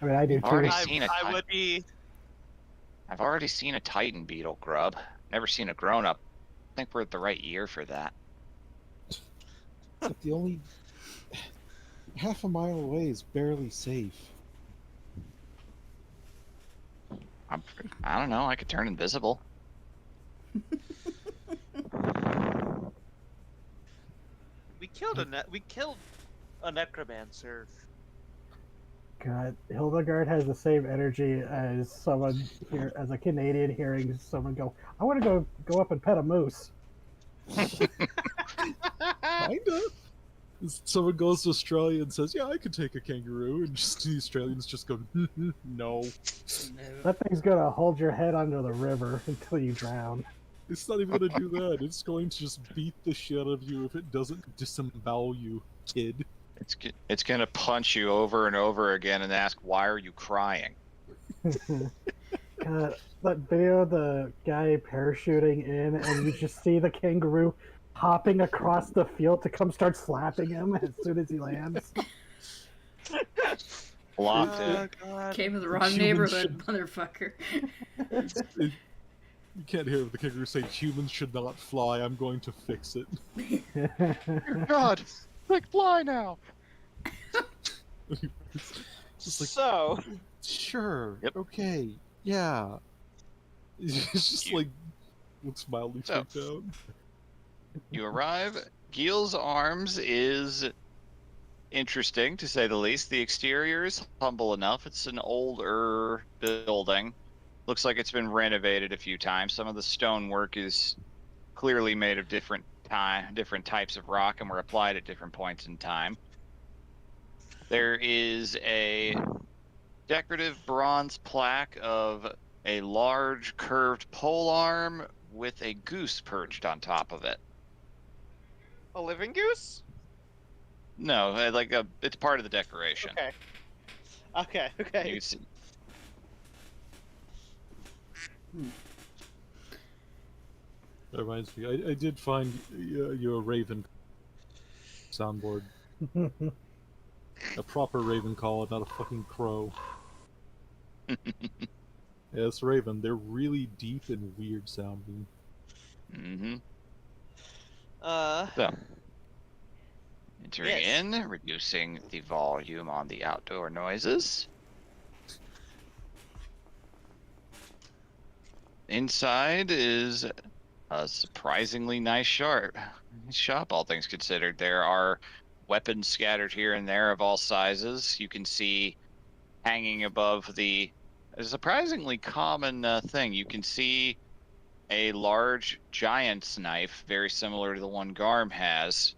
I mean, I do I've already too. seen it. I would be. I've already seen a titan beetle grub. Never seen a grown-up. I think we're at the right year for that. But the only half a mile away is barely safe. I don't know. I could turn invisible. We killed a necromancer. God, Hildegard has the same energy as someone here, as a Canadian hearing someone go, "I want to go up and pet a moose." Kinda. Someone goes to Australia and says, "Yeah, I could take a kangaroo," and just the Australians just go, "No." That thing's gonna hold your head under the river until you drown. It's not even gonna do that. It's going to just beat the shit out of you if it doesn't disembowel you, kid. It's gonna punch you over and over again and ask, "Why are you crying?" God, that video of the guy parachuting in, and you just see the kangaroo hopping across the field to come start slapping him as soon as he lands. Blocked it. God. Came to the wrong Humans neighborhood, motherfucker. You can't hear the kangaroo say, "Humans should not fly. I'm going to fix it." God, like fly now. Just like, So, sure, Yep. okay, yeah. It's just like looks mildly So- freaked out. You arrive. Gil's Arms is interesting, to say the least. The exterior is humble enough. It's an older building. Looks like it's been renovated a few times. Some of the stonework is clearly made of different types of rock and were applied at different points in time. There is a decorative bronze plaque of a large curved pole arm with a goose perched on top of it. a living goose? No, it's part of the decoration. Okay. You Okay. can see. That reminds me, I did find you a raven soundboard. A proper raven call, not a fucking crow. Yeah, it's raven. They're really deep and weird sounding. Mm-hmm. Uh, So, entering Yes. in, reducing the volume on the outdoor noises. Inside is a surprisingly nice shop, all things considered. There are weapons scattered here and there of all sizes. You can see hanging above a surprisingly common thing. You can see a large giant's knife, very similar to the one Garm has,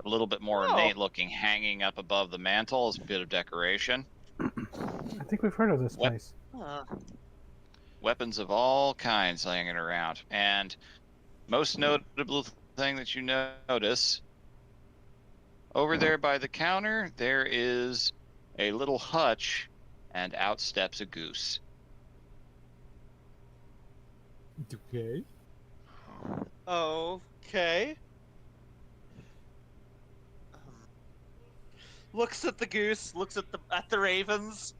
a little bit more ornate looking, hanging up above the mantle as a bit of decoration. I think we've heard of this place. Weapons of all kinds hanging around. And most notable thing that you notice, over there by the counter, there is a little hutch, and out steps a goose. Okay. Okay. Looks at the goose. Looks at the ravens.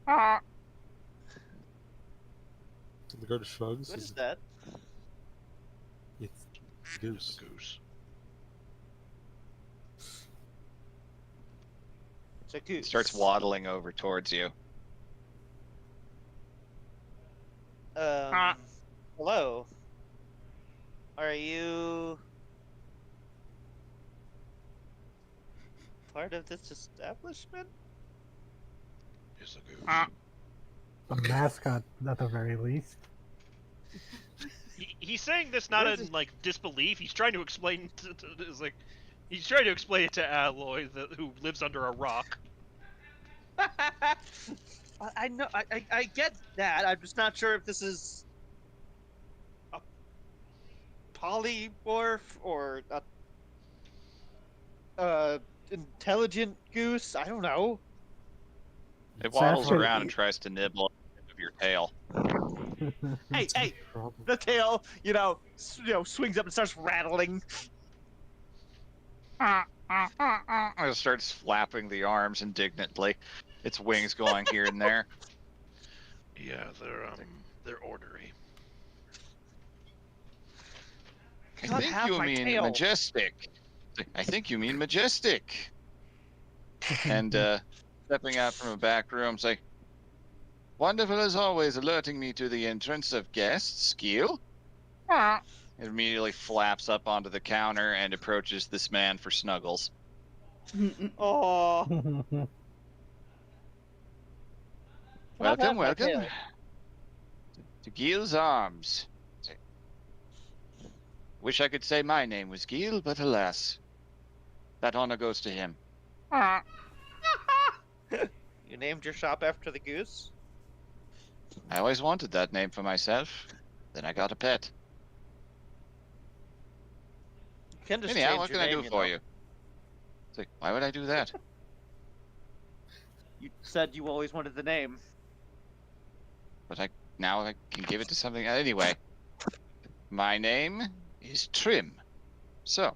The guard shrugs. What is that? It's goose. Goose. It's a goose. Starts waddling over towards you. Hello. Are you part of this establishment? It's a goose. A mascot, at the very least. He's saying this not in like disbelief. He's trying to explain he's trying to explain it to Alloy, who lives under a rock. I know. I get that. I'm just not sure if this is a polymorph or a intelligent goose. I don't know. It waddles actually- around and tries to nibble of your tail. Hey! Problem. The tail, swings up and starts rattling. It starts flapping the arms indignantly. Its wings going here and there. Yeah, they're ornery. I Not think half you my mean tail. majestic. I think you mean majestic. And stepping out from a back room, say, "Wonderful as always, alerting me to the entrance of guests. Skill." It immediately flaps up onto the counter and approaches this man for snuggles. Oh, Welcome, welcome. To Gil's Arms. Wish I could say my name was Gil, but alas, that honor goes to him. You named your shop after the goose? I always wanted that name for myself. Then I got a pet. You can just Anyhow, change what your can I name, do for you? It's like, why would I do that? You said you always wanted the name. But now I can give it to something. Anyway, my name is Trim. So,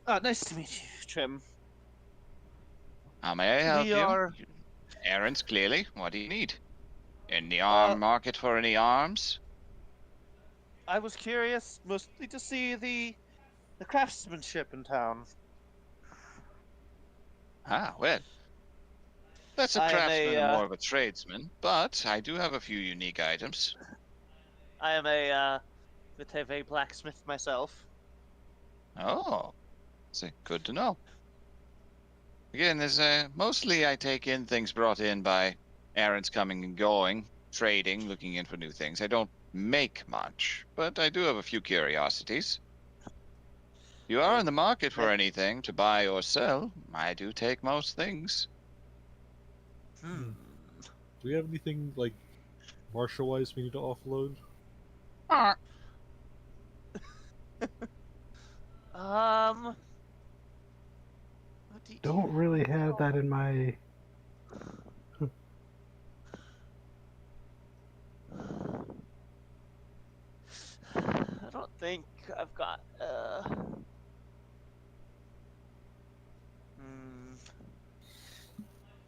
Nice to meet you, Trim. how may I help We you? are- Errands, clearly. What do you need? In the arm market for any arms? I was curious mostly to see the craftsmanship in town. Ah, well. That's a I am craftsman a, and more of a tradesman, but I do have a few unique items. I am a bit of a blacksmith myself. Oh, so good to know. Again, there's mostly I take in things brought in by errands coming and going, trading, looking in for new things. I don't make much, but I do have a few curiosities. If you are in the market for anything to buy or sell, I do take most things. Do we have anything, like, martial-wise we need to offload? What do you... Don't really have that in my. I don't think I've got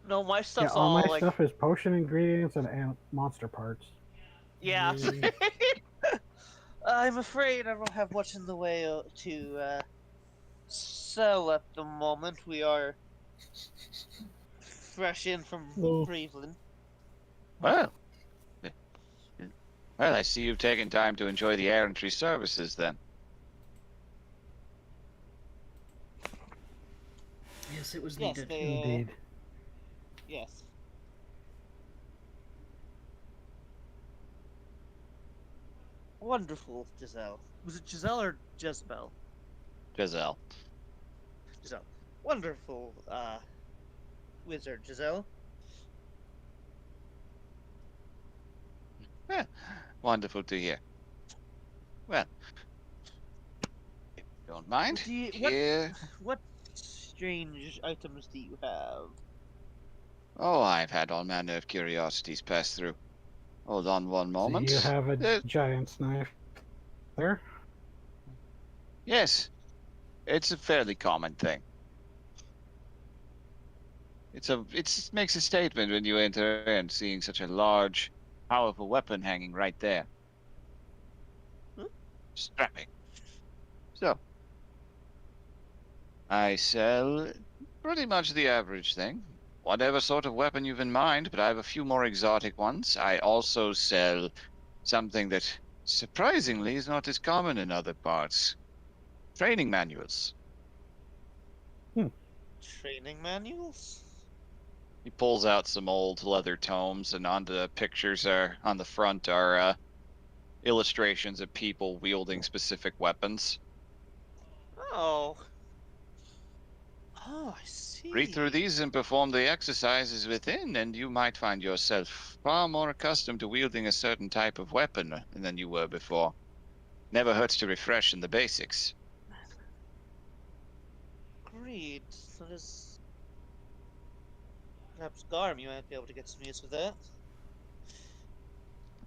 No, my Yeah, stuff's all my like stuff is potion ingredients and monster parts. yeah. Mm. I'm afraid I don't have much in the way to sell at the moment. We are fresh in from No. Breveland. Well, I see you've taken time to enjoy the errantry services then. Because it was Yes, needed. they. Indeed. Yes. Wonderful, Giselle. Was it Giselle or Jezebel? Giselle. Giselle. Wonderful, wizard, Giselle. Eh, wonderful to hear. Well, if you don't mind, What here. what strange items do you have? Oh, I've had all manner of curiosities pass through. Hold on one Do you moment. have a giant's knife there? Yes, it's a fairly common thing. It makes a statement when you enter in, seeing such a large, powerful weapon hanging right there. Hmm? Strapping. So, I sell pretty much the average thing. Whatever sort of weapon you've in mind, but I have a few more exotic ones. I also sell something that surprisingly is not as common in other parts. Training manuals. Training manuals? He pulls out some old leather tomes, and on the pictures are on the front are illustrations of people wielding specific weapons. Oh. Oh, I Read through see. these and perform the exercises within, and you might find yourself far more accustomed to wielding a certain type of weapon than you were before. Never hurts to refresh in the basics. Agreed. That is. Perhaps Garm, you might be able to get some use of that.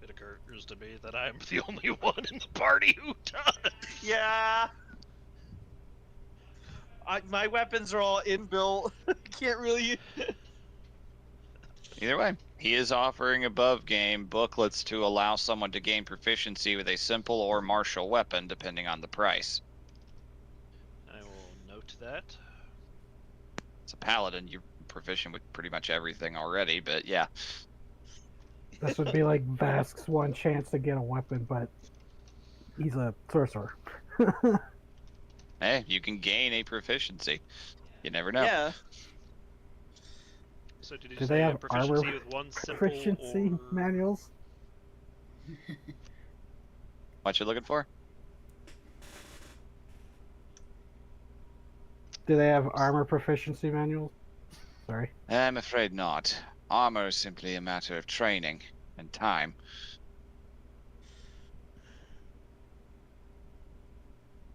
It occurs to me that I'm the only one in the party who does. Yeah. My weapons are all inbuilt. Can't really. Either way, he is offering above game booklets to allow someone to gain proficiency with a simple or martial weapon, depending on the price. I will note that. It's a paladin, you're proficient with pretty much everything already, but yeah. This would be like Vask's one chance to get a weapon, but he's a sorcerer. Hey, you can gain a proficiency. You never know. Yeah. So did you Do say they a have proficiency armor with one simple proficiency or... manuals? What you looking for? Do they have armor proficiency manuals? Sorry. I'm afraid not. Armor is simply a matter of training and time.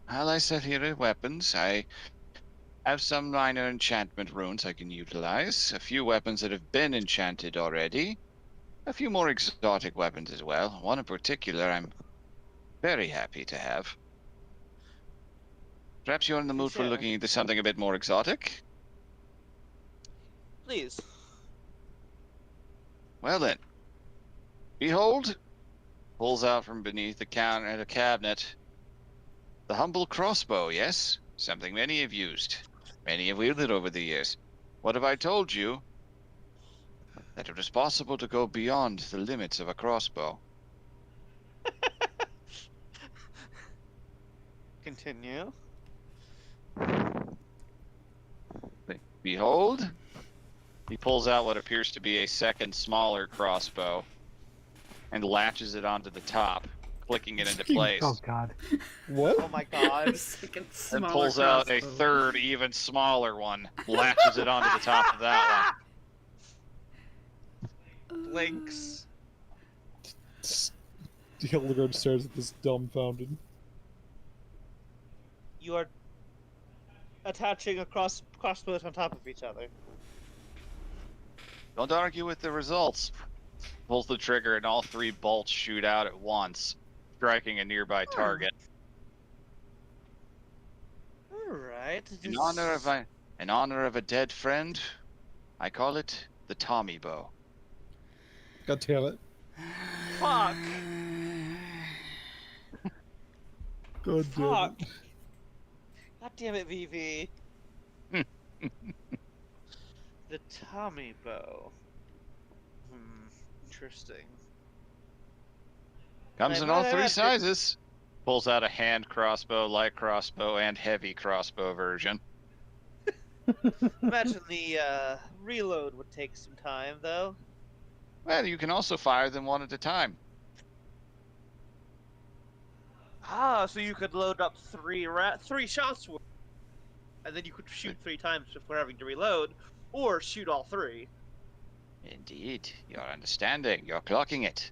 While I set here are weapons, I have some minor enchantment runes I can utilize, a few weapons that have been enchanted already, a few more exotic weapons as well. One in particular I'm very happy to have. Perhaps you're in the Do mood for share. looking into something a bit more exotic? Please. Well then, behold, pulls out from beneath the counter at a cabinet, the humble crossbow, yes? Something many have used. Many have wielded over the years. What have I told you? That it was possible to go beyond the limits of a crossbow. Continue. Behold, he pulls out what appears to be a second smaller crossbow and latches it onto the top, clicking it into place. Oh God. What? Oh my god. Second And smaller pulls out a crossbow. third, even smaller one, latches it onto the top of that Blinks. Hildegard stares at this dumbfounded. You are attaching a crossbows on top of each other. one. Don't argue with the results. Pulls the trigger and all three bolts shoot out at once, striking a nearby target. Alright. In honor of a dead friend, I call it the Tommy bow. God damn it. Fuck! God damn Fuck! it. God damn it, VV. The Tommy bow. Interesting. Comes I in might all have three asked it. sizes. Pulls out a hand crossbow, light crossbow, and heavy crossbow version. Imagine the reload would take some time, though. Well, you can also fire them one at a time. Ah, so you could load up three shots worth, and then you could shoot 3 times before having to reload, or shoot all 3. Indeed, you're understanding. You're clocking it.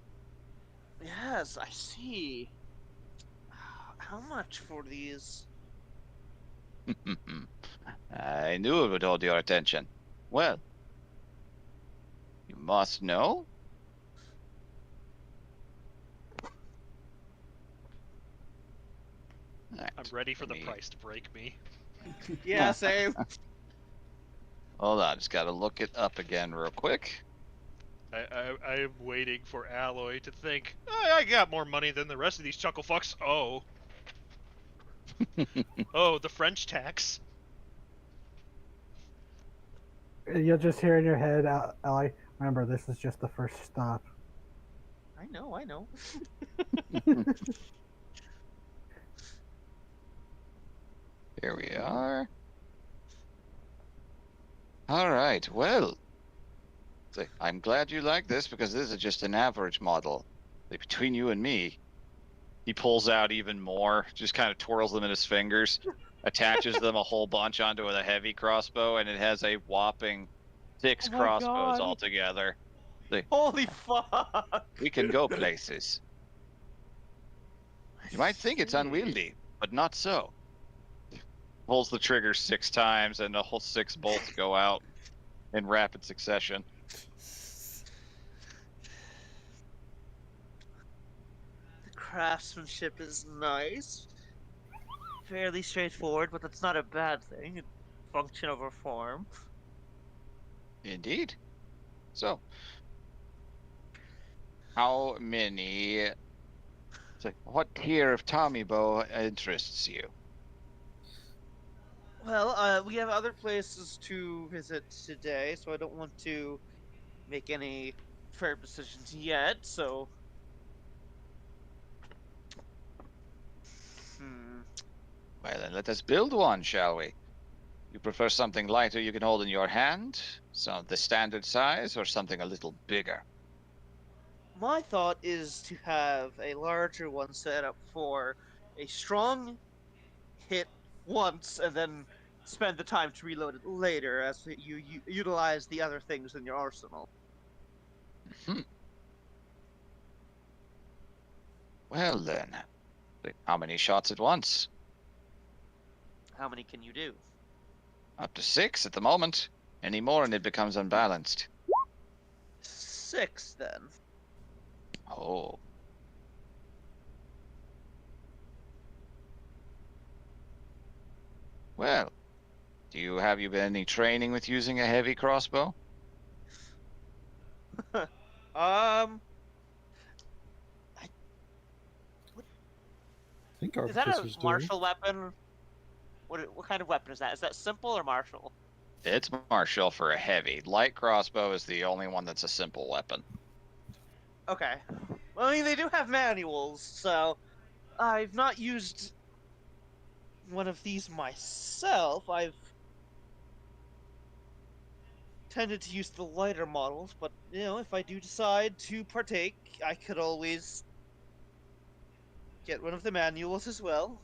Yes, I see. How much for these? I knew it would hold your attention. Well, you must know. Right, I'm ready for the let me- price to break me. Yeah, same. Hold on, just gotta look it up again real quick. I'm waiting for Alloy to think, I got more money than the rest of these chuckle fucks. Oh. Oh, the French tax. You'll just hear in your head, Ellie, remember, this is just the first stop. I know. Here we are. All right, well, I'm glad you like this because this is just an average model. Between you and me, he pulls out even more, just kind of twirls them in his fingers, attaches them a whole bunch onto a heavy crossbow, and it has a whopping 6 Oh my crossbows God. altogether. Holy fuck! We can go places. You might think it's unwieldy, but not so. Pulls the trigger 6 times, and the whole 6 bolts go out in rapid succession. The craftsmanship is nice. Fairly straightforward, but that's not a bad thing. Function over form. Indeed. So, how many? What tier of Tommy bow interests you? Well, we have other places to visit today, so I don't want to make any firm decisions yet, so... Well, then let us build one, shall we? You prefer something lighter you can hold in your hand, some the standard size, or something a little bigger? My thought is to have a larger one set up for a strong hit once, and then spend the time to reload it later as you utilize the other things in your arsenal. Hmm. Well then, how many shots at once? How many can you do? Up to 6 at the moment. Any more and it becomes unbalanced. 6, then. Oh. Well, have you been any training with using a heavy crossbow? I think our Is that professors a do. martial weapon? What kind of weapon is that? Is that simple or martial? It's martial for a heavy. Light crossbow is the only one that's a simple weapon. Okay. Well, I mean, they do have manuals, so I've not used one of these myself. I've tended to use the lighter models, but, you know, if I do decide to partake, I could always get one of the manuals as well.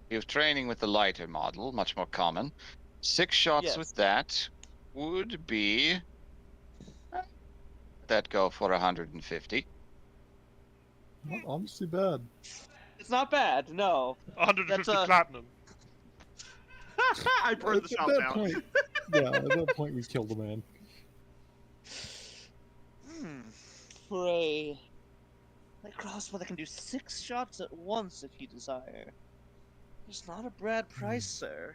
You have training with the lighter model, much more common. 6 shots Yes. with that would be... that go for 150. Not honestly bad. It's not bad, no. 150 That's a- platinum. I burned the shop down. Point, yeah, at that point we killed the man. For a crossbow that can do 6 shots at once if you desire. It's not a bad price, sir.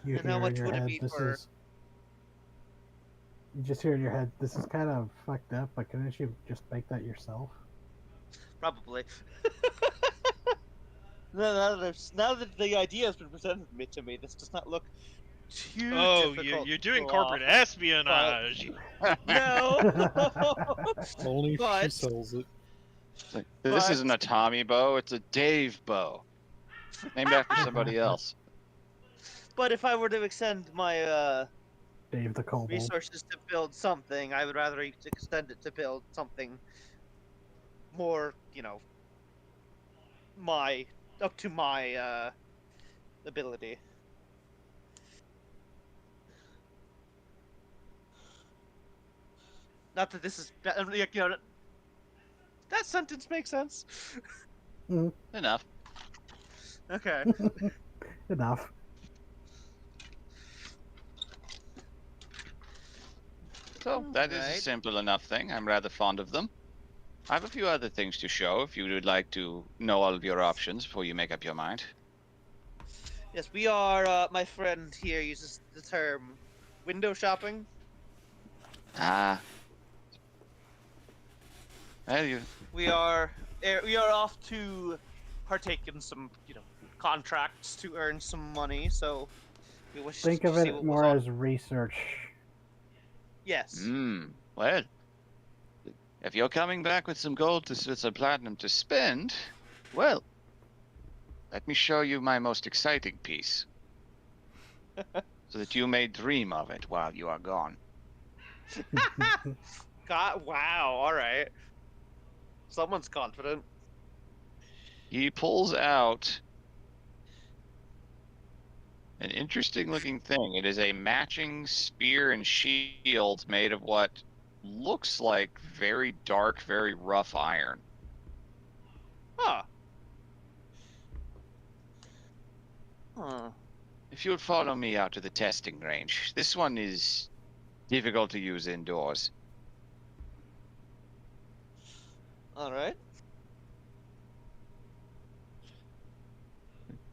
You And how hear much in your would it head, be this for- is. You just hear in your head, this is kind of fucked up, but couldn't you just make that yourself? Probably. now that the idea has been presented to me, this does not look too Oh, difficult. you're to doing pull corporate off. espionage. No. Only if she But- sells it. This But isn't a Tommy bow, it's a Dave bow. Named after somebody else. but if I were to extend my Dave the Kobold. resources to build something, I would rather extend it to build something more, my up to my ability. Not that this is, that sentence makes sense. Enough. Okay. Enough. So that is a Alright. simple enough thing. I'm rather fond of them. I have a few other things to show if you would like to know all of your options before you make up your mind. Yes, we are. My friend here uses the term window shopping. Ah. Well, you We are off to partake in some, contracts to earn some money. So we wish Think to of see it what was more on. as research. Yes. Well, if you're coming back with some gold with some platinum to spend, well, let me show you my most exciting piece. So that you may dream of it while you are gone. God, wow. All right. Someone's confident. He pulls out an interesting looking thing. It is a matching spear and shield made of what looks like very dark, very rough iron. Huh. Huh. If you would follow me out to the testing range, this one is difficult to use indoors. All right.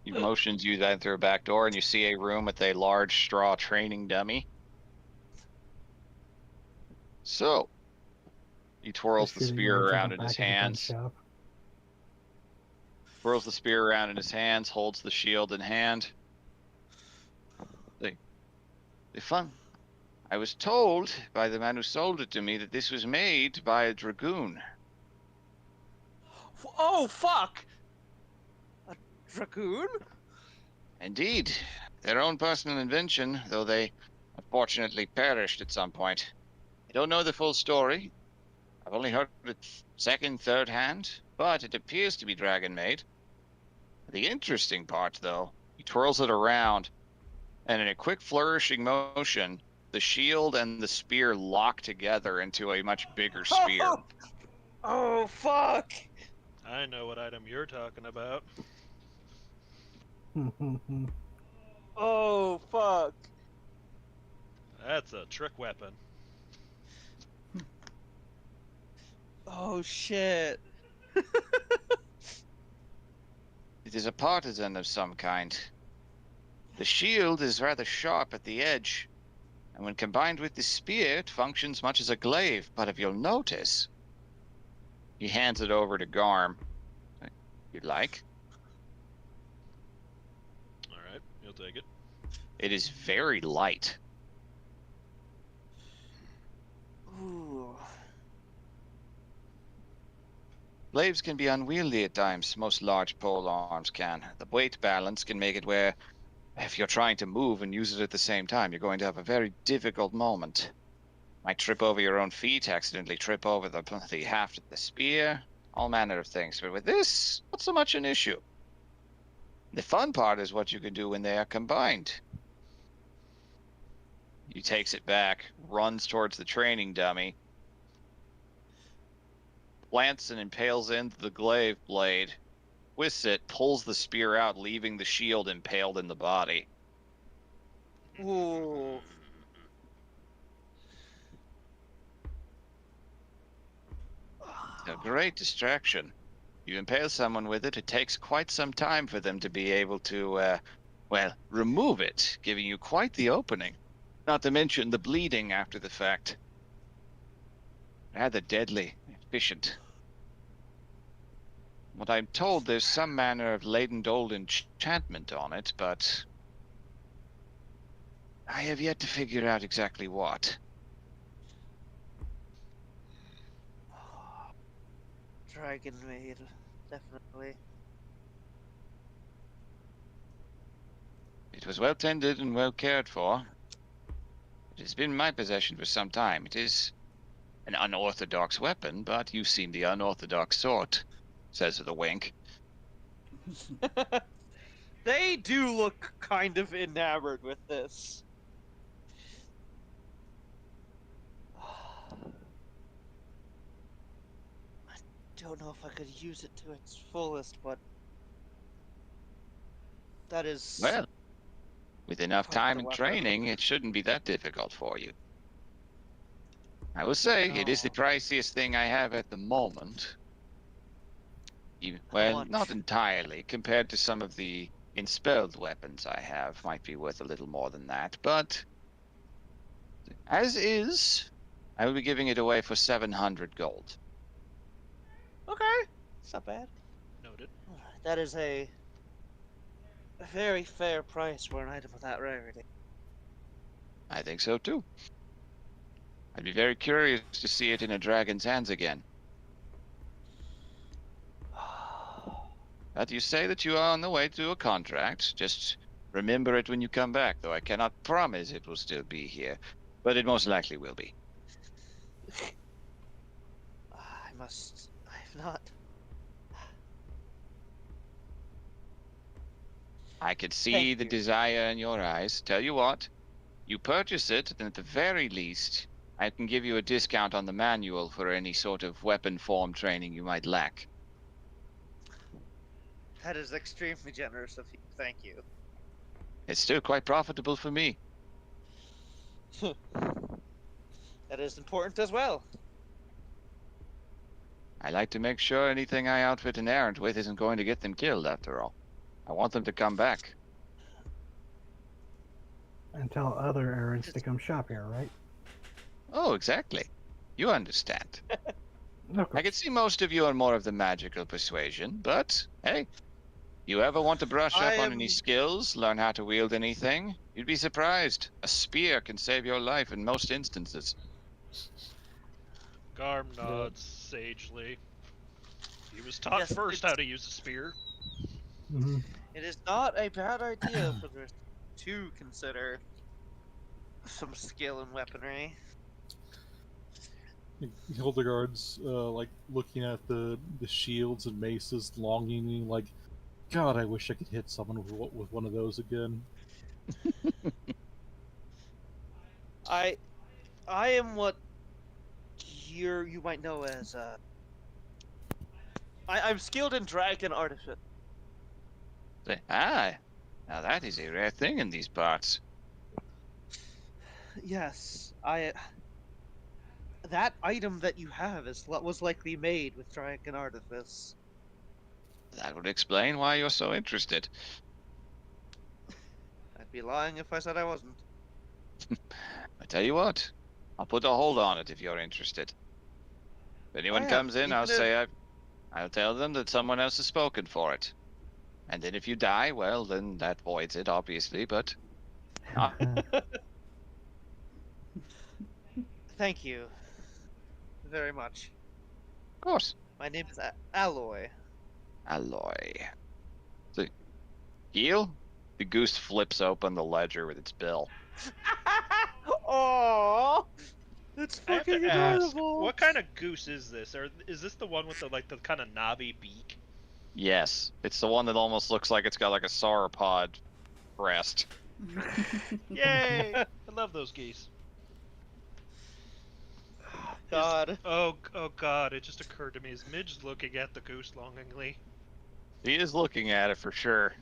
He motions you then through a back door, and you see a room with a large straw training dummy. So, he twirls the Shitty spear range in around the in his back of the gun hands. shop. Twirls the spear around in his hands, holds the shield in hand. The fun. I was told by the man who sold it to me that this was made by a dragoon. Oh fuck! A dragoon? Indeed, their own personal invention, though they unfortunately perished at some point. I don't know the full story. I've only heard it second, third hand, but it appears to be dragon made. The interesting part, though, he twirls it around, and in a quick flourishing motion, the shield and the spear lock together into a much bigger spear. Oh fuck! I know what item you're talking about. Oh fuck! That's a trick weapon. Oh shit! It is a partisan of some kind. The shield is rather sharp at the edge, and when combined with the spear, it functions much as a glaive. But if you'll notice, he hands it over to Garm. You'd like? Alright, you'll take it. It is very light. Ooh. Glaives can be unwieldy at times. Most large pole arms can. The weight balance can make it where, if you're trying to move and use it at the same time, you're going to have a very difficult moment. Might trip over your own feet, accidentally trip over the haft of the spear, all manner of things. But with this, not so much an issue. The fun part is what you can do when they are combined. He takes it back, runs towards the training dummy, plants and impales into the glaive blade, twists it, pulls the spear out, leaving the shield impaled in the body. Ooh. A great distraction. You impale someone with it, it takes quite some time for them to be able to, remove it, giving you quite the opening. Not to mention the bleeding after the fact. Rather deadly, efficient. What I'm told, there's some manner of latent old enchantment on it, but I have yet to figure out exactly what. dragon maid, definitely. It was well tended and well cared for. It has been in my possession for some time. It is an unorthodox weapon, but you seem the unorthodox sort, says with a wink. They do look kind of enamored with this. I don't know if I could use it to its fullest, but that is Well, with enough part of time the and weapon. training, it shouldn't be that difficult for you. I will say, it is the Oh. priciest thing I have at the moment. How Well, much? not entirely. Compared to some of the inspelled weapons I have, might be worth a little more than that. But as is, I will be giving it away for 700 gold. Okay, it's not bad. Noted. That is a very fair price for an item of that rarity. I think so too. I'd be very curious to see it in a dragon's hands again. But you say that you are on the way to a contract. Just remember it when you come back, though I cannot promise it will still be here. But it most likely will be. I've not. I could see Thank the you. desire in your eyes. Tell you what, you purchase it, and at the very least, I can give you a discount on the manual for any sort of weapon form training you might lack. That is extremely generous of you. Thank you. It's still quite profitable for me. That is important as well. I like to make sure anything I outfit an errant with isn't going to get them killed, after all. I want them to come back. And tell other errands to come shop here, right? Oh, exactly. You understand. Of I course. can see most of you are more of the magical persuasion, but hey, you ever want to brush up on any skills, learn how to wield anything? You'd be surprised. A spear can save your life in most instances. Garm Yeah. nods sagely. He was taught Yes, first how to use a spear. Hmm. it is not a bad idea for the to consider some skill in weaponry. Hildegard's like looking at the shields and maces, longingly, like, God, I wish I could hit someone with one of those again. I am what you might know as I'm skilled in dragon artifice. Ah, now that is a rare thing in these parts. Yes, that item that you have was likely made with dragon artifice. That would explain why you're so interested. I'd be lying if I said I wasn't. I tell you what, I'll put a hold on it if you're interested. If anyone Yeah, comes in, I'll tell them that someone else has spoken for it. And then if you die, well, then that voids it, obviously, but... Thank you very much. Of course. My name is Alloy. Alloy. So, heal? The goose flips open the ledger with its bill. Oh, that's I have fucking to ask, adorable. what kind of goose is this? Or is this the one with the kind of knobby beak? Yes, it's the one that almost looks like it's got like a sauropod breast. Yay! I love those geese. God. Oh God! It just occurred to me. Is Midge looking at the goose longingly? He is looking at it for sure.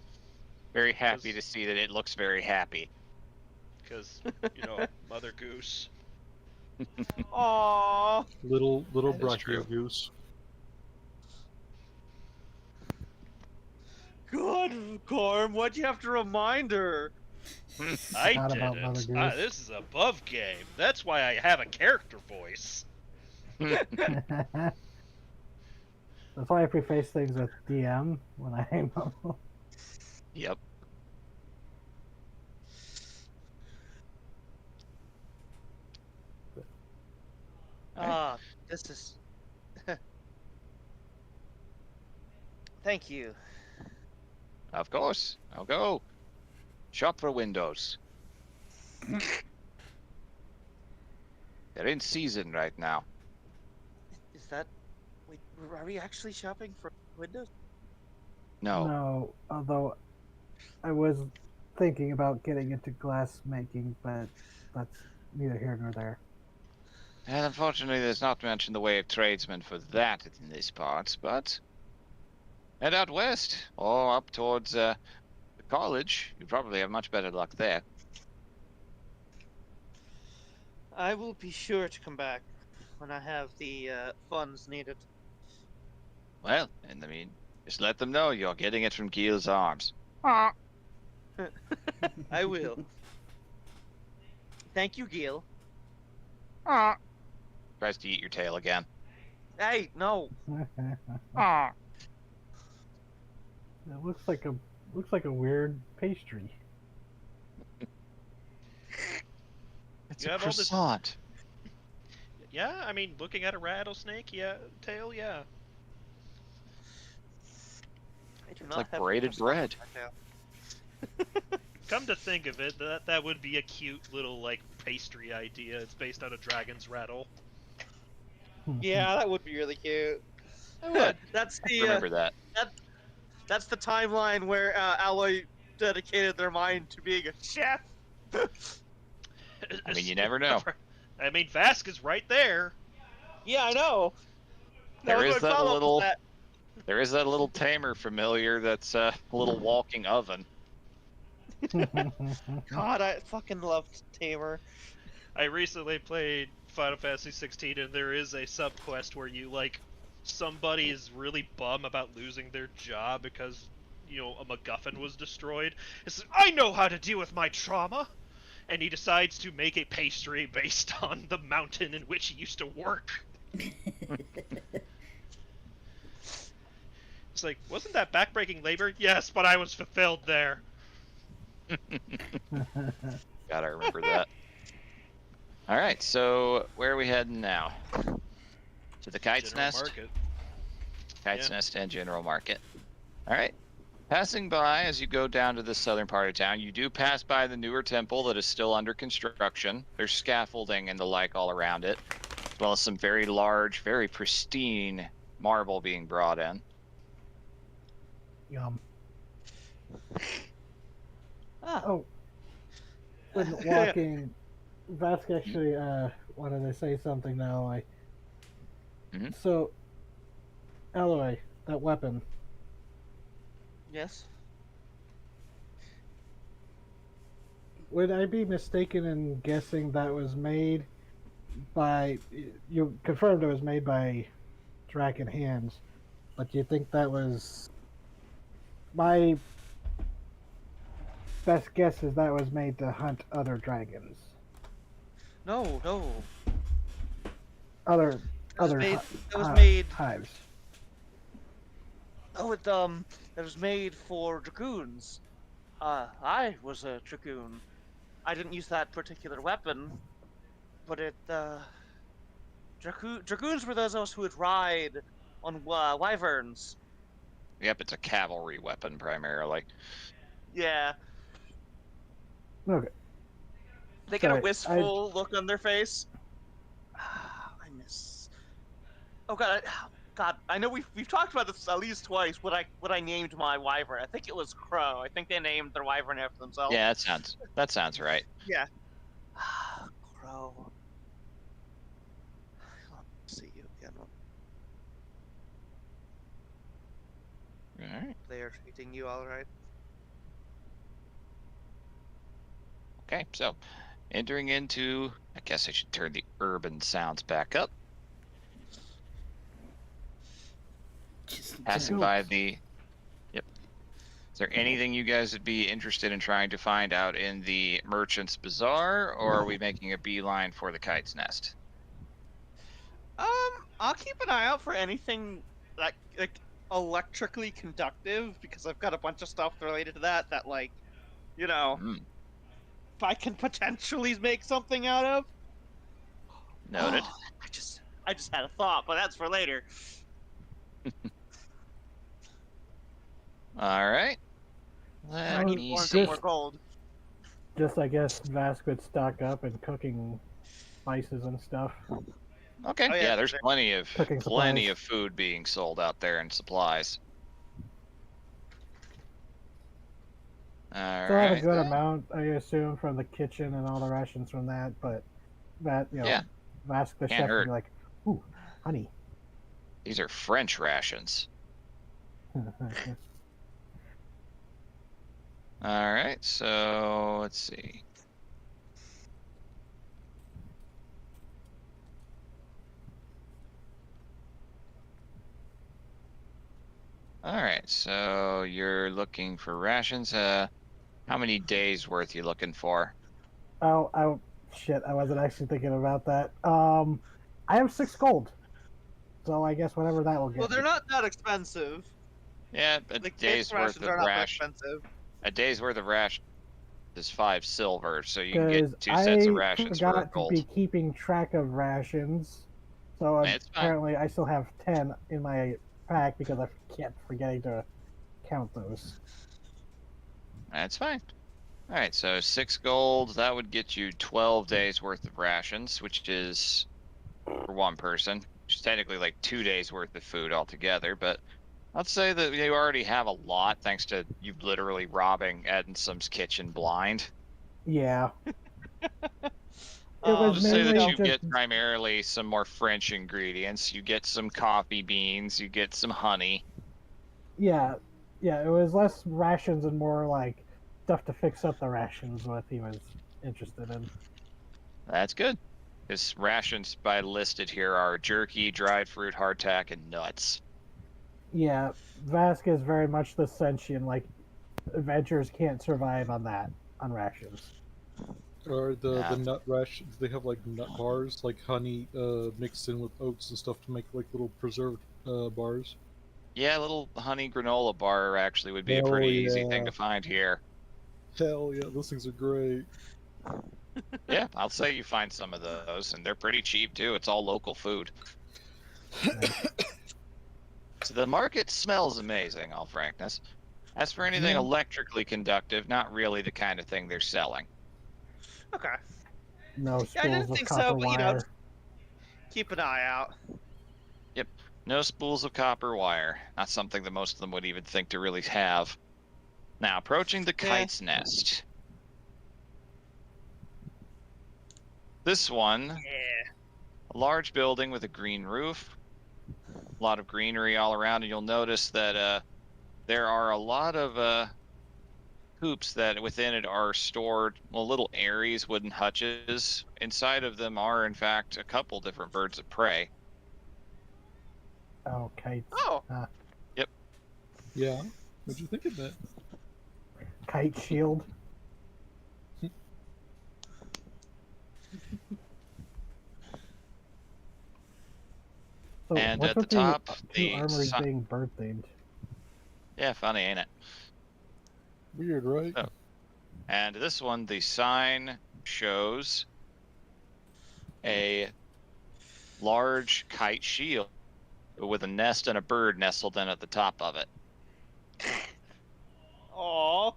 Very happy to 'Cause- see that it looks very happy. Because Mother Goose. Aww. Little That is brachio true. goose. God, Gorm, why'd you have to remind her? I Not about didn't. Mother Goose. This is above game. That's why I have a character voice. That's why I preface things with DM when I hang up. Yep. Ah, this is. Thank you. Of course. I'll go. Shop for windows. They're in season right now. Is that? Wait, are we actually shopping for windows? No. No, although I was thinking about getting into glass making, but that's neither here nor there. And unfortunately, there's not much in the way of tradesmen for that in these parts, but head out west or up towards the college. You probably have much better luck there. I will be sure to come back when I have the funds needed. Well, and I mean, just let them know you're getting it from Keel's Arms. I will. Thank you, Gil. Tries to eat your tail again. Hey, no. It looks like a weird pastry. It's You a have all this- croissant. Yeah, I mean, looking at a rattlesnake, tail, yeah. I do It's not like have braided croissant bread. right now. Come to think of it, that would be a cute little like pastry idea. It's based on a dragon's rattle. Yeah, that would be really cute. I would. That's the Remember that. that's the timeline where Alloy dedicated their mind to being a chef. I mean, you never know. I mean, Vask is right there. Yeah, I know. There was is my that follow-up little- with that. There is that little tamer familiar that's a little walking oven. God, I fucking loved Tamer. I recently played Final Fantasy 16, and there is a subquest where you like somebody is really bummed about losing their job because a MacGuffin was destroyed. It's like, I know how to deal with my trauma, and he decides to make a pastry based on the mountain in which he used to work. It's like, wasn't that backbreaking labor? Yes, but I was fulfilled there. Gotta remember that. All right, so where are we heading now? To the Kite's General Nest? Market. Kite's Yeah. Nest and General Market. All right. Passing by as you go down to the southern part of town, you do pass by the newer temple that is still under construction. There's scaffolding and the like all around it, as well as some very large, very pristine marble being brought in. Yum. Ah, Oh, when walking, Vask actually wanted to say something now. Mhm. So, Alloy, that weapon. yes. Would I be mistaken in guessing that was made by? You confirmed it was made by dragon hands, but do you think that was? My best guess is that was made to hunt other dragons. No, no. Other It was other made. hi- It was hi- made. hives. Oh, it was made for dragoons. I was a dragoon. I didn't use that particular weapon, but dragoons were those of us who would ride on wyverns. Yep, it's a cavalry weapon primarily. Yeah. Okay. They get a Sorry, wistful look on their face. I miss. Oh God, God! I know we've talked about this at least twice. What I named my wyvern. I think it was Crow. I think they named their wyvern after themselves. Yeah, that sounds right. Yeah. Crow. I'll see you again. All right. They are treating you all right. Okay, so entering into, I guess I should turn the urban sounds back up. Passing by the. Yep. Is there anything you guys would be interested in trying to find out in the Merchant's Bazaar, or are we making a beeline for the Kite's Nest? I'll keep an eye out for anything like electrically conductive because I've got a bunch of stuff related to that like, Mm, if I can potentially make something out of. noted. I just had a thought, but that's for later. All right. I Let need me more and see. more gold. Just, I guess, Vask would stock up and cooking spices and stuff. Okay. Oh, yeah, Yeah, there's there- Cooking plenty supplies. of food being sold out there and supplies. All Still have a right good then. amount, I assume, from the kitchen and all the rations from that, but that, Yeah, Vask the can't chef would be hurt. like, ooh, honey. These are French rations. All right. So let's see. All right. So you're looking for rations. How many days worth you looking for? Shit, I wasn't actually thinking about that. I have 6 gold, so I guess whatever that will get Well, they're me. not that expensive. Yeah, a Like, basic day's worth rations of are not that rash. expensive. A day's worth of rations is 5 silver, so you can get Because 2 sets of I rations for a forgot to be gold. keeping track of rations, so It's fine. apparently I still have 10 in my pack because I kept forgetting to count those. That's fine. All right, so 6 gold, that would get you 12 days worth of rations, which is for one person, which is technically like 2 days worth of food altogether, but I'd say that you already have a lot thanks to you literally robbing Edensom's kitchen blind. Yeah, it was Just say that mainly you just get primarily some more French ingredients. You get some coffee beans, you get some honey. yeah, yeah. It was less rations and more like stuff to fix up the rations. What he was interested in. That's good. His rations by listed here are jerky, dried fruit, hardtack, and nuts. Yeah, Vask is very much the sentient. Like adventurers can't survive on that on rations. Or the Yeah. nut rations, they have like nut bars, like honey mixed in with oats and stuff to make like little preserved bars. Yeah, a little honey granola bar actually would be a Hell pretty easy thing yeah. to find here. Hell yeah, those things are great. Yeah, I'll say you find some of those, and they're pretty cheap too. It's all local food. So the market smells amazing, all frankness. As for anything Yeah. electrically conductive, not really the kind of thing they're selling. Okay. No Yeah, I spools didn't of think copper so, but wire. keep an eye out. Yep, no spools of copper wire. Not something that most of them would even think to really have. Now, approaching the Yeah. kite's nest. This one, Yeah. a large building with a green roof, a lot of greenery all around, and you'll notice that there are a lot of hoops that within it are stored, well, little areas, wooden hutches. Inside of them are, in fact, a couple different birds of prey. Oh, kites. Oh. Yep. Yeah. What'd you think of that? Kite shield. So And what's at the with top, two the armories being bird themed? yeah, funny, ain't it? Weird, right? Oh. And this one, the sign shows a large kite shield with a nest and a bird nestled in at the top of it. Aw.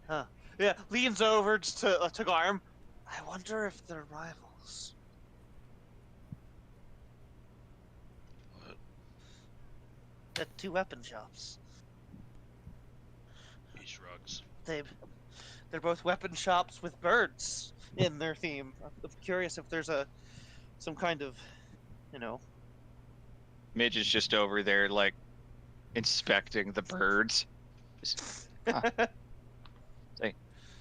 Huh. Yeah, leans over to Garm. I wonder if they're rivals. What? The two weapon shops. He shrugs. They're both weapon shops with birds in their theme. I'm curious if there's some kind of, you know. Midge is just over there, like, inspecting the birds. Huh. Say,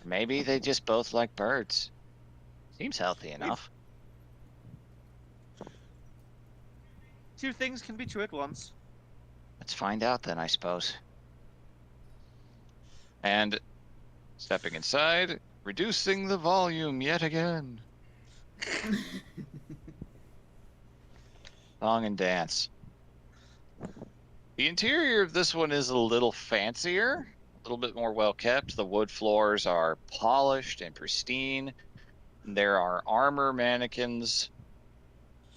maybe they just both like birds. Seems healthy enough. Two things can be true at once. Let's find out then, I suppose. And stepping inside, reducing the volume yet again. Song and dance. The interior of this one is a little fancier, a little bit more well kept. The wood floors are polished and pristine. There are armor mannequins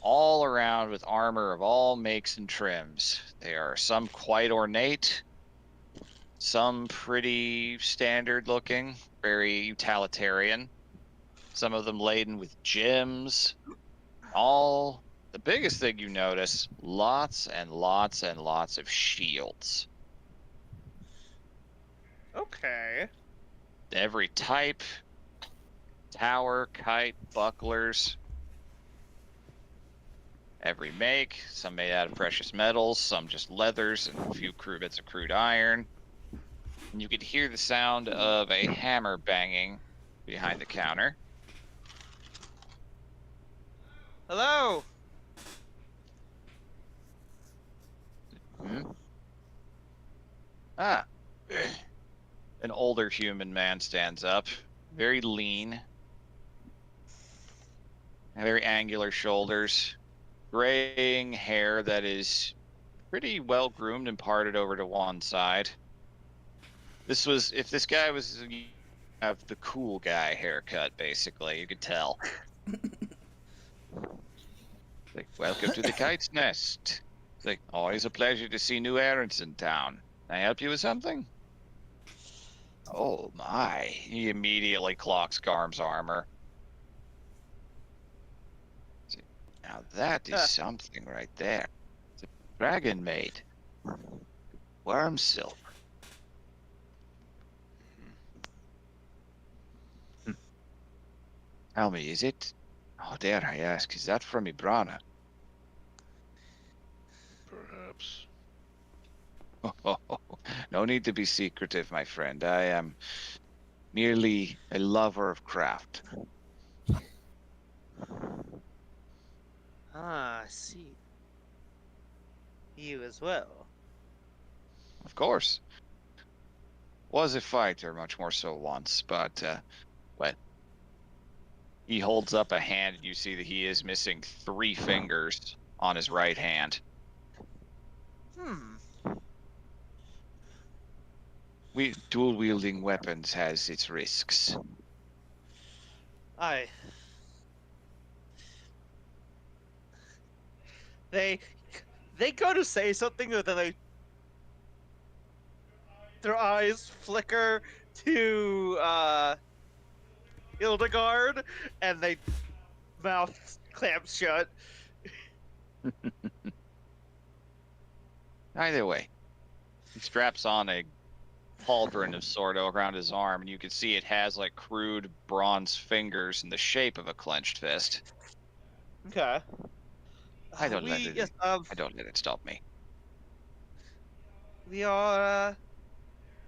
all around with armor of all makes and trims. They are some quite ornate, Some pretty standard looking, very utilitarian. Some of them laden with gems. All the biggest thing you notice, lots and lots and lots of shields. Okay. Every type, tower, kite, bucklers. Every make, some made out of precious metals, some just leathers, and a few bits of crude iron. And you could hear the sound of a hammer banging behind the counter. Hello. Hmm? Ah. An older human man stands up, very lean, very angular shoulders, graying hair that is pretty well groomed and parted over to one side. If this guy was have the cool guy haircut, basically, you could tell. Like, welcome to the Kite's Nest. It's like, always a pleasure to see new errands in town. Can I help you with something? Oh my. He immediately clocks Garm's armor. Now that is something right there. It's a dragon maid. Worm silk. Tell me, is it? Oh, dare I ask, is that from Ibrana? Perhaps. No need to be secretive, my friend. I am merely a lover of craft. Ah, I see. You as well. Of course. Was a fighter, much more so once, but, well. He holds up a hand, and you see that he is missing 3 fingers on his right hand. Dual-wielding weapons has its risks. They go to say something, and then their eyes flicker to Hildegard, and they mouth clamps shut. Either way, he straps on a pauldron of sort around his arm, and you can see it has like crude bronze fingers in the shape of a clenched fist. Okay. I don't let it stop me. We are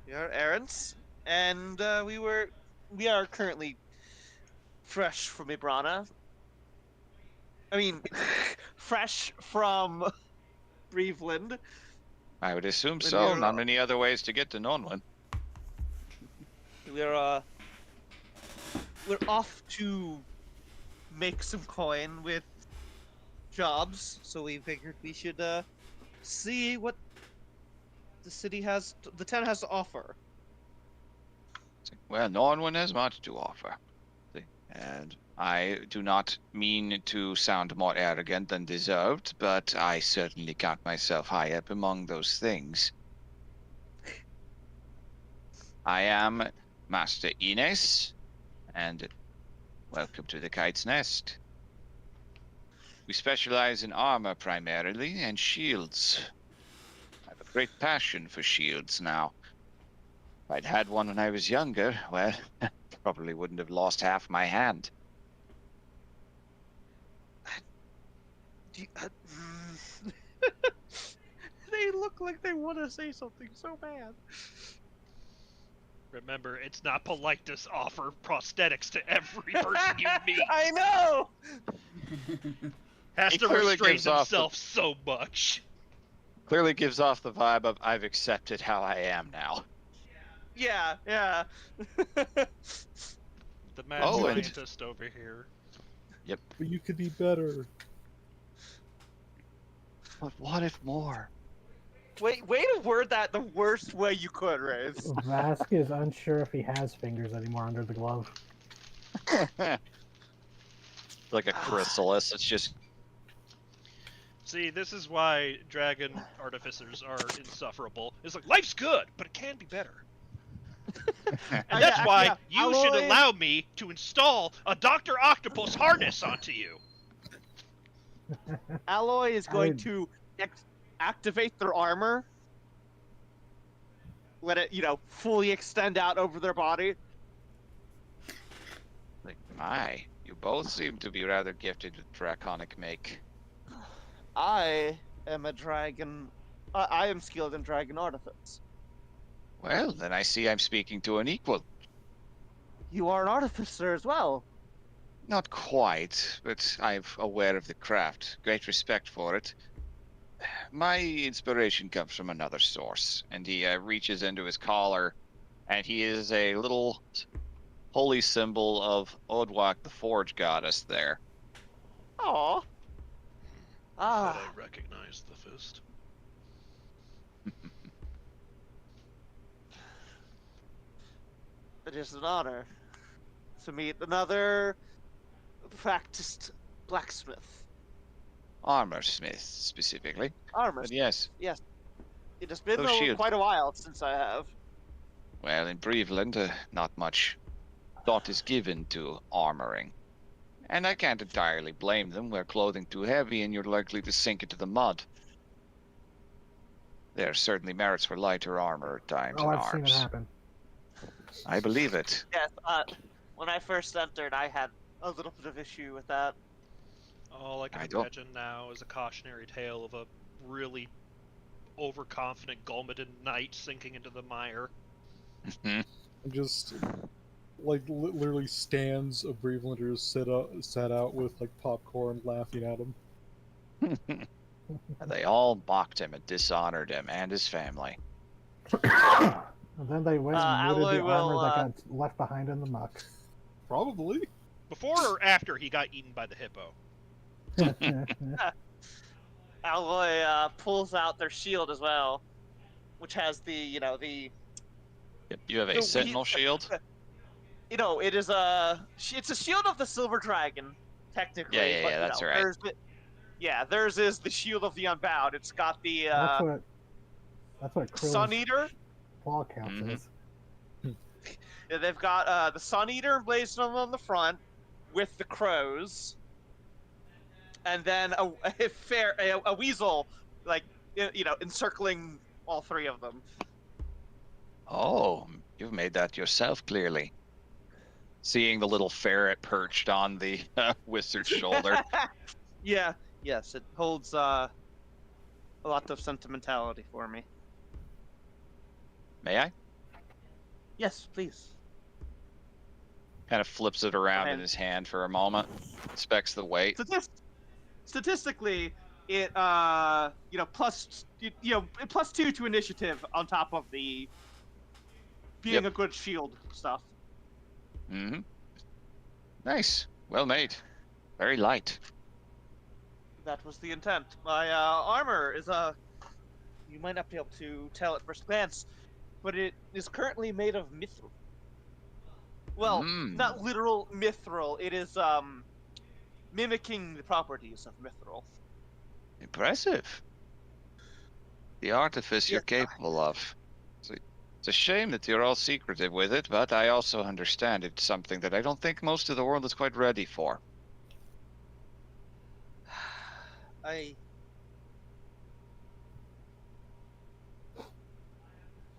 errands, and we are currently fresh from Ibrana. I mean, fresh from Breveland. I would assume When so. you're, Not many other ways to get to Nonwin. We're off to make some coin with jobs, so we figured we should see what the town has to offer. Well, Nonwin has much to offer. And I do not mean to sound more arrogant than deserved, but I certainly count myself high up among those things. I am Master Ines, and welcome to the Kite's Nest. We specialize in armor primarily, and shields. I have a great passion for shields now. If I'd had one when I was younger, well, probably wouldn't have lost half my hand. They look like they want to say something so bad. Remember, it's not polite to offer prosthetics to every person you meet. I know! Has He to clearly restrain gives off himself so much. Clearly gives off the vibe of I've accepted how I am now. Yeah. The mad Oh, and- scientist over here. Yep. But you could be better. But what if more? Way to word that the worst way you could, Raze. Vask is unsure if he has fingers anymore under the glove. Like a chrysalis, it's just See, this is why dragon artificers are insufferable. It's like, life's good, but it can be better. And that's why you should Alloy- allow me to install a Dr. Octopus harness onto you. Alloy is going I- to activate their armor. Let it, fully extend out over their body. Like, my, you both seem to be rather gifted with draconic make. I am a dragon. I am skilled in dragon artifice. Well, then I see I'm speaking to an equal. You are an artificer as well. Not quite, but I'm aware of the craft. Great respect for it. My inspiration comes from another source, and he reaches into his collar, and he is a little holy symbol of Oathbound, the Forge goddess there. Aww. I thought Ah, I recognized the fist. it is an honor to meet another practiced blacksmith. Armor smith, specifically. Armor. But yes, Yes. It has been Oh, shield. quite a while since I have. well, in Breveland, not much thought is given to armoring. And I can't entirely blame them. Wear clothing too heavy and you're likely to sink into the mud. There are certainly merits for lighter armor at times Oh, and I've seen it arms. happen. I believe it. Yes. When I first entered, I had a little bit of issue with that. All I can I don't- imagine now is a cautionary tale of a really overconfident Golmodin knight sinking into the mire. And just like literally stands of Brevelanders sat out with like popcorn, laughing at him. And they all mocked him and dishonored him and his family. And then they went and looted Alloy the armor will, that got left behind in the muck. Probably. Before or after he got eaten by the hippo? Alloy pulls out their shield as well, which has the Yep, you have a The sentinel wheat- shield? it is it's a shield of the silver dragon, technically. Yeah, but, that's right. Theirs is the shield of the unbound. It's got the that's what Sun Krill's Eater. claw counts Mhm. as. Yeah, they've got the Sun Eater emblazoned on the front with the crows, and then a weasel, like encircling all three of them. Oh, you've made that yourself, clearly. Seeing the little ferret perched on the wizard's shoulder. Yeah, yes, it holds a lot of sentimentality for me. May I? Yes, please. Kind of flips it around in ahead. his hand for a moment. Inspects the weight. Statistically, it plus plus 2 to initiative on top of the being Yep. a good shield stuff. Mm-hmm. Nice. Well made. Very light. That was the intent. My armor is you might not be able to tell at first glance, but it is currently made of mithril. Well, not literal mithril. It is mimicking the properties of mithril. Impressive. The artifice you're Yes, capable of. It's a shame that you're all secretive with it, but I also understand it's something that I don't think most of the world is quite ready for.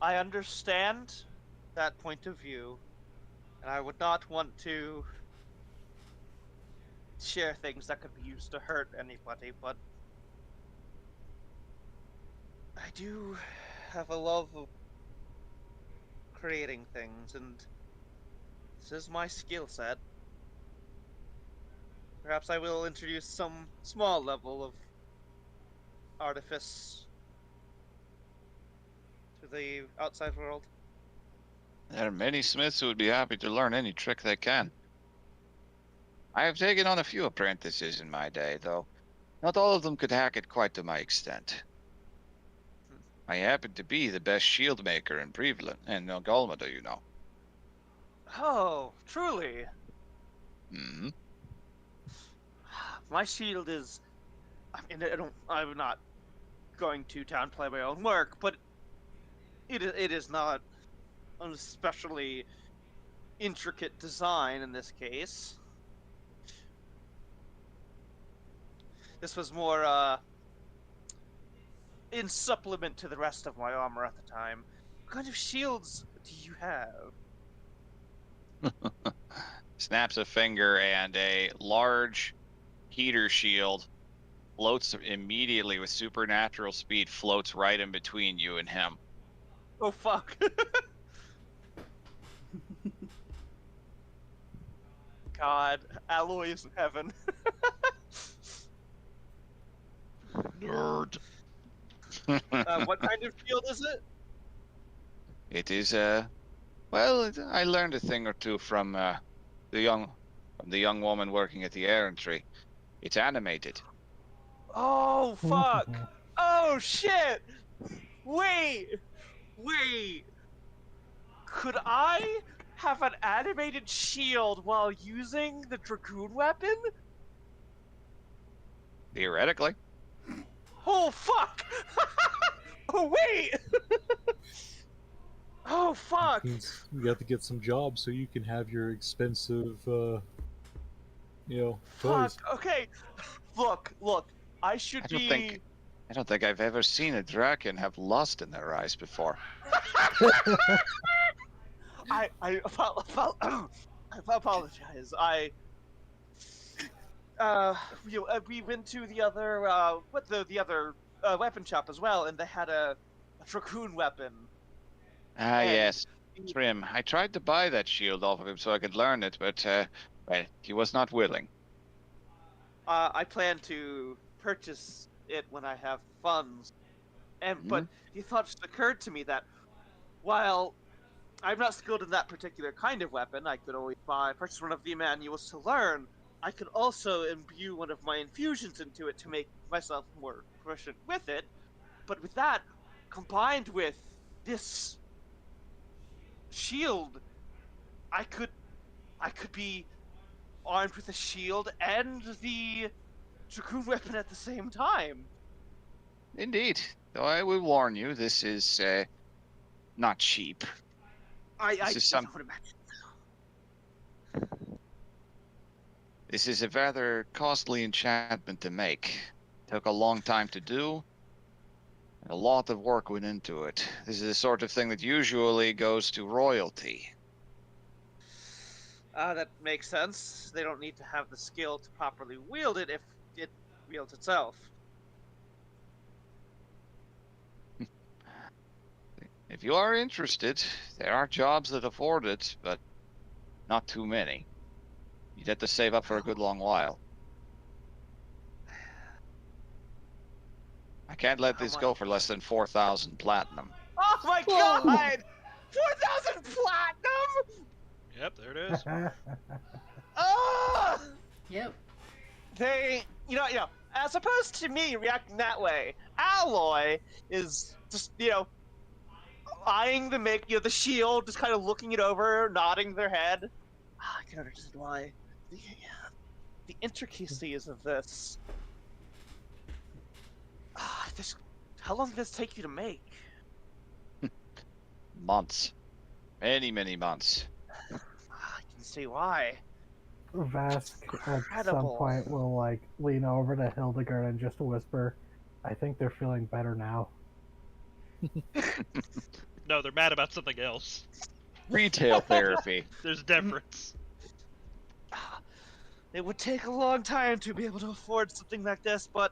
I understand that point of view, and I would not want to share things that could be used to hurt anybody, but I do have a love of creating things, and this is my skill set. Perhaps I will introduce some small level of artifice to the outside world. There are many smiths who would be happy to learn any trick they can. I have taken on a few apprentices in my day, though not all of them could hack it quite to my extent. I happen to be the best shield maker in Breveland, and Golmada, you know. Oh, truly. Hmm. My shield is I mean, I'm not going to downplay my own work, but it is not an especially intricate design in this case. This was more in supplement to the rest of my armor at the time. What kind of shields do you have? Snaps a finger, and a large heater shield floats immediately with supernatural speed, floats right in between you and him. Oh fuck. God, Alloy is in heaven. Nerd. What kind of shield is it? It is well, I learned a thing or two from the young woman working at the errantry. It's animated. Oh fuck! Oh shit! Wait! Could I have an animated shield while using the Dragoon weapon? Theoretically. Oh fuck! Oh wait! Oh fuck! Means you have to get some jobs so you can have your expensive, toys. Fuck! Okay! Look! I should be. I don't think I've ever seen a dragon have lust in their eyes before. I apologize. We went to the other the other weapon shop as well, and they had a Dragoon weapon. Ah, And yes. Trim. I tried to buy that shield off of him so I could learn it, but well, he was not willing. I plan to purchase it when I have funds, but the thought just occurred to me that while I'm not skilled in that particular kind of weapon, I could always purchase one of the manuals to learn. I could also imbue one of my infusions into it to make myself more proficient with it. But with that, combined with this shield, I could be armed with a shield and the Dragoon weapon at the same time. Indeed. Though I will warn you, this is not cheap. I This is would imagine. This is a rather costly enchantment to make. Took a long time to do. And a lot of work went into it. This is the sort of thing that usually goes to royalty. That makes sense. They don't need to have the skill to properly wield it if it wields itself. If you are interested, there are jobs that afford it, but not too many. You'd have to save up for a good long while. I can't let this go for less than 4,000 platinum. Oh my god! 4,000 platinum! Yep, there it is. Ah! Yep. They, as opposed to me reacting that way, Alloy is just, eyeing the shield, just kind of looking it over, nodding their head. I can understand why. The intricacies of this. How long did this take you to make? Months. Many, many months. I can see why. Vask at some Incredible. point will lean over to Hildegard and just whisper, "I think they're feeling better now." No, they're mad about something else. Retail therapy. There's a difference. It would take a long time to be able to afford something like this, but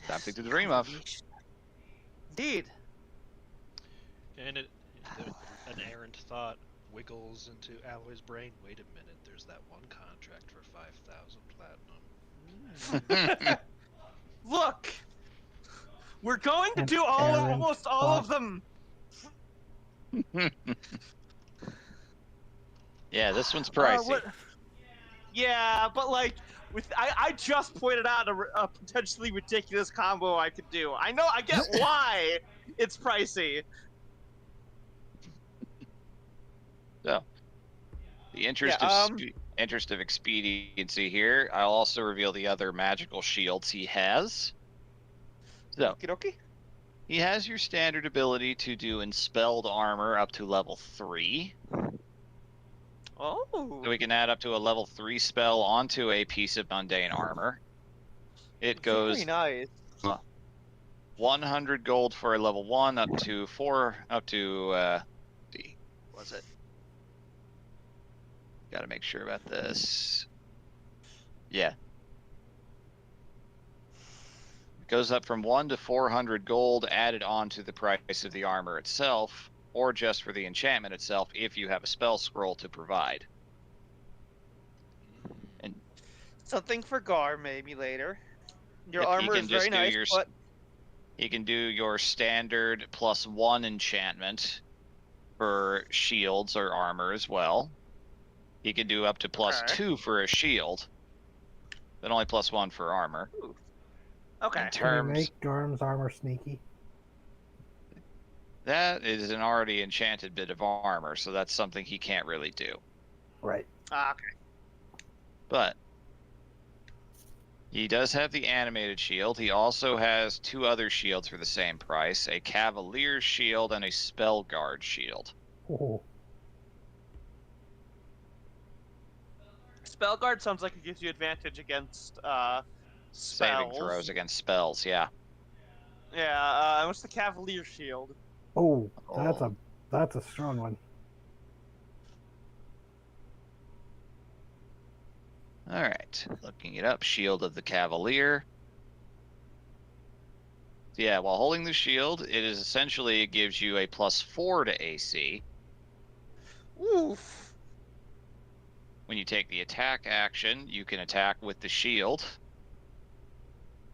Something to dream of. Indeed. And an errant thought wiggles into Alloy's brain. Wait a minute, there's that one contract for 5,000 platinum. Look, we're going to An do errant almost all of thought. them. Yeah, this one's pricey. Yeah, but I just pointed out a potentially ridiculous combo I could do. I know, I get why it's pricey. So, the interest Yeah, of interest of expediency here, I'll also reveal the other magical shields he has. So, Okie dokie. he has your standard ability to do Enspelled Armor up to level 3. Oh. So we can add up to a level 3 spell onto a piece of mundane armor. It goes Very nice. 100 gold for a level 1 up to 4, up to, see, was it? Gotta make sure about this. Yeah. It goes up from 1 to 400 gold added on to the price of the armor itself, or just for the enchantment itself if you have a spell scroll to provide. And Something for Gar maybe later. Your Yep, he armor can is just very do nice, your but he can do your standard +1 enchantment for shields or armor as well. He can do up to +2 for a shield, but only +1 for armor. okay. In Can you terms, make Dorm's armor sneaky? that is an already enchanted bit of armor, so that's something he can't really do. Right. Okay. But he does have the animated shield. He also has 2 other shields for the same price, a Cavalier's shield and a Spell Guard shield. Oh, Spell guard sounds like it gives you advantage against Saving spells. throws against spells, yeah. Yeah. What's the Cavalier shield? oh, Oh. that's a strong one. Alright, looking it up. Shield of the Cavalier. Yeah, while holding the shield, it gives you a +4 to AC. Oof. When you take the attack action, you can attack with the shield.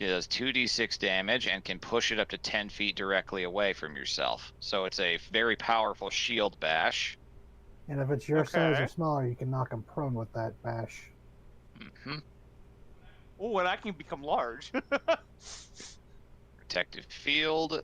It does 2d6 damage and can push it up to 10 feet directly away from yourself. So it's a very powerful shield bash. And if it's your size Okay. or smaller, you can knock him prone with that bash. hmm Oh, and I can become large. Protective field.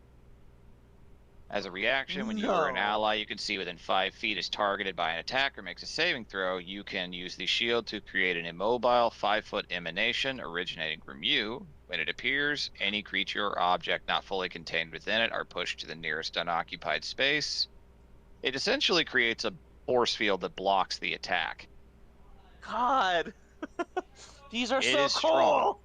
As a reaction, when you or an No. ally you can see within 5 feet is targeted by an attacker makes a saving throw, you can use the shield to create an immobile 5-foot emanation originating from you. When it appears, any creature or object not fully contained within it are pushed to the nearest unoccupied space. It essentially creates a force field that blocks the attack. God. These are It so is cool. strong.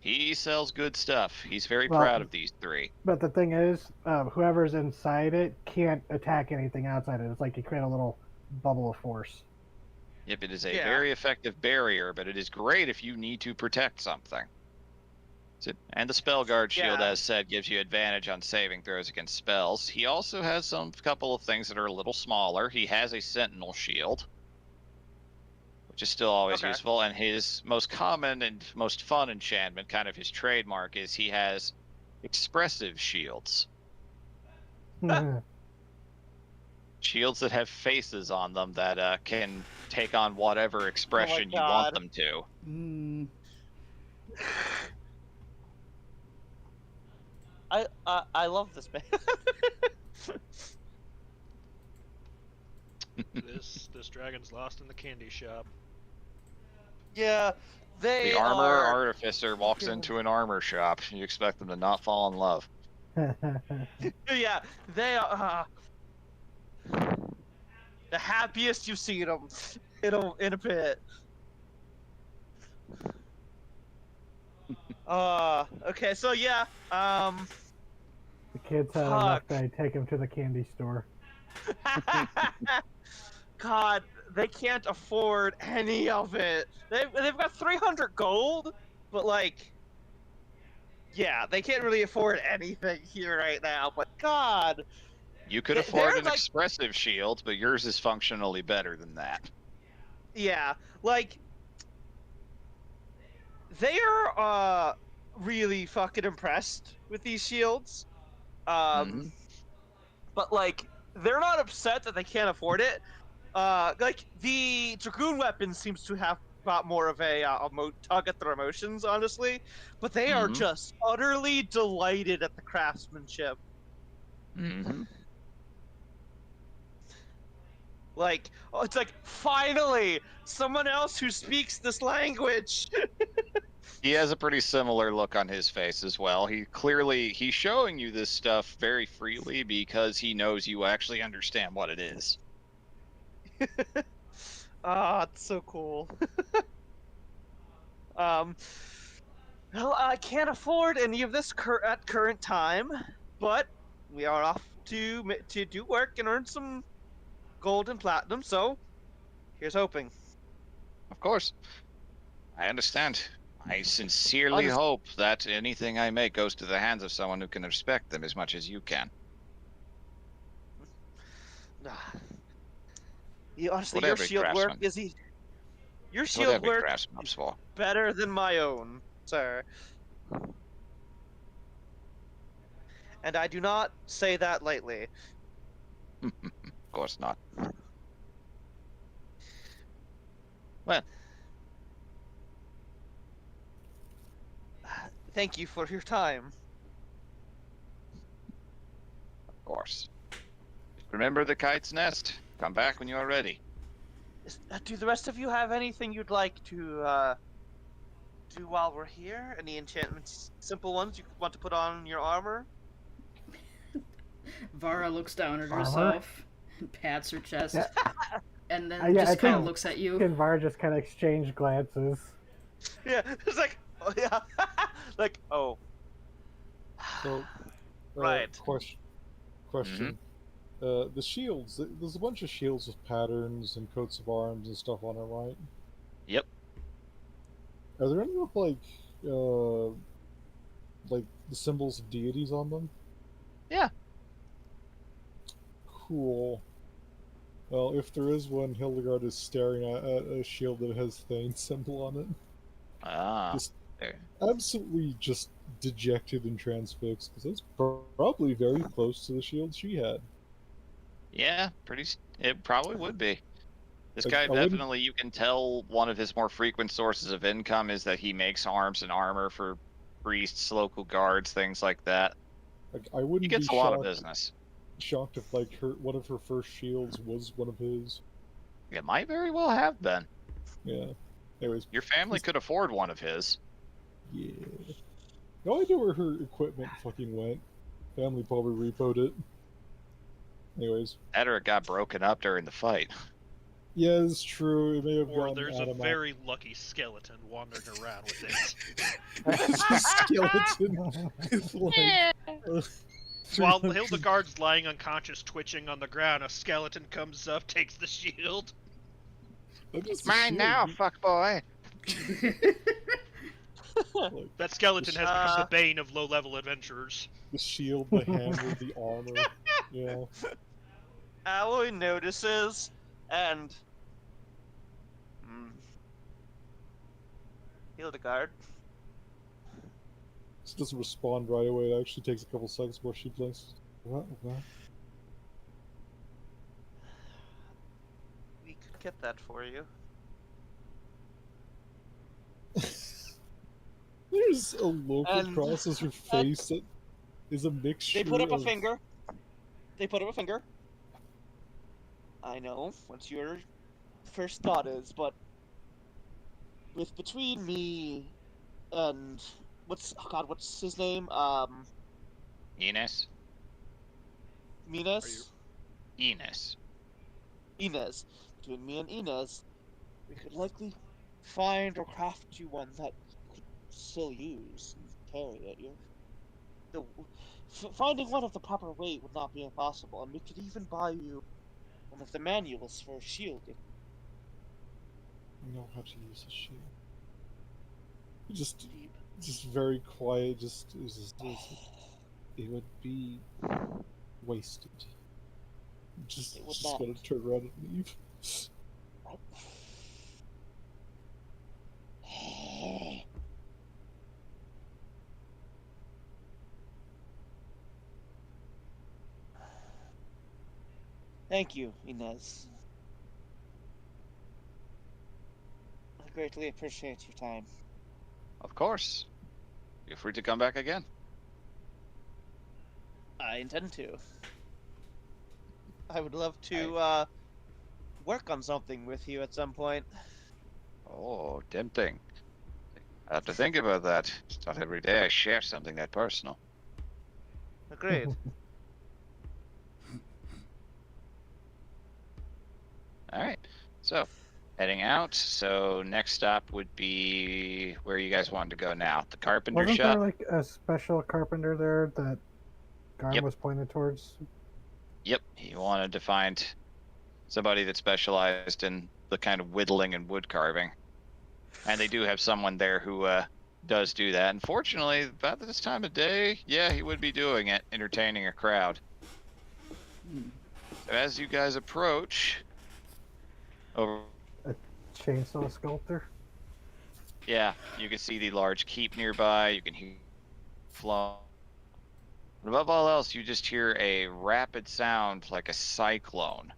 He sells good stuff. He's very Well, proud of these 3. But the thing is, whoever's inside it can't attack anything outside it. It's like you create a little bubble of force. Yep, it is a Yeah. very effective barrier, but it is great if you need to protect something. And the Spell Guard shield, Yeah. as said, gives you advantage on saving throws against spells. He also has some couple of things that are a little smaller. He has a Sentinel shield, which is still always Okay. useful. And his most common and most fun enchantment, kind of his trademark, is he has expressive shields. Shields that have faces on them that can take on whatever expression you want God. them to. Mm, I love this man. This dragon's lost in the candy shop. Yeah, they The armor are. artificer walks into an armor shop. You expect them to not fall in love. Yeah, they are. The happiest you've seen them in a bit. Okay, so yeah, The kids had enough day. Take him to the candy store. God, they can't afford any of it. They've got 300 gold, but like, yeah, they can't really afford anything here right now. But God, You could They're afford an like- expressive shield, but yours is functionally better than that. yeah, like they are really fucking impressed with these shields. Mhm. But like they're not upset that they can't afford it. Like the dragoon weapon seems to have got more of a tug at their emotions, honestly. But they are Mhm. just utterly delighted at the craftsmanship. Mm-hmm. Like, oh, it's like finally someone else who speaks this language. He has a pretty similar look on his face as well. He's showing you this stuff very freely because he knows you actually understand what it is. Ah, it's so cool. um, well, I can't afford any of this at current time, but we are off to do work and earn some gold and platinum. So here's hoping. Of course, I understand. I sincerely Honest- hope that anything I make goes to the hands of someone who can respect them as much as you can. Ah, honestly, What your every shield work craftsman, your it's what shield every work craftsman hopes is for. better than my own, sir. And I do not say that lightly. Of course not. Well, Thank you for your time. of course. Remember the kite's nest. Come back when you are ready. Do the rest of you have anything you'd like to do while we're here? Any enchantments, simple ones you want to put on your armor? Vara looks down at Armor? herself and pats her chest, Yeah. and then Yeah, I just kind of think looks at He you. and Var just kind of exchange glances. Yeah, it's like, oh yeah, like, oh, So, right. Question. The shields. There's a bunch of shields with patterns and coats of arms and stuff on them, right? Yep. Are there any with like the symbols of deities on them? Yeah. Cool. Well, if there is one, Hildegard is staring at a shield that has Thane's symbol on it. Ah. Just There. absolutely just dejected and transfixed, because that's probably very close to the shield she had. Yeah, it probably would be. This Like, guy I wouldn't, definitely, you can tell one of his more frequent sources of income is that he makes arms and armor for priests, local guards, things like that. I He wouldn't be gets a lot of business. shocked if like one of her first shields was one of his. It might very well have been. Yeah. Anyways, Your family could afford one of his. yeah. No idea where her equipment fucking went. Family probably repoed it. Anyways, That or it got broken up during the fight. yeah, it's true. It may have Or gone there's out a of very lucky skeleton wandering around with it. my skeleton. It's like, While Hildegard's lying unconscious, twitching on the ground, a skeleton comes up, takes the shield. it's Mine now, fuck boy. Like, That skeleton has become the Uh, bane of low-level adventurers. the shield, the hammer, the armor. Yeah. Alloy notices and Hildegard. She doesn't respond right away. It actually takes a couple seconds before she blinks. What? We could get that for you. There's a loaf And- across her face that is a mixture. They put up a of- finger. They put up a finger. I know what your first thought is, but with between me and what's his name? Enos? Minas? Enos. Inez. Between me and Inez, we could likely find or craft you one that you could still use and carry it. Finding one of the proper weight would not be impossible, and we could even buy you one of the manuals for a shield. I know how to use a shield. Just very quiet. It would be wasted. It would Just not. gonna turn around and leave. Thank you, Inez. I greatly appreciate your time. Of course. Feel free to come back again. I intend to. I would love to work on something with you at some point. Oh, tempting. I have to think about that. It's not every day I share something that personal. Agreed. All right. So, heading out. So, next stop would be where you guys wanted to go now. The carpenter Wasn't shop? there like a special carpenter there that Garm Yep. was pointed towards? Yep. He wanted to find somebody that specialized in the kind of whittling and wood carving. And they do have someone there who does do that. Unfortunately, about this time of day, yeah, he would be doing it, entertaining a crowd. So as you guys approach, over, Chainsaw sculptor? yeah, you can see the large keep nearby. You can hear flow. But above all else, you just hear a rapid sound like a cyclone.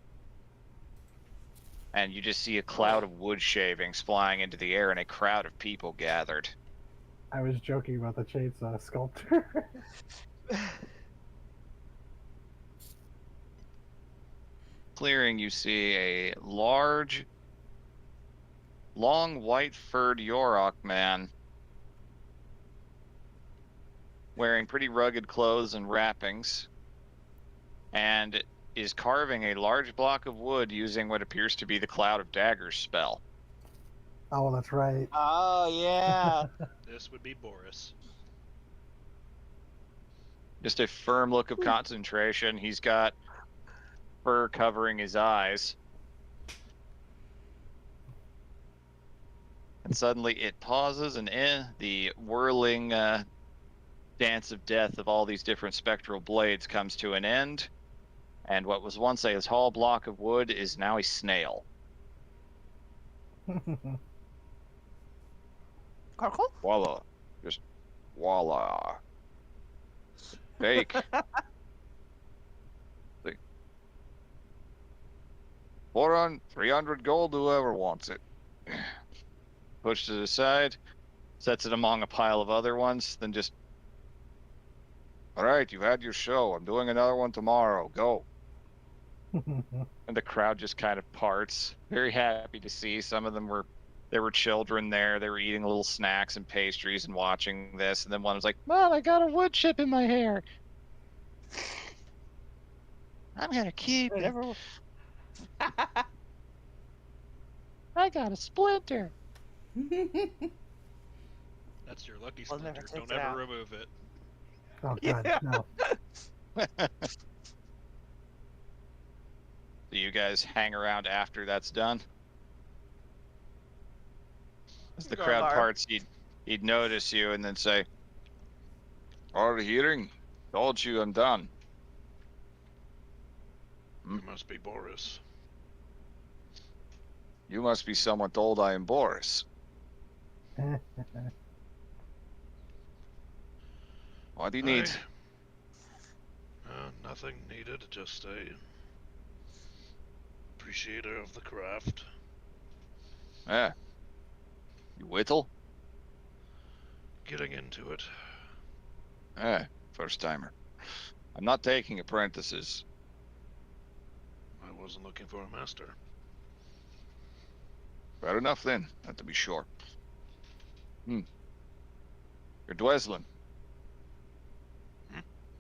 And you just see a cloud of wood shavings flying into the air and a crowd of people gathered. I was joking about the chainsaw sculptor. Clearing, you see a large, long white-furred Yorok man wearing pretty rugged clothes and wrappings, and is carving a large block of wood using what appears to be the Cloud of Daggers spell. Oh, that's right. Oh yeah. This would be Boris. Just a firm look of concentration. He's got fur covering his eyes. And suddenly it pauses, and the whirling dance of death of all these different spectral blades comes to an end. And what was once a tall block of wood is now a snail. Carkle? Voila. Just voila. Fake. 300 gold, whoever wants it. Pushes it aside, sets it among a pile of other ones, then just, all right, you had your show. I'm doing another one tomorrow. Go. And the crowd just kind of parts. Very happy to see. Some of them there were children there. They were eating little snacks and pastries and watching this. And then one was like, Mom, I got a wood chip in my hair. I'm going to keep it. I got a splinter. That's your lucky I'll never splinter. take Don't it ever out. remove it. Oh god, Yeah. no. Do you guys hang around after that's done? As the Go, crowd Barb. parts, he'd notice you and then say, hard of hearing? Told you I'm done. You must be Boris. You must be someone told I am Boris. What do you need? Nothing needed, just a appreciator of the craft. Yeah. You whittle? Getting into it. Yeah, first timer. I'm not taking apprentices. I wasn't looking for a master. Fair enough then, not to be sure. You're Dweslin.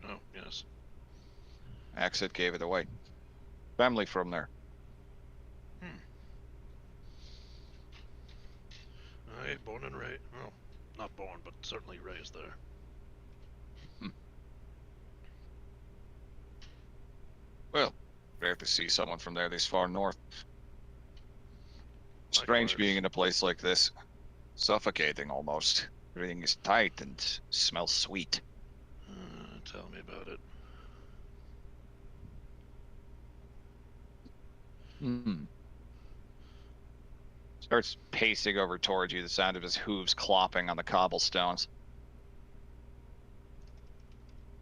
Oh, yes. Accent gave it away. Family from there. I born and raised. Well, not born, but certainly raised there. Well, rare to see someone from there this far north. Strange Likewise. being in a place like this. Suffocating almost. Everything is tight and smells sweet. Tell me about it. Starts pacing over towards you, the sound of his hooves clopping on the cobblestones.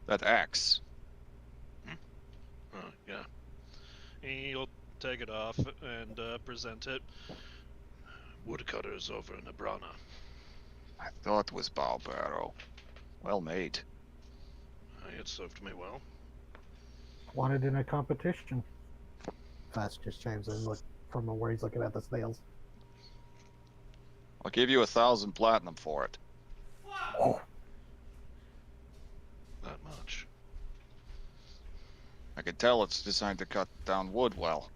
That axe. Yeah. He'll take it off and present it. Woodcutters over in Abrana. I thought it was bow barrow. Well made. It served me well. Wanted in a competition. Fast just chimes in, look, from where he's looking at the snails. I'll give you 1,000 platinum for it. Oh, That much. I can tell it's designed to cut down wood well.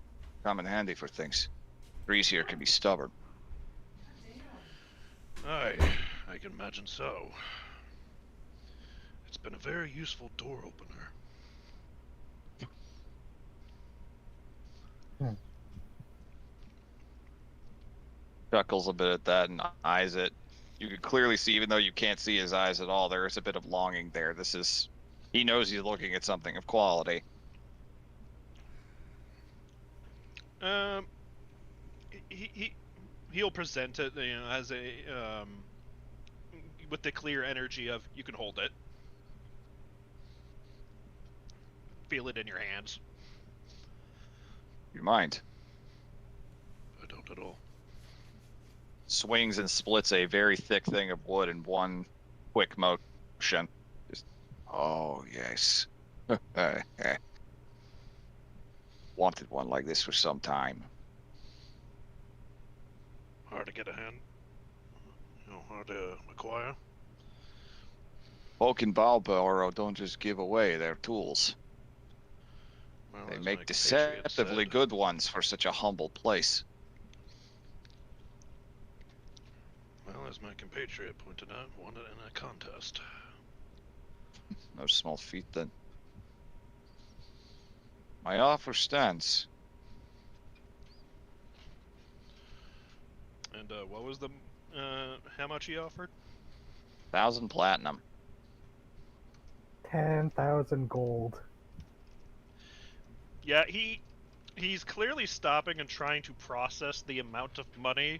Come in handy for things. Trees here can be stubborn. Aye, I can imagine so. It's been a very useful door opener. Chuckles a bit at that and eyes it. You can clearly see, even though you can't see his eyes at all, there is a bit of longing there. He knows he's looking at something of quality. He'll present it, as a with the clear energy of you can hold it, feel it in your hands. You mind? I don't at all. Swings and splits a very thick thing of wood in one quick motion. Just, oh yes. Wanted one like this for some time. Hard to get a hand. Hard to acquire. Folk in Balboro don't just give away their tools. Well, They as make my compatriot deceptively said, good ones for such a humble place. Well, as my compatriot pointed out, won it in a contest. No small feat then. My offer stands. And what was the how much he offered? 1,000 platinum. 10,000 gold. Yeah, he's clearly stopping and trying to process the amount of money,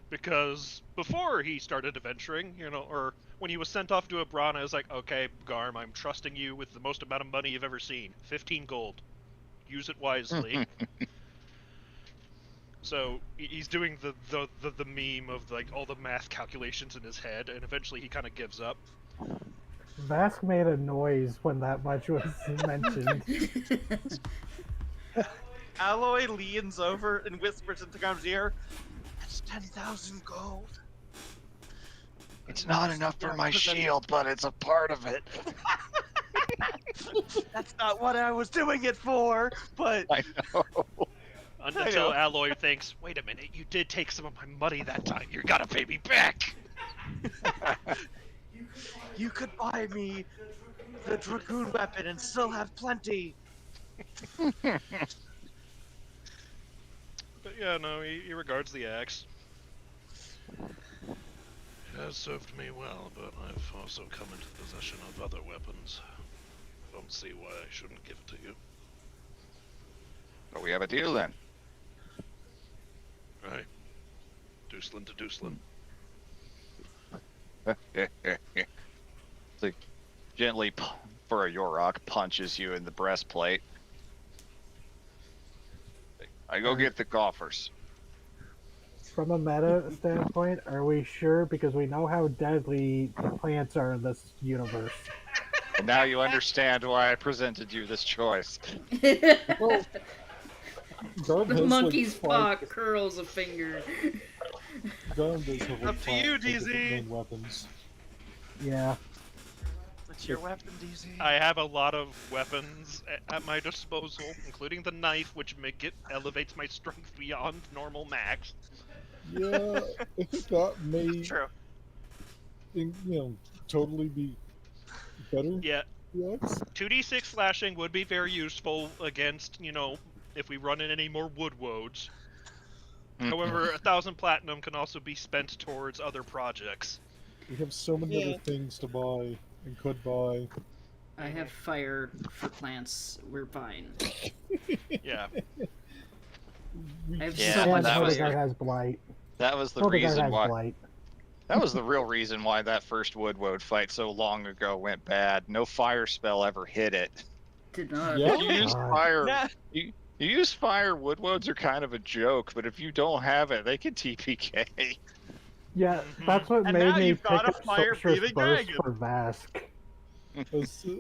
because before he started adventuring, or when he was sent off to Abrana, I was like, okay, Garm, I'm trusting you with the most amount of money you've ever seen. 15 gold. Use it wisely. So he's doing the meme of like all the math calculations in his head, and eventually he kind of gives up. Vask made a noise when that much was mentioned. Alloy leans over and whispers into Garm's ear, "That's 10,000 gold." It's not enough for my shield, but it's a part of it. That's not what I was doing it for, but I know. Until Alloy thinks, wait a minute, you did take some of my money that time. You gotta pay me back. you could buy me the Dragoon weapon and still have plenty. But yeah, no, he regards the axe. It has served me well, but I've also come into possession of other weapons. I don't see why I shouldn't give it to you. So we have a deal then. Right. Deucelin to Deucelin. It's like gently, for a Yorok, punches you in the breastplate. I go get the coffers. From a meta standpoint, are we sure? Because we know how deadly the plants are in this universe. And now you understand why I presented you this choice. Well, Garm The has, monkey's like, paw curls a finger. Garm does have like Up to you, 5 different DZ. main weapons. Yeah. It's your weapon, DZ. I have a lot of weapons at my disposal, including the knife, which elevates my strength beyond normal max. Yeah, I think that may, True. totally be better. Yeah, Yes. 2d6 slashing would be very useful against, if we run in any more wood woads. However, 1,000 platinum can also be spent towards other projects. We have so many other things to buy and could buy. I have fire for plants. We're fine. Yeah. I have Yeah, so And much that was- Hildegard fire. has blight. That was the Hildegard reason has why. blight. That was the real reason why that first Woodwode fight so long ago went bad. No fire spell ever hit it. Did not. Yeah. If you use God. fire, Yeah. you use fire. Woodwodes are kind of a joke, but if you don't have it, they can TPK. Yeah, Mhm. that's what And made now me you've pick got a up fire-breathing Sorcerer's Burst dragon. for Vask. I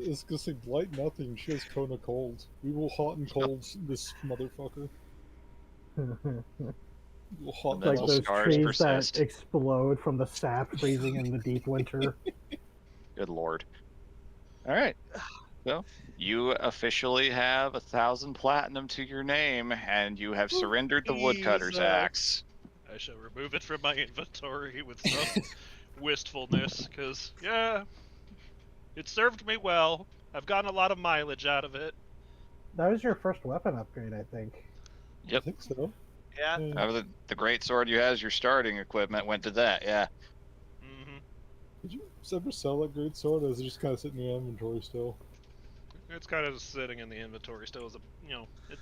was gonna say, blight nothing. She has Kona cold. We will hot and cold this motherfucker. Hot The mental Like those scars trees persist. that explode from the sap freezing in the deep winter. Good lord. All right. So you officially have 1,000 platinum to your name, and you have surrendered the woodcutter's Jesus. axe. I shall remove it from my inventory with some wistfulness, because, yeah, it served me well. I've gotten a lot of mileage out of it. That was your first weapon upgrade, I think. I Yep. think so. Yeah. The great sword you have as your starting equipment went to that. Yeah. Hmm. Did you ever sell that great sword, or is it just kind of sitting in your inventory still? It's kind of sitting in the inventory still as a,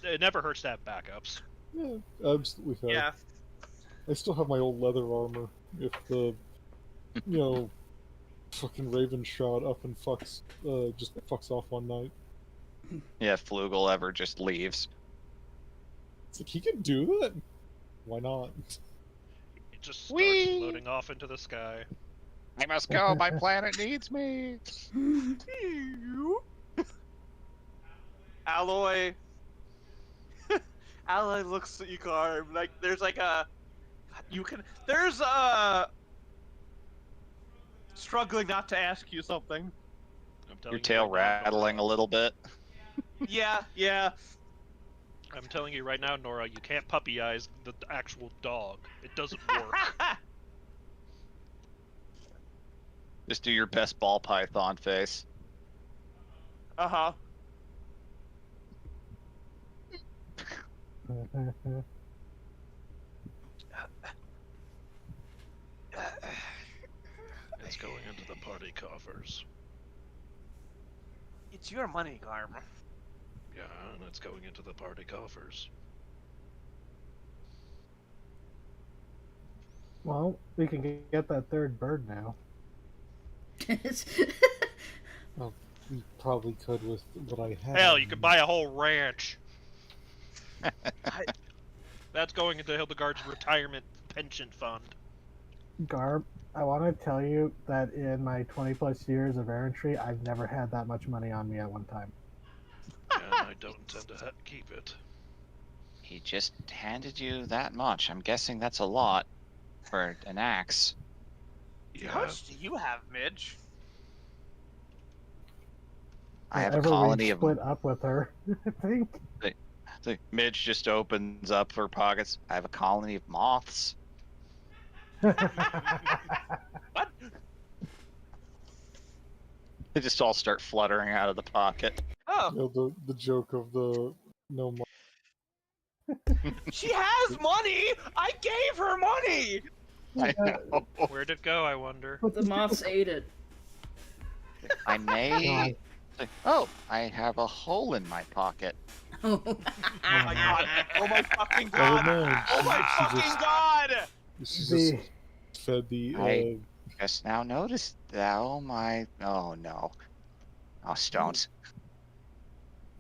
it never hurts to have backups. Yeah, absolutely fair. Yeah. I still have my old leather armor. If the, fucking Raven shot up and just fucks off one night. Yeah, Flugel ever just leaves. It's like, he can do that? Why not? It just starts Whee! floating off into the sky. I must go. My planet needs me. Alloy. Alloy looks at you, Garb. Like there's like a. There's a. Struggling not to ask you something. I'm telling Your you tail right now, rattling a Nora, little bit. Yeah. I'm telling you right now, Nora, you can't puppy eyes the actual dog. It doesn't work. Just do your best ball python face. Uh-huh. It's going into the party coffers. It's your money, Garb. Yeah, and it's going into the party coffers. Well, we can get that third bird now. Well, we probably could with what I have. Hell, you could buy a whole ranch. That's going into Hildegard's retirement pension fund. Garb, I want to tell you that in my 20 plus years of errantry, I've never had that much money on me at one time. And I don't intend to keep it. He just handed you that much. I'm guessing that's a lot for an axe. Yeah. How much do you have, Midge? I have a Whenever colony we of. split up with her, I think. Midge just opens up her pockets. I have a colony of moths. What? They just all start fluttering out of the pocket. Oh, The joke of the no money. she has money! I gave her money! I know. Where'd it go, I wonder? The moths ate it. I may. God. Oh, I have a hole in my pocket. Oh my god. Oh my fucking Never god. mind. Oh my She fucking just- god! She The just fed the. I- Just now noticed that. Oh my. Oh no. Oh, stones.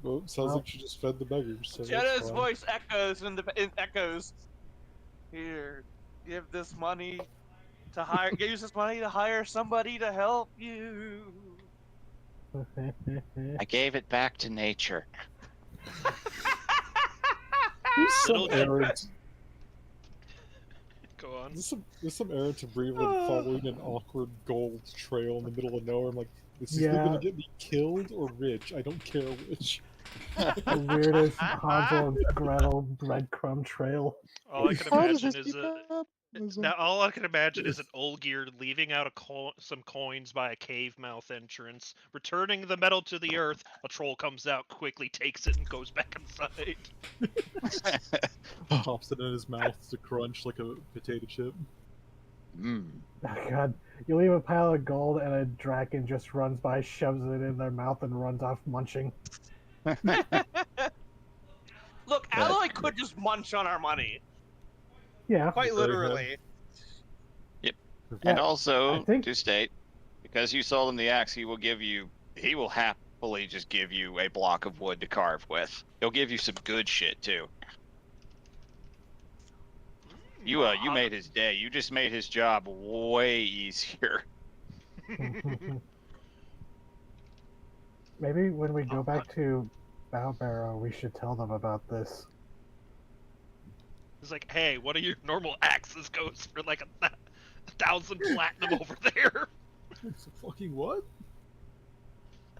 Well, sounds Well- like she just fed the beggars. So that's Jenna's fine. voice echoes in echoes. Here, give this money to hire. Use this money to hire somebody to help you. I gave it back to nature. There's some Little- errant. Go on. There's some errant to Breland following an awkward gold trail in the middle of nowhere. I'm like, is he either Yeah. gonna get me killed or rich? I don't care which. The weirdest Hansel and Gretel breadcrumb trail. All I can How does imagine this is become- now all I can imagine is an Olgierd leaving out some coins by a cave mouth entrance, returning the metal to the earth. A troll comes out, quickly takes it, and goes back inside. Pops it in his mouth to crunch like a potato chip. Mm. Oh god. You leave a pile of gold and a draken just runs by, shoves it in their mouth, and runs off munching. Look, Alloy could just munch on our money. Yeah. Quite Very literally. And Yeah, also, I think- to state, because you sold him the axe, he will happily just give you a block of wood to carve with. He'll give you some good shit too. You made his day. You just made his job way easier. Maybe when we go back to Bow Barrow, we should tell them about this. It's like, hey, one of your normal axes goes for like 1,000 platinum over there. It's a fucking what?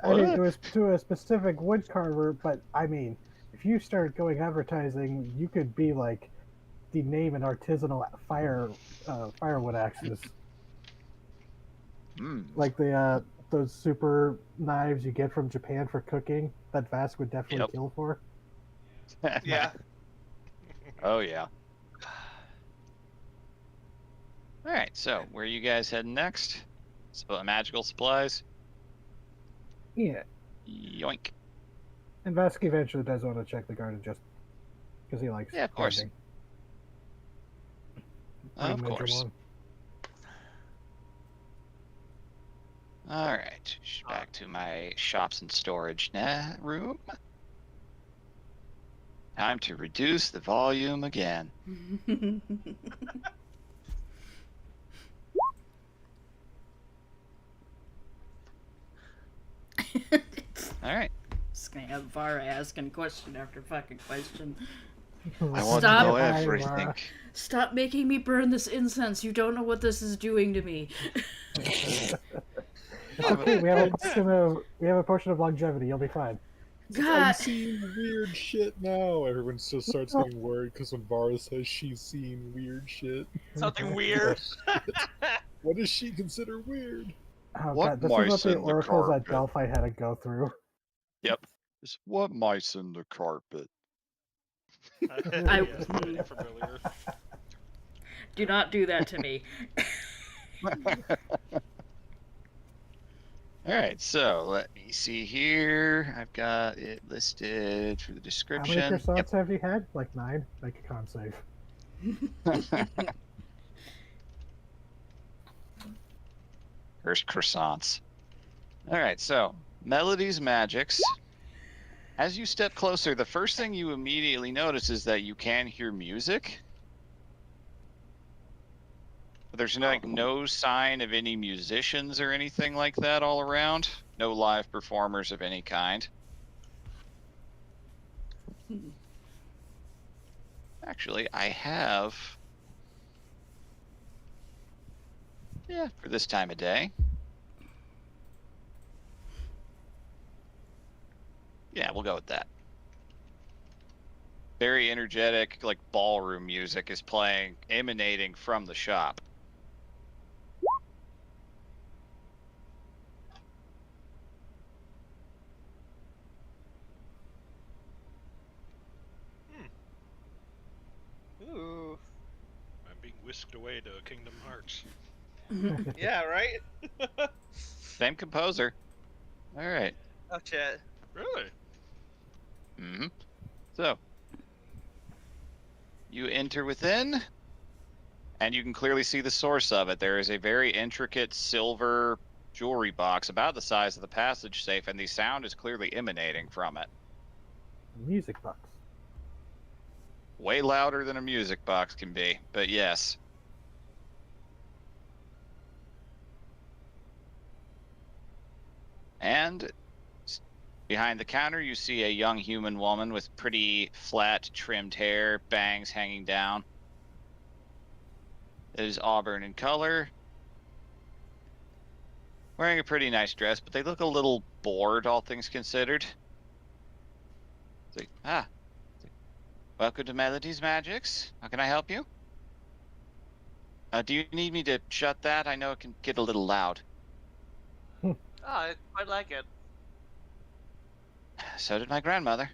I mean, What? it was to a specific wood carver, but I mean, if you start going advertising, you could be like the name in artisanal firewood axes, Hmm. like the those super knives you get from Japan for cooking. That Vask would definitely Yep. kill for. Yeah. Oh yeah. All right. So where are you guys heading next? Magical supplies. Yeah, Yoink. and Vask eventually does want to check the garden just because he likes Yeah, of course. gardening. Pretty Of major course. one. All right. Back to my shops and storage room. Time to reduce the volume again. All right. Just gonna have Vara asking question after fucking question. I want Stop. to know Hi, everything. Mara. Stop making me burn this incense. You don't know what this is doing to me. It's okay. We have a potion of longevity. You'll be fine. I'm God. seeing weird shit now. Everyone just starts getting worried because when Vara says she's seeing weird shit. Something weird. What does she consider weird? Oh What god, this is what mice the in the oracles at carpet? Delphi had to go through. Yep. Just what mice in the carpet? Yes, pretty familiar. Do not do that to me. All right, so let me see here. I've got it listed for the How many description. croissants have you had? Like 9? Make a con save. First croissants. All right, so melodies, magics. As you step closer, the first thing you immediately notice is that you can hear music. But there's no sign of any musicians or anything like that all around. No live performers of any kind. Actually, I have. Yeah, for this time of day. Yeah, we'll go with that. Very energetic, like ballroom music is playing, emanating from the shop. Ooh. I'm being whisked away to Kingdom Hearts. Yeah, right? Same composer. All right. Oh, shit. Really? Mm-hmm. So, you enter within, and you can clearly see the source of it. There is a very intricate silver jewelry box about the size of the passage safe, and the sound is clearly emanating from it. Music box. Way louder than a music box can be, but yes. And behind the counter, you see a young human woman with pretty flat, trimmed hair, bangs hanging down. It is auburn in color. Wearing a pretty nice dress, but they look a little bored, all things considered. It's like, welcome to Melody's Magics. How can I help you? Do you need me to shut that? I know it can get a little loud. Oh, I quite like it. So did my grandmother.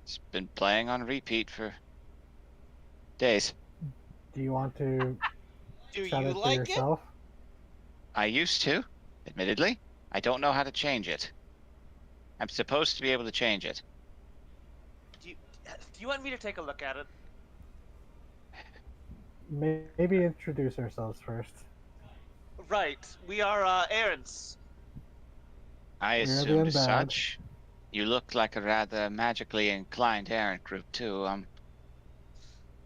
It's been playing on repeat for days. Do you want to Do shut you it for like it? yourself? I used to, admittedly. I don't know how to change it. I'm supposed to be able to change it. Do you want me to take a look at it? Maybe introduce ourselves first. Right. We are errands. I We're the assumed as unbad. such. You look like a rather magically inclined errant group, too.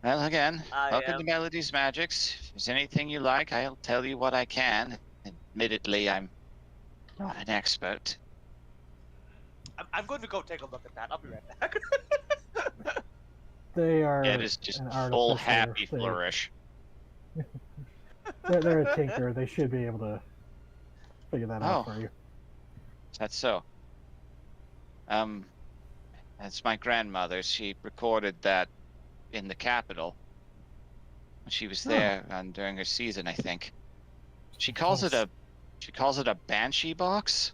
Well, again, I welcome am. to Melody's Magics. If there's anything you like, I'll tell you what I can. Admittedly, I'm not an expert. I'm going to go take a look at that. I'll be right back. They are Yeah, it is just an full artificer. happy flourish. They're a tinker. They should be able to figure that out Oh, for you. that's so. Um, that's my grandmother. She recorded that in the capital. She was Oh. there during her season, I think. She calls it Fantastic. a banshee box.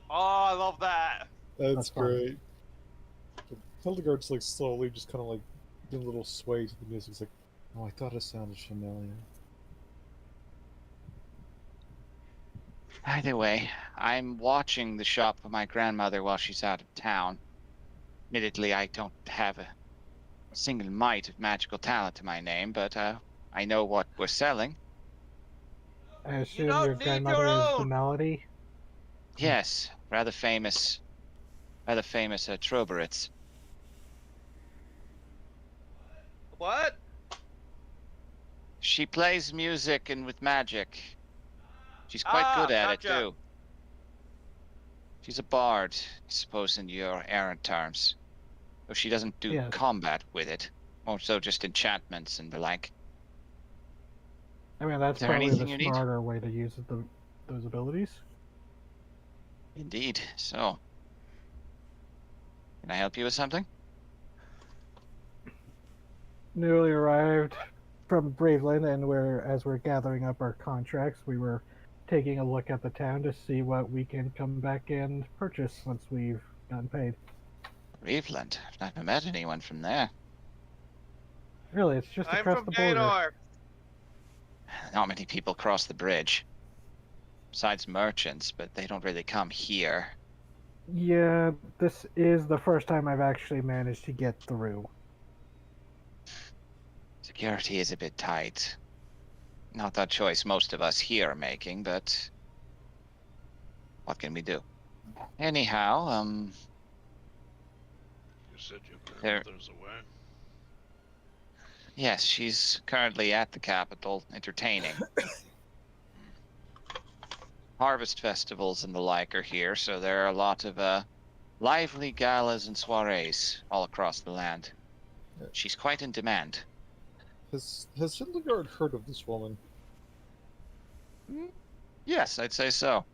Oh, I love that. That's That's fun. great. Hildegard's like slowly just kind of like doing a little sway to the music. It's like, oh, I thought it sounded familiar. Either way, I'm watching the shop for my grandmother while she's out of town. Admittedly, I don't have a single mite of magical talent to my name, but I know what we're selling. I You assume don't your need grandmother your is the own. Melody. Yes, rather famous Troberits. What? She plays music and with magic. She's quite good at it gotcha. too. She's a bard, I suppose, in your errant terms. Though she doesn't do Yes. combat with it. More so just enchantments and the like. I mean, that's Is there probably anything the you need? smarter way to use those abilities. Indeed, so. Can I help you with something? Newly arrived from Braveland, and as we're gathering up our contracts, we were taking a look at the town to see what we can come back and purchase once we've gotten paid. Reveland. I've never met anyone from there. Really, it's just I'm across from the border. Gaynor. Not many people cross the bridge. Besides merchants, but they don't really come here. Yeah, this is the first time I've actually managed to get through. Security is a bit tight. Not that choice most of us here are making, but what can we do? Anyhow, You said your There- grandmother's away. yes, she's currently at the capital entertaining. Harvest festivals and the like are here, so there are a lot of lively galas and soirees all across the land. She's quite in demand. Has Hildegard heard of this woman? Yes, I'd say so.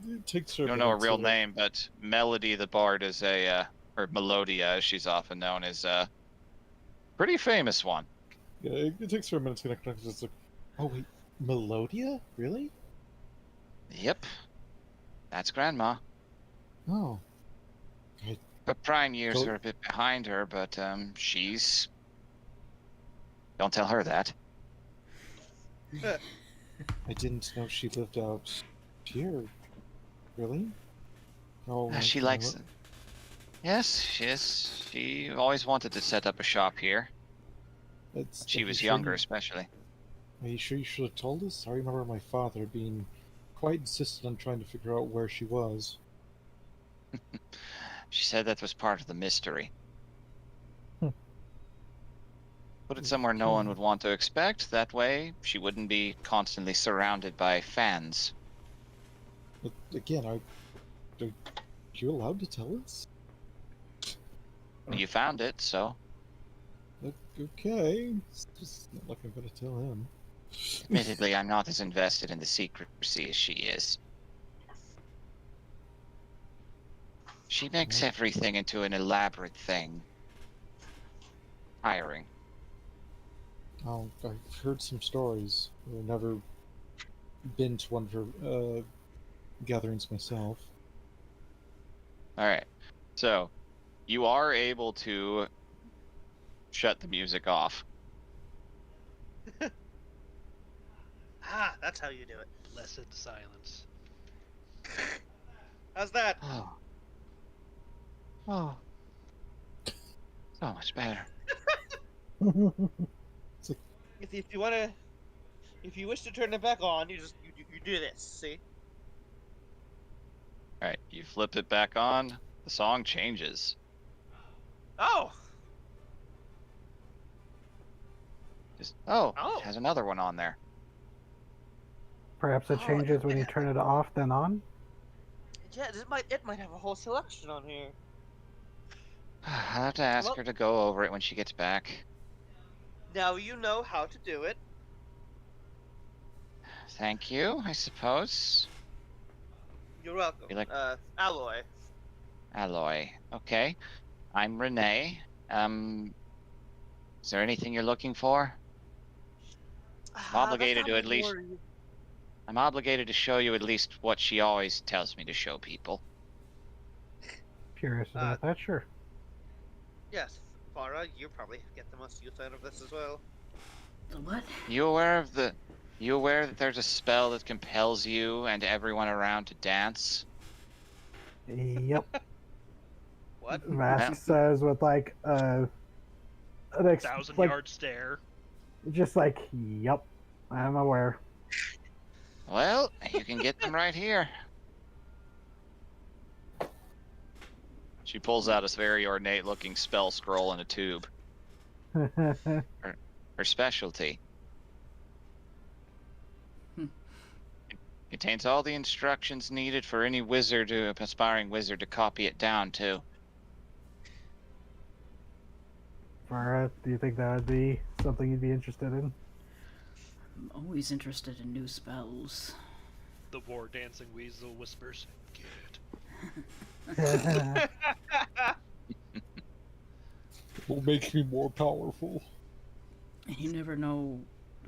It takes her. I a don't know her minute to, real like- name, but Melody the Bard is or Melodia, as she's often known, is a pretty famous one. Yeah, it takes her a minute to connect. It's like, oh wait, Melodia? Really? Yep, that's Grandma. Oh, Her prime years Cool. are a bit behind her, but she's. Don't tell her that. I didn't know she lived out here. Really? Oh, She okay, likes. well, Yes, she always wanted to set up a shop here. She are was you sure younger, you- especially. Are you sure you should have told us? I remember my father being quite insistent on trying to figure out where she was. She said that was part of the mystery. Hmm. Put it somewhere no one would want to expect. That way, she wouldn't be constantly surrounded by fans. But again, are you allowed to tell us? You found it, so Okay. It's just not like I'm gonna tell him. admittedly, I'm not as invested in the secrecy as she is. She makes everything into an elaborate thing. Tiring. Oh, I've heard some stories. I've never been to one of her gatherings myself. Alright. So, you are able to shut the music off. That's how you do it. Blessed silence. How's that? Oh. Oh. So much better. If you wish to turn it back on, you do this. See? Alright, you flip it back on, the song changes. Oh, Oh, Oh. it has another one on there. Perhaps it Oh, changes when you yeah. turn it off, then on. yeah. It might have a whole selection on here. I'll have to ask Well- her to go over it when she gets back. Now you know how to do it. Thank you, I suppose. You're welcome. You like- Alloy. Alloy. Okay. I'm Renee. Is there anything you're looking for? obligated to at least- I'm obligated to show you at least what she always tells me to show people. Curious about that, sure. Yes, Farah, you probably get the most use out of this as well. The what? You aware that there's a spell that compels you and everyone around to dance? Yep. What? Mask Yeah. says with like an 1,000-yard stare. just like, yep, I'm aware. Well, you can get them right here. She pulls out a very ornate-looking spell scroll in a tube. Her specialty. Contains all the instructions needed for any wizard, aspiring wizard, to copy it down to. Farah, do you think that would be something you'd be interested in? I'm always interested in new spells. The war dancing weasel whispers, "Good." It will make me more powerful. And you never know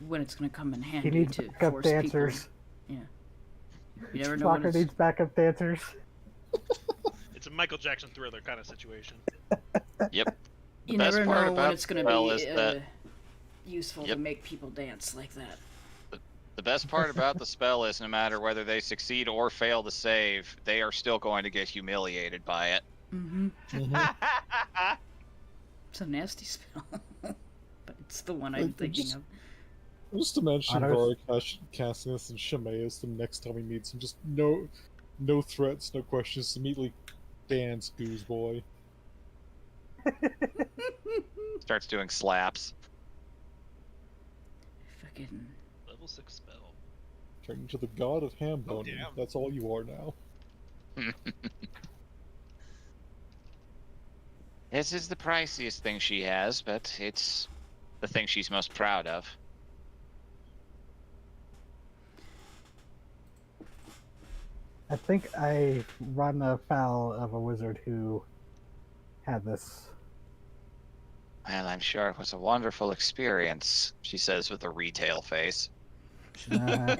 when it's going to come in handy He needs to backup force dancers. people. Yeah. You never know when Soccer it's... needs backup dancers. It's a Michael Jackson Thriller kind of situation. Yep. You best never part know when about it's going the spell to is be that- useful Yep. to make people dance like that. The best part about the spell is no matter whether they succeed or fail to save, they are still going to get humiliated by it. Mm-hmm. Mhm. It's a nasty spell. But it's the one I'm Like, thinking just- of. Just to mention Others- Varakash casting this and Shemaeus the next time he meets him, just no threats, no questions, immediately dance, goose boy. Starts doing slaps. Fucking... Level 6 spell. Turn into the god of ham Oh, boning. damn. That's all you are now. This is the priciest thing she has, but it's the thing she's most proud of. I think I run afoul of a wizard who had this. Well, I'm sure it was a wonderful experience, she says with a retail face. Uh,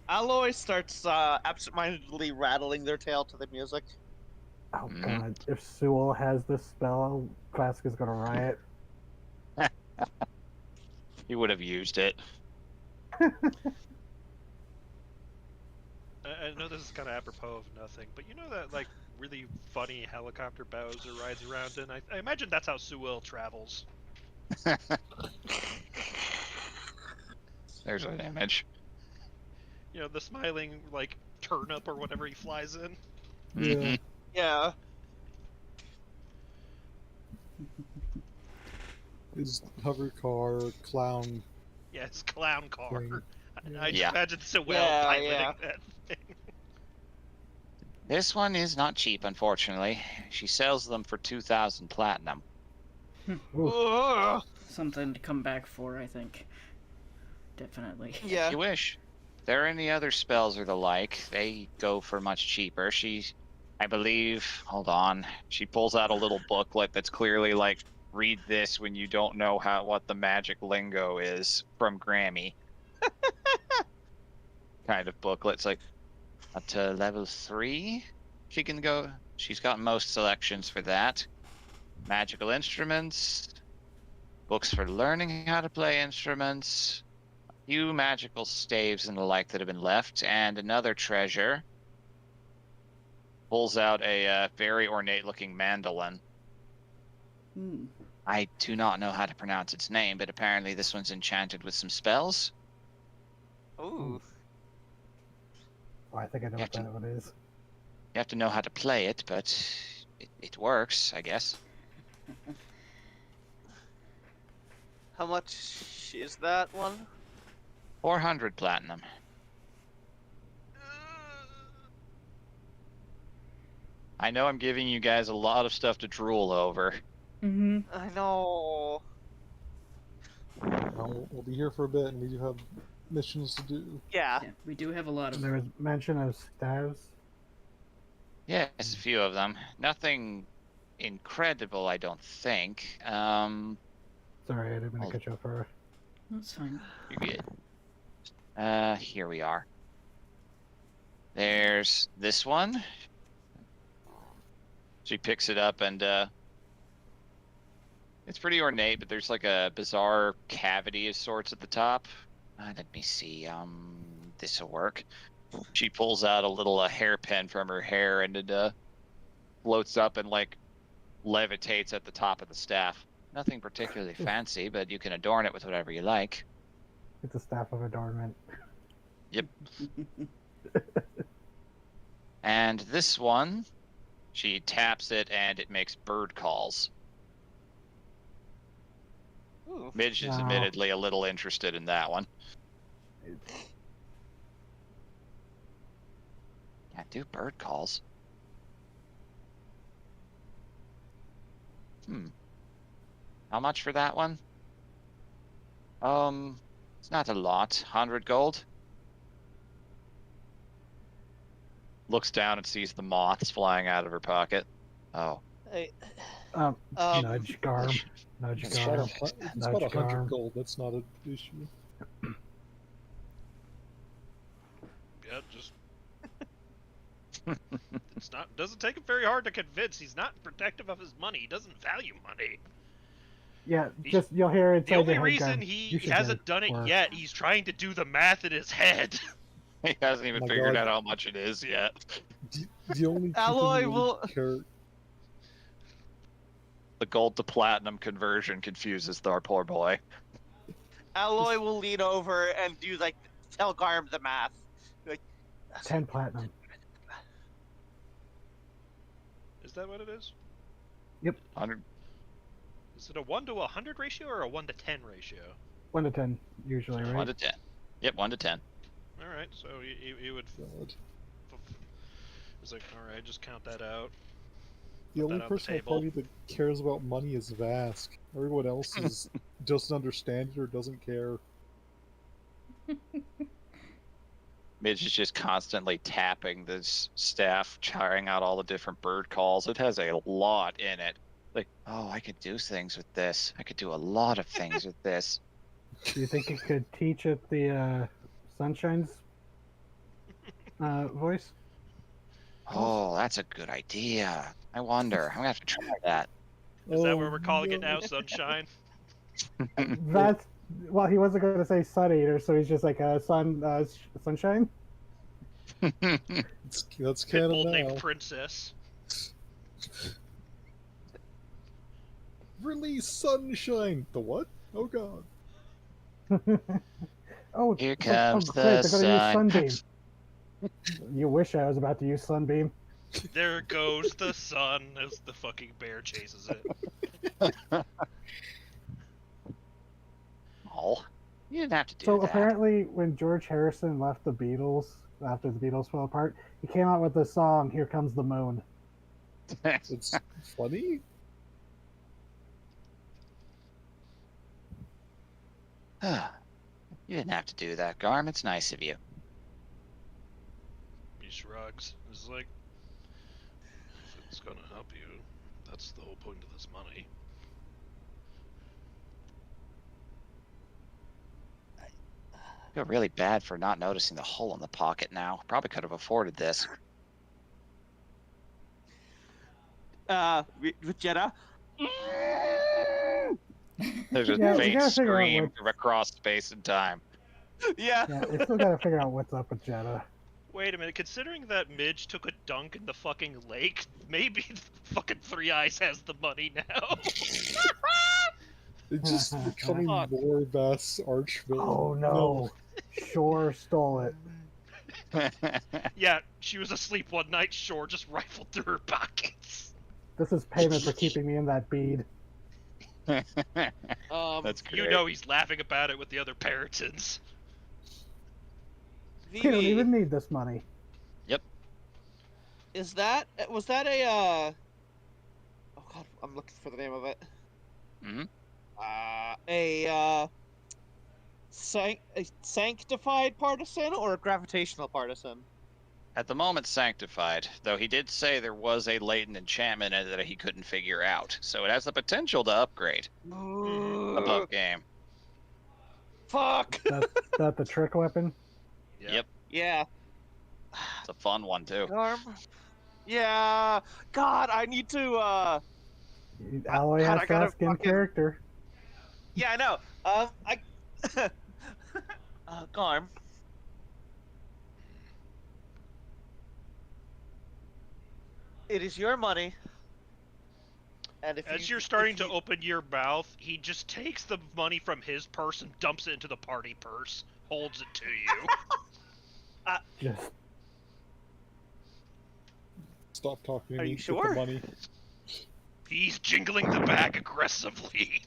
Alloy starts absentmindedly rattling their tail to the music. oh Mhm. god, if Sewell has this spell, Classic is gonna riot. He would have used it. I know this is kind of apropos of nothing, but you know that like really funny helicopter Bowser rides around in? I imagine that's how Sewell travels. There's an image. You know, the smiling like turnip or whatever he flies in. Yeah. Mhm. Yeah. His hover car, clown. Yeah, it's clown car. Thing. I just Yeah. imagine Sewell Yeah, piloting yeah. that thing. This one is not cheap, unfortunately. She sells them for 2,000 platinum. Ugh. Something to come back for, I think. Definitely. Yeah. You wish. If there are any other spells or the like, they go for much cheaper. I believe, hold on. She pulls out a little booklet that's clearly like, read this when you don't know what the magic lingo is from Grammy. Kind of booklet. It's like, up to level 3, she can go. She's got most selections for that. Magical instruments, books for learning how to play instruments, a few magical staves and the like that have been left, and another treasure. Pulls out a very ornate-looking mandolin. Hmm. I do not know how to pronounce its name, but apparently this one's enchanted with some spells. Ooh. Oh, I think I know what that one is. You have to know how to play it, but it works, I guess. How much is that one? 400 platinum. I know I'm giving you guys a lot of stuff to drool over. Mm-hmm. I know. We'll be here for a bit, and we do have missions to do. Yeah. Yeah, we do have a lot of There was mention of staves. Yes, a few of them. Nothing incredible, I don't think. Sorry, I didn't mean to Hold- cut you off for. That's fine. You're good. Here we are. There's this one. She picks it up and it's pretty ornate, but there's like a bizarre cavity of sorts at the top. Let me see. This'll work. She pulls out a little hairpin from her hair and it floats up and like levitates at the top of the staff. Nothing particularly fancy, but you can adorn it with whatever you like. It's a staff of adornment. Yep. And this one, she taps it and it makes bird calls. Ooh. Midge is Wow. admittedly a little interested in that one. Can't do bird calls. How much for that one? It's not a lot. 100 gold. Looks down and sees the moths flying out of her pocket. Oh. Hey, Nudge Garm. Nudge It's Garm. about Nudge 100 Garm. gold. That's not an issue. Yeah, just. It's not. Doesn't take him very hard to convince. He's not protective of his money. He doesn't value money. Yeah, just you'll hear it. The only reason he hasn't done it work. yet, he's trying to do the math in his head. He hasn't even My figured God. out how much it is yet. The only people Alloy who will- care. The gold to platinum conversion confuses our poor boy. Alloy will lean over and do like tell Garm the math. Like 10 platinum. Is that what it is? 100. Is it a 1 to 100 ratio or a 1 to 10 ratio? 1 to 10 usually, right? 1 to 10. Yep, 1 to 10. All right, so he would. God. It's like, all right, just count that out. The Put only that on the person in the table. party that cares about money is Vask. Everyone else is doesn't understand it or doesn't care. Midge is just constantly tapping this staff, trying out all the different bird calls. It has a lot in it. Like, oh, I could do things with this. I could do a lot of things with this. Do you think you could teach it the Sunshine's voice? Oh, that's a good idea. I wonder. I'm gonna have to try that. Is that Oh, what we're calling it no. now, Sunshine? That's well, he wasn't going to say Sun Eater, so he's just like Sunshine. That's canon Pitbull now. named Princess. Release Sunshine! The what? Oh god. Oh, Here comes great, the they're gonna sun. use Sunbeam. You wish I was about to use Sunbeam. There goes the sun as the fucking bear chases it. Oh, you didn't have to do So that. apparently, when George Harrison left the Beatles after the Beatles fell apart, he came out with the song "Here Comes the Moon." It's funny? You didn't have to do that, Garm. It's nice of you. He shrugs. It's like, if it's gonna help you, that's the whole point of this money. I feel really bad for not noticing the hole in the pocket now. Probably could have afforded this. with Jeddah. There's a Yeah, we faint gotta figure out scream what- from across space and time. Yeah. Yeah, we still gotta figure out what's up with Jeddah. Wait a minute, considering that Midge took a dunk in the fucking lake, maybe fucking Three Eyes has the money now. It's just becoming Fuck. more Vask's arch villain. Oh no, Shore stole it. Yeah, she was asleep one night, Shore just rifled through her pockets. This is payment for keeping me in that bead. That's great. You know he's laughing about it with the other Paratons. We don't Vivi, even need this money. was that a oh god, I'm looking for the name of it. Mhm. A sanctified partisan or a gravitational partisan? At the moment, sanctified, though he did say there was a latent enchantment in it that he couldn't figure out, so it has the potential to upgrade above game. Fuck. That the trick weapon. Yeah. Yep, Yeah. it's a fun one too. Garm. Yeah. God, I need to. Alloy God, has I gotta fast skin fucking. character. Yeah, I know. I. Garm. It is your money. And if As you, you're starting if to you, open your mouth, he just takes the money from his purse and dumps it into the party purse, holds it to you. Just Stop talking to Are me. you Get sure? the money. He's jingling the bag aggressively.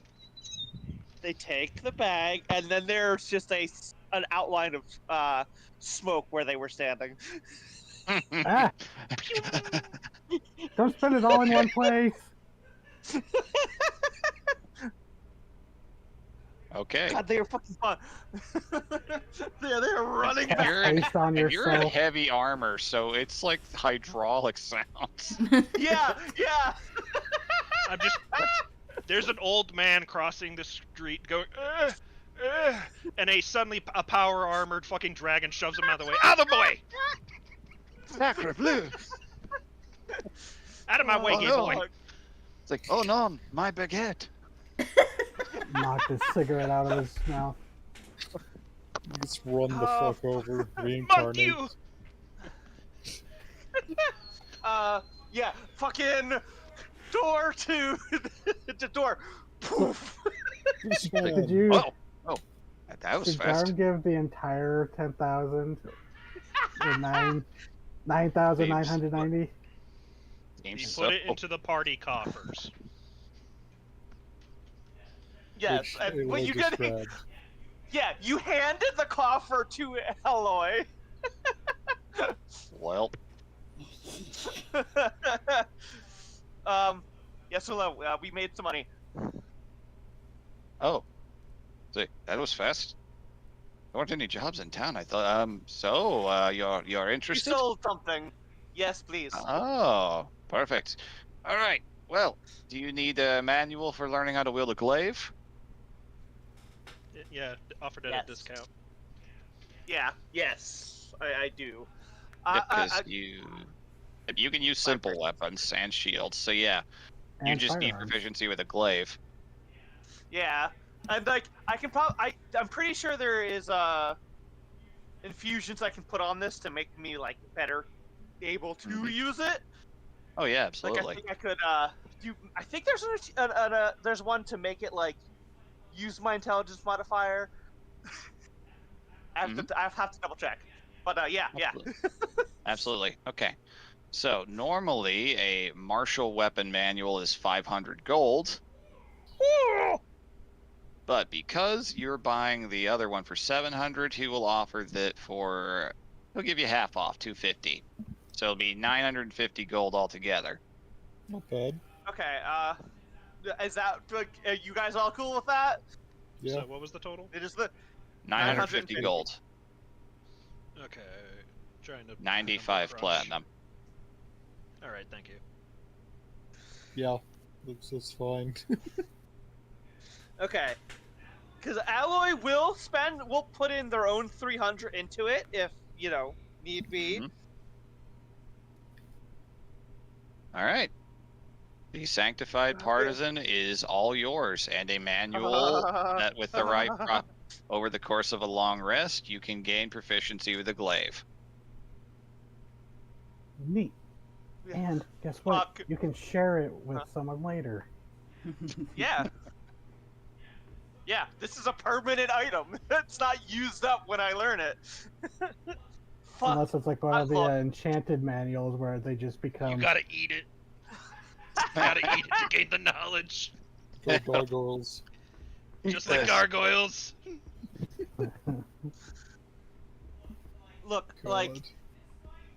They take the bag, and then there's just an outline of smoke where they were standing. ah, don't spend it all in one place. Okay. God, they are fucking fun. they're running Cast back. You're in, haste on and you're in yourself. heavy armor, so it's like hydraulic sounds. Yeah, yeah. I'm just. There's an old man crossing the street going, and a power armored fucking dragon shoves him out of the way. Out of the way! Sacre bleu! Out of my way, Oh, gay no. boy! It's like, oh no, my baguette. Knocked his cigarette out of his mouth. Just run the Oh, fuck over. Monk Reincarnate. you! Yeah, fucking door to the door. Poof. Did you? Oh, that was Did fast. Garm give the entire 10,000 or 9,990? He Seems put it so. into the party coffers. Yes, Which and what Aloy you just did? grabbed. Yeah, you handed the coffer to Alloy. Well, Yeah, so we made some money. oh, see, that was fast. There weren't any jobs in town. I thought, you're You interested? sold something. Yes, please. Oh, perfect. All right. Well, do you need a manual for learning how to wield a glaive? Yeah, offered at Yes. a discount. Yeah, yes, I do. Because you can use simple weapons and shields. So yeah, you And just need firearms. proficiency with a glaive. Yeah, and like I'm pretty sure there is infusions I can put on this to make me like better able to Mhm. use it. Oh yeah, Like absolutely. I think I could do. I think there's one to make it like use my intelligence modifier. I have to double check. But yeah. Absolutely. Absolutely. Okay. So normally a martial weapon manual is 500 gold, but because you're buying the other one for 700, he will offer that for he'll give you half off, 250. So it'll be 950 gold altogether. Not bad. Okay. Is that like, are you guys all cool with that? Yeah. So what was the total? It is the 950 950. gold, Okay, trying to 95 crush. platinum. All right, thank you. Yeah. That's fine. Okay. Because Alloy will put in their own 300 into it if, need be. Mhm. All right. The Sanctified Partisan is all yours, and a manual that with the right over the course of a long rest, you can gain proficiency with a glaive. Neat. And guess what? Fuck. You can share it with someone later. Yeah. Yeah, this is a permanent item. It's not used up when I learn it. Fuck. Unless it's like one of the look. enchanted manuals where they just You become. gotta eat it. You gotta eat it to gain the knowledge. Go gargoyles. Just like gargoyles. Look, God. like,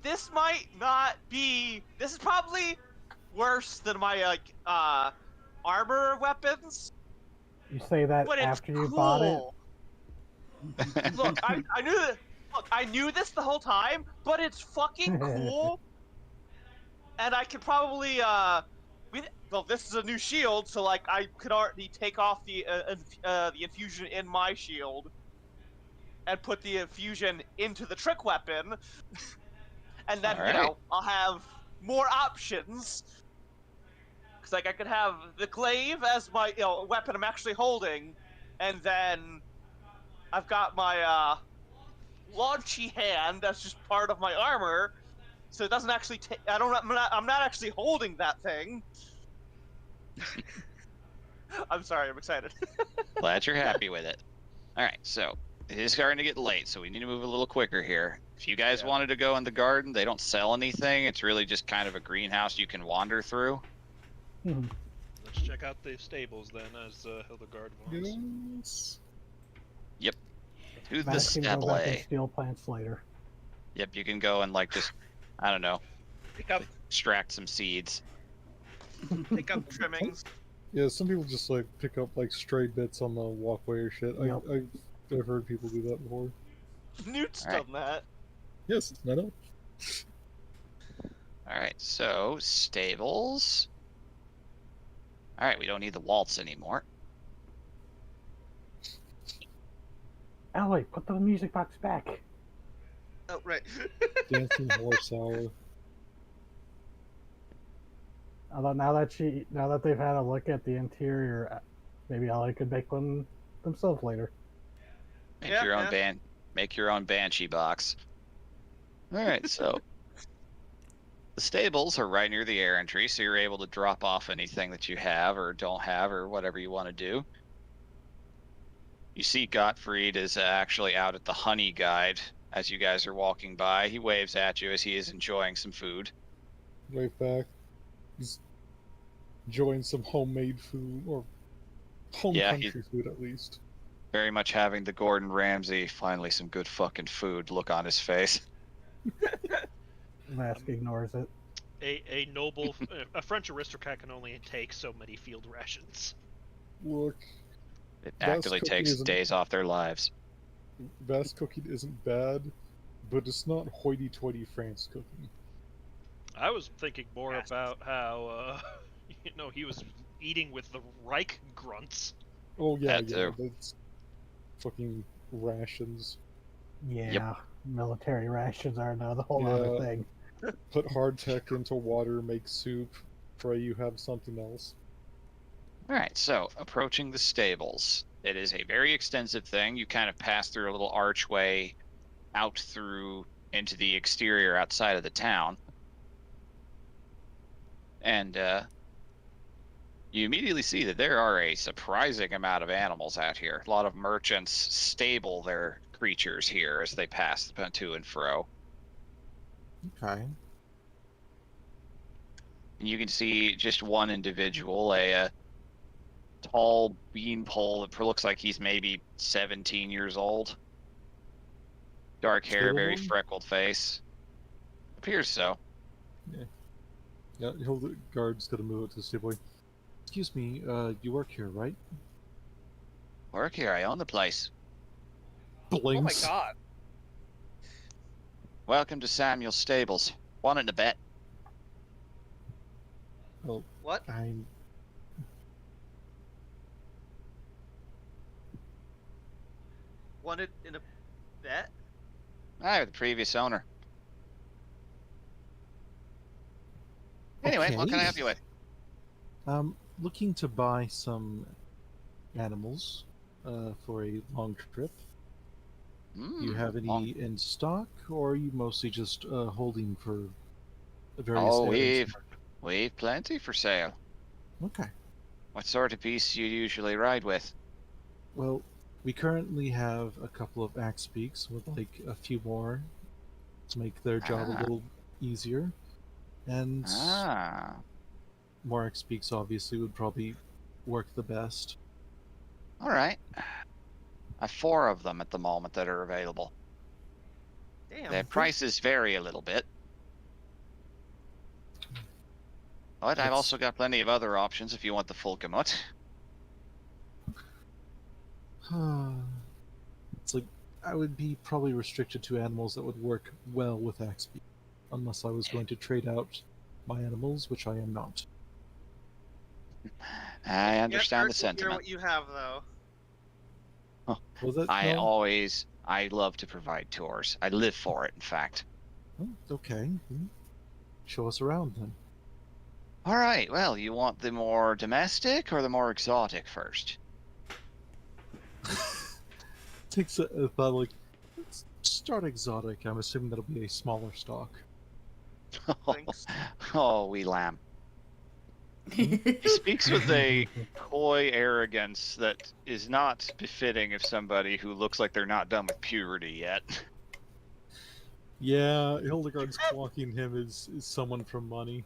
this might not be. This is probably worse than my armor weapons, You say that but it's after you bought it? cool. Look, I knew that. Look, I knew this the whole time, but it's fucking cool, and I could probably well, this is a new shield, so like I could already take off the infusion in my shield and put the infusion into the trick weapon, and then All right. I'll have more options. Cause like I could have the glaive as my weapon I'm actually holding, and then I've got my launchy hand that's just part of my armor, so it doesn't actually take. I'm not actually holding that thing. I'm sorry. I'm excited. Glad you're happy with it. All right, so it is starting to get late, so we need to move a little quicker here. If you guys Yeah. wanted to go in the garden, they don't sell anything. It's really just kind of a greenhouse you can wander through. Let's check out the stables then, as Hildegard wants. Yes. To the Matt can go back and stable. steal plants later. Yep, you can go and like just, I don't know, Pick up extract some seeds. trimmings. Yeah, some people just like pick up like stray bits on the walkway or shit. Yep. I've heard people do that before. Newt's All right. done that. Yes, I know. All right, so stables. All right, we don't need the waltz anymore. Ellie, put the music box back. Oh right. Dancing horse hour. Although now that they've had a look at the interior, maybe Ellie could make one themselves later. Make Yeah, your own yeah. make your own banshee box. All right, so the stables are right near the air entry, so you're able to drop off anything that you have or don't have or whatever you want to do. You see Gottfried is actually out at the honey guide as you guys are walking by. He waves at you as he is enjoying some food. Wave back. He's enjoying some homemade food or home Yeah, country food at least. Very much having the Gordon Ramsay, finally some good fucking food look on his face. Mask ignores it. A noble, a French aristocrat can only take so many field rations. Look, It That's actively cooking takes isn't- days off their lives. vast cooking isn't bad, but it's not hoity-toity France cooking. I was thinking more Yes. about how, he was eating with the Reich grunts. Oh yeah, That yeah, too. that's fucking rations. Yeah, military rations are another whole other Yeah. thing. Put hardtack into water, make soup, pray you have something else. All right, so approaching the stables. It is a very extensive thing. You kind of pass through a little archway out through into the exterior outside of the town. And you immediately see that there are a surprising amount of animals out here. A lot of merchants stable their creatures here as they pass to and fro. Okay. And you can see just one individual, a tall beanpole that looks like he's maybe 17 years old. Dark hair, very Stable-born? freckled face. Appears so. Yeah, Hildegard's gonna move it to the stable. Excuse me, you work here, right? Work here, I own the place. Blinks. Oh my god. Welcome to Samuel's stables. Wanting to bet? Well, What? I'm Wanted in a bet? I the previous owner. Anyway, what can I Okay. help you with? looking to buy some animals for a long trip. You have any in stock, or are you mostly just holding for various Oh, errands? we've plenty for sale. Okay. What sort of beasts you usually ride with? Well, we currently have a couple of axe beaks. Would like a few more to make their job a little easier. And more axe beaks obviously would probably work the best. All right. I have 4 of them at the moment that are available. Damn. Their prices vary a little bit. But I've It's- also got plenty of other options if you want the full gamut. It's like I would be probably restricted to animals that would work well with axe beak, unless I was going to trade out my animals, which I am not. I Yet understand the hurts to hear sentiment. what you have, though. Was it? I No? always, I love to provide tours. I live for it, in fact. Oh, okay. Show us around then. All right, well, you want the more domestic or the more exotic first? Takes a thought like, let's start exotic. I'm assuming that'll be a smaller stock. Thanks. Oh, wee lamb. He speaks with a coy arrogance that is not befitting of somebody who looks like they're not done with puberty yet. Yeah, Hildegard's clocking him is someone from money.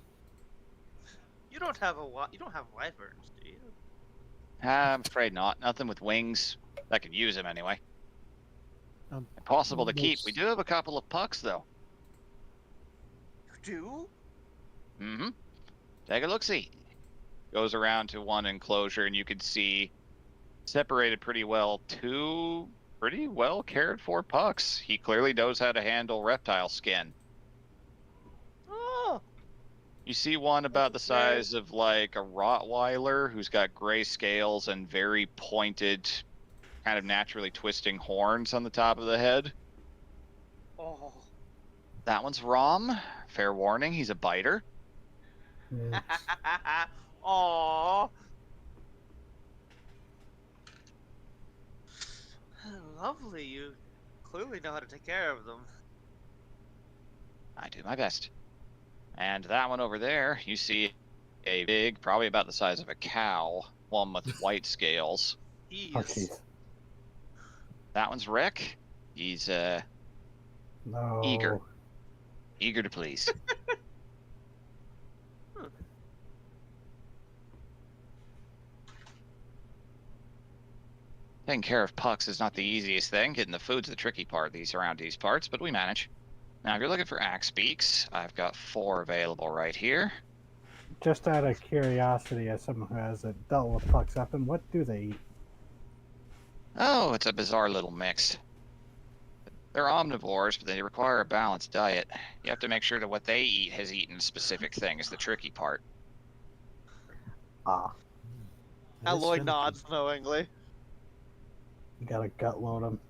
You don't have you don't have wyverns, do you? I'm afraid not. Nothing with wings. I could use them anyway. Um, Impossible to keep. We most- do have a couple of pucks, though. You do? Mm-hmm. Take a look-see. Goes around to one enclosure, and you can see separated pretty well two pretty well cared for pucks. He clearly knows how to handle reptile skin. Oh, You see one about the Very- size of like a Rottweiler who's got gray scales and very pointed, kind of naturally twisting horns on the top of the head. oh. That one's Rom. Fair warning, he's a biter. Mm. Aww. Lovely. You clearly know how to take care of them. I do my best. And that one over there, you see a big, probably about the size of a cow, one with white scales. He's Oh, jeez. That one's Rick. He's No. eager to please. Taking care of pucks is not the easiest thing. Getting the food's the tricky part around these parts, but we manage. Now, if you're looking for axe beaks, I've got 4 available right here. Just out of curiosity, as someone who hasn't dealt with pucks up, and what do they eat? Oh, it's a bizarre little mix. They're omnivores, but they require a balanced diet. You have to make sure that what they eat has eaten a specific thing is the tricky part. Ah, That is Alloy finicky. nods knowingly. you gotta gut load them.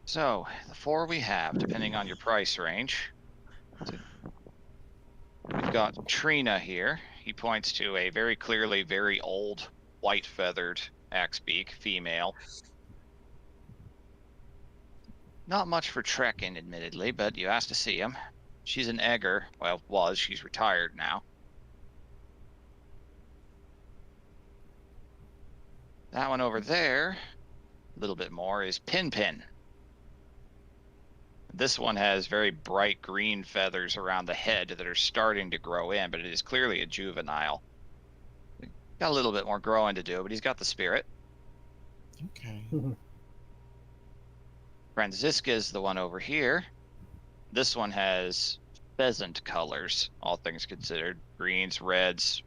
So, the 4 we have, depending on your price range. We've got Trina here. He points to a very clearly very old, white-feathered axebeak, female. Not much for trekking, admittedly, but you asked to see him. She's an egger. Well, was. She's retired now. That one over there, a little bit more, is Pin Pin. This one has very bright green feathers around the head that are starting to grow in, but it is clearly a juvenile. Got a little bit more growing to do, but he's got the spirit. Okay. Franziska is the one over here. This one has pheasant colors, all things considered. Greens, reds,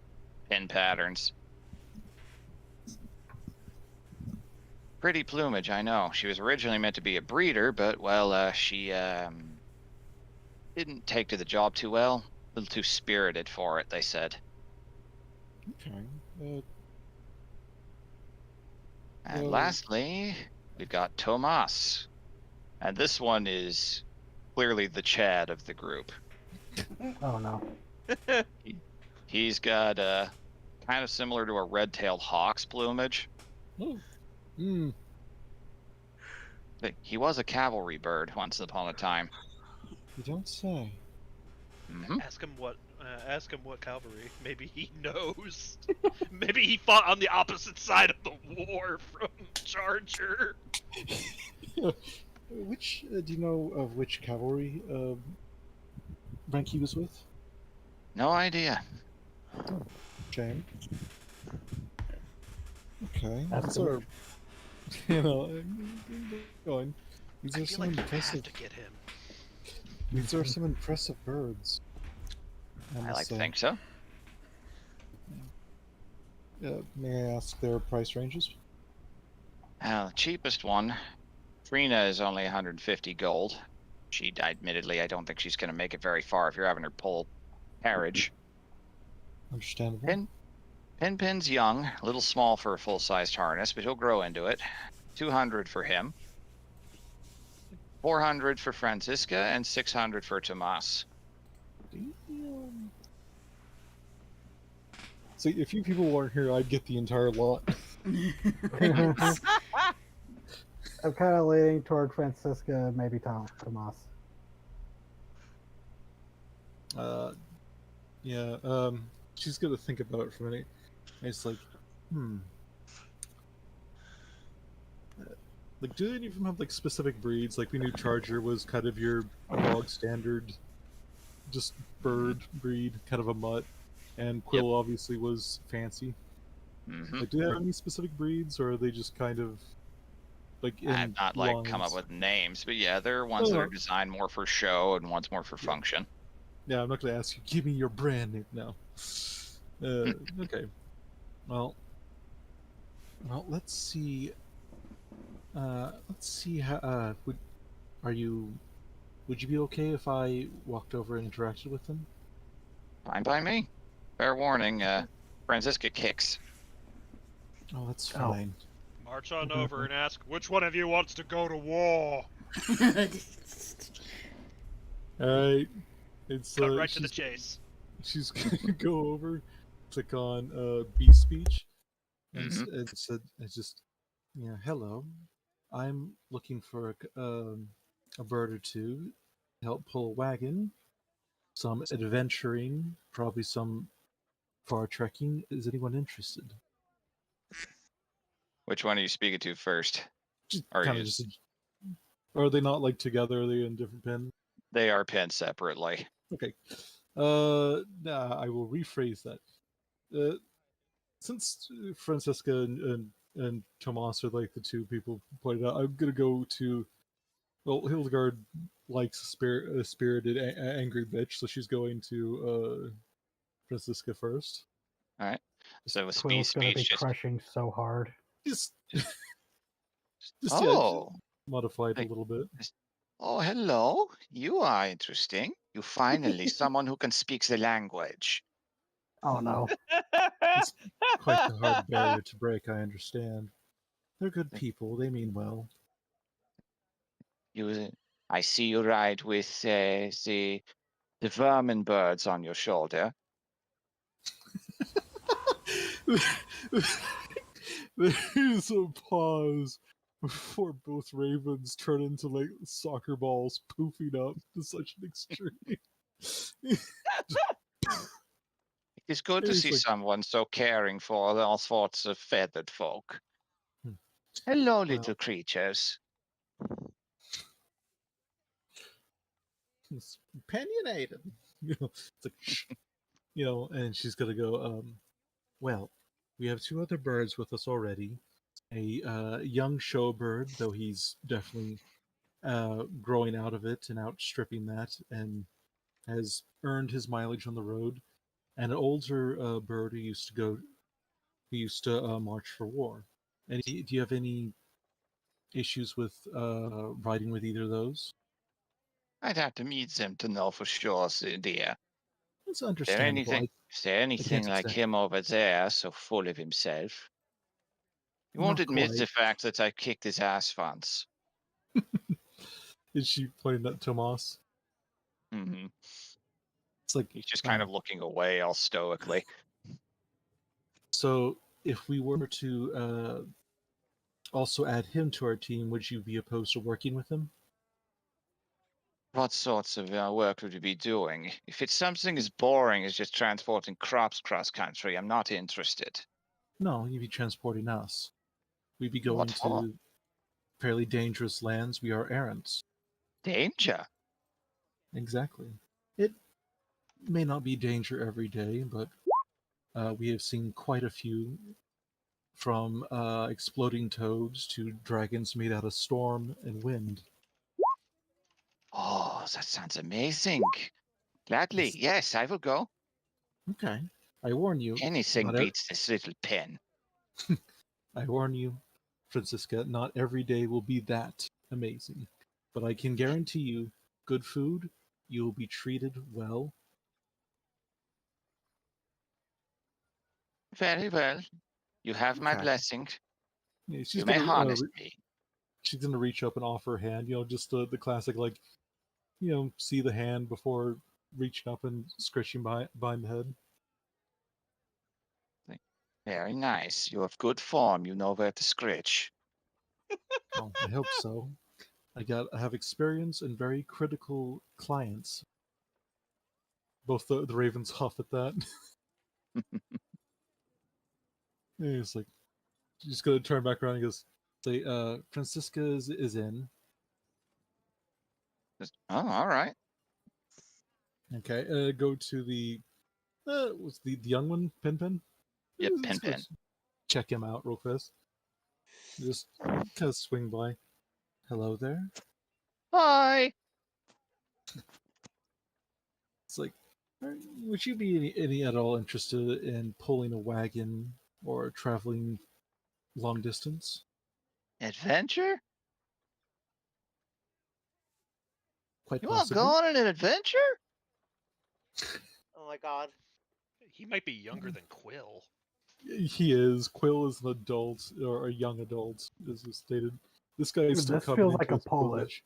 pin patterns. Pretty plumage, I know. She was originally meant to be a breeder, but, well, she didn't take to the job too well. A little too spirited for it, they said. Okay. And Well- lastly, we've got Tomas. And this one is clearly the Chad of the group. Oh no. He's got kind of similar to a red-tailed hawk's plumage. Oh. Mm. But he was a cavalry bird once upon a time. You don't say. Hmm. Ask him what cavalry. Maybe he knows. Maybe he fought on the opposite side of the war from Charger. Which do you know of which cavalry rank he was with? No idea. Shame. Okay. That's These the- are, you know, going. These I are feel some like you impressive. have to get him. These are some impressive birds. I must like to say. think so. May I ask their price ranges? The cheapest one, Trina, is only 150 gold. Admittedly, I don't think she's going to make it very far if you're having her pull carriage. Understandable. Pin's young, a little small for a full-sized harness, but he'll grow into it. 200 for him. 400 for Francisca, and 600 for Tomas. Damn. See, if you people weren't here, I'd get the entire lot. I'm kind of leaning toward Francisca, maybe Tomas. Yeah, she's gonna think about it for a minute. And it's like, like, do any of them have like specific breeds? Like, we knew Charger was kind of your bog standard, just bird breed, kind of a mutt, and Quill obviously was fancy. Like, do they have any specific breeds, or are they just kind of like in I've not like come up lines? with names, but yeah, there are ones that are designed more for show and ones more for function. Yeah, I'm not gonna ask you. Give me your brand name now. Okay. Well, let's see. Let's see how. Would you be okay if I walked over and interacted with them? Fine by me. Fair warning, Francisca kicks. Oh, that's fine. March on over and ask, which one of you wants to go to war? Alright. It's Cut right to the chase. She's gonna go over, click on Beast Speech, and said, it's just, yeah, hello. I'm looking for a bird or two to help pull a wagon, some adventuring, probably some far trekking. Is anyone interested? Which one are you speaking to first? Just Or kind of just. Or are they not like together? Are they in different pins? They are pinned separately. Okay. Nah, I will rephrase that. Since Francesca and Tomas are like the two people pointed out, I'm gonna go to. Well, Hildegard likes a spirited, angry bitch, so she's going to Francisca first. All right. So with Quill's going to be speech, crushing so hard. Just oh, modified a little bit. Oh, hello. You are interesting. You finally someone who can speak the language. Oh no. It's quite the hard barrier to break, I understand. They're good people, they mean well. I see you ride with the vermin birds on your shoulder. There's a pause before both ravens turn into like soccer balls poofing up to such an extreme. It is good to see someone so caring for all sorts of feathered folk. Hello, little creatures. It's opinionated. It's like, shh. And she's gonna go, well, we have two other birds with us already. A young showbird, though he's definitely growing out of it and outstripping that, and has earned his mileage on the road. And an older bird who used to march for war. And do you have any issues with riding with either of those? I'd have to meet them to know for sure, dear. It's understandable. Is there anything like him over there, so full of himself? He won't admit the fact that I kicked his ass once. Is she pointing at Tomas? Mm-hmm. It's like he's just kind of looking away all stoically. So if we were to also add him to our team, would you be opposed to working with him? What sorts of work would you be doing? If it's something as boring as just transporting crops cross country, I'm not interested. No, you'd be transporting us. We'd be going to fairly dangerous lands. We are errants. Danger? Exactly. It may not be danger every day, but we have seen quite a few, from exploding toads to dragons made out of storm and wind. Oh, that sounds amazing. Gladly, yes, I will go. Okay. I warn you. Anything not e- beats this little pen. I warn you, Francisca, not every day will be that amazing. But I can guarantee you, good food, you will be treated well. Very well. You have my Okay. blessing. Yeah, You may harness me. she's gonna reach up and offer her hand. Just the classic, like, see the hand before reaching up and scratching behind the head. Very nice. You have good form. You know where to scratch. Oh, I hope so. I have experience and very critical clients. Both the ravens huff at that. And he's like, she's gonna turn back around and goes, say, Francisca is in. Oh, all right. Okay, go to what's the young one, Pin? Yep, Let's go Pen. check him out real fast. Just kind of swing by. Hello there. Bye. It's like, would you be any at all interested in pulling a wagon or traveling long distance? Adventure? Quite You want to go possibly. on an adventure? Oh my god. He might be younger than Quill. He is. Quill is an adult, or a young adult, as is stated. This guy is still This coming feels into like a his pull middle it. age.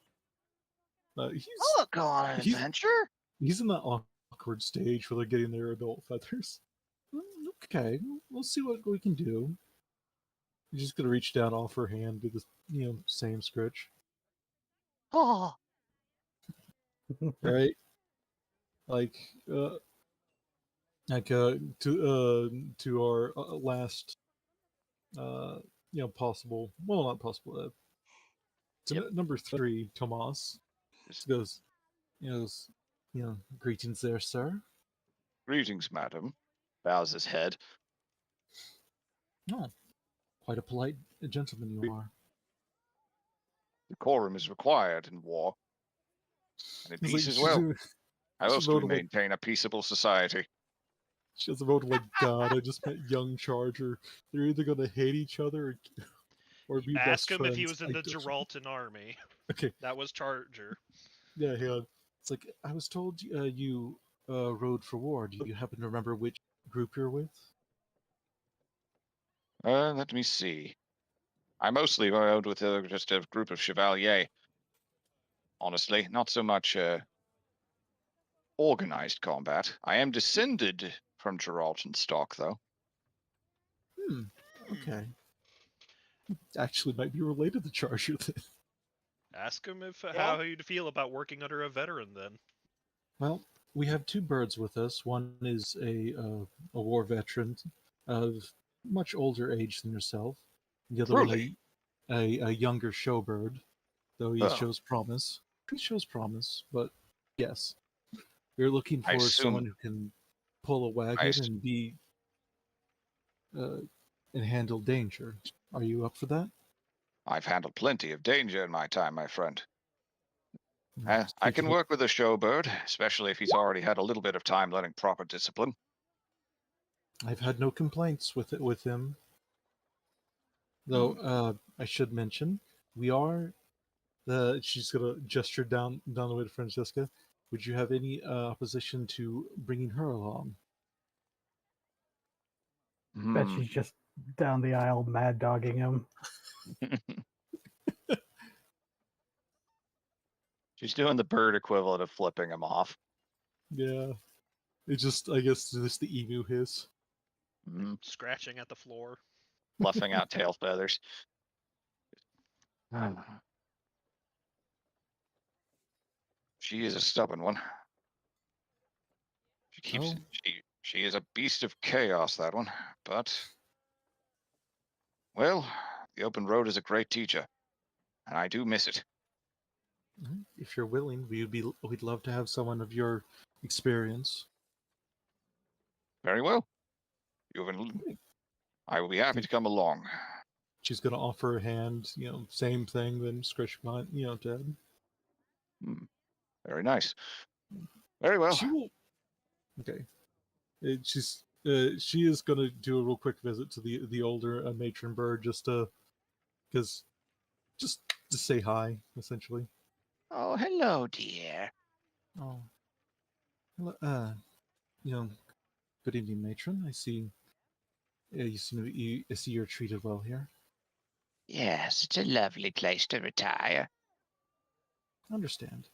I want to go on an He's adventure. he's in that awkward stage where they're getting their adult feathers. Okay, we'll see what we can do. He's just gonna reach down, offer her hand, do this, same scritch. Oh, Right? Like, to our last, uh, possible. Well, not possible. To yep. number 3, Tomas goes, you know, s- greetings there, sir. Greetings, madam. Bows his head. Oh, quite a polite gentleman you are. Decorum is required in war, and in He's like, peace as well. How she's else do we voting like, maintain a peaceable society? she has a vote like, God, I just met young Charger. They're either gonna hate each other or be best Ask him if he friends. was in I the don't. Geraltan army. Okay, That was Charger. yeah, hang on. It's like, I was told you rode for war. Do you happen to remember which group you're with? Let me see. I mostly rode with just a group of chevalier. Honestly, not so much organized combat. I am descended from Geraltan stock, though. Okay. Actually, might be related to Charger then. Ask him if Yeah? how he'd feel about working under a veteran then. Well, we have 2 birds with us. One is a war veteran of much older age than yourself. The other one, Truly. a younger showbird, though he Oh, shows promise. He shows promise, but yes, we're looking I for assume. someone who can pull a wagon and be uh, and handle danger. Are you up for that? I've handled plenty of danger in my time, my friend. I Speaking can of, work with a showbird, especially if he's already had a little bit of time learning proper discipline. I've had no complaints with him. Though I should mention, we are she's gonna gesture down the way to Francesca. Would you have any opposition to bringing her along? Bet Hmm. she's just down the aisle mad dogging him. She's doing the bird equivalent of flipping him off. Yeah, it just I guess just the emu hiss. Hmm. Scratching at the floor. Fluffing out tail feathers. She is a stubborn one. She keeps Oh, she is a beast of chaos, that one. But well, the open road is a great teacher, and I do miss it. if you're willing, we'd love to have someone of your experience. Very well. I will be happy to come along. She's gonna offer a hand, same thing, then scratch my, Ted. Hmm. Very nice. Very well. She will. Okay. She is gonna do a real quick visit to the older matron bird just because just to say hi, essentially. Oh, hello, dear. Oh, hello, you know, good evening, matron. I see. I see you're treated well here. Yes, it's a lovely place to retire. I understand.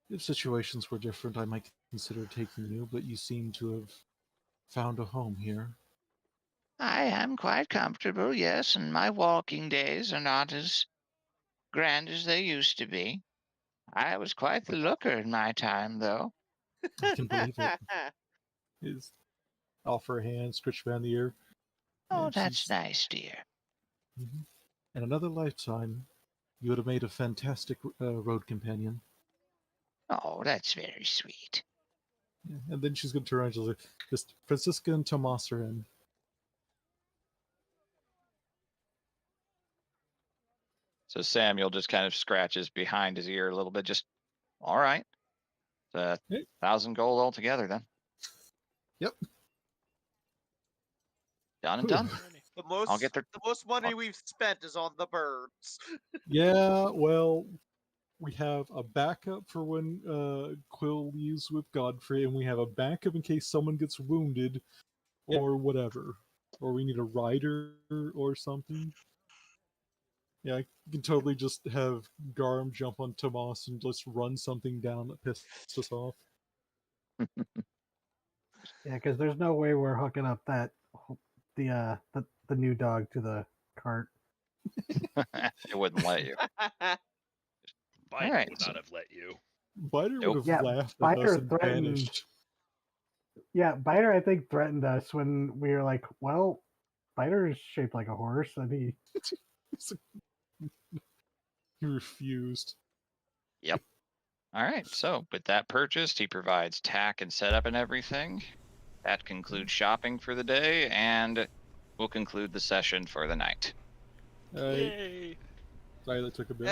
If situations were different, I might consider taking you, but you seem to have found a home here. I am quite comfortable, yes, and my walking days are not as grand as they used to be. I was quite the looker in my time, though. I can believe it. Is offer a hand, scritch behind the ear, Oh, and that's she's. nice, dear. Mhm. In another lifetime, you would have made a fantastic road companion. Oh, that's very sweet. Yeah. And then she's going to turn around and she's like, just Francisca and Tomas are in. So Samuel just kind of scratches behind his ear a little bit. Just, all right. It's Hey. 1,000 gold altogether then. Yep. Done and done. The I'll get most money we've spent is on the birds. Yeah, well, we have a backup for when Quill leaves with Godfrey, and we have a backup in case someone gets wounded or whatever. Or we need a rider or something. Yeah, I can totally just have Garm jump on Tomas and just run something down that pissed us off. Yeah, because there's no way we're hooking up the new dog to the cart. It wouldn't let you. Biden right, would so- not have let you. Biter Nope. would have Yeah, laughed at us Biter and threatened. vanished. Yeah, Biter I think threatened us when we were like, well, Biter is shaped like a horse, and he He refused. Yep. All right. So with that purchased, he provides tack and setup and everything. That concludes shopping for the day, and we'll conclude the session for the night. Alright, Yay! sorry that took a bit.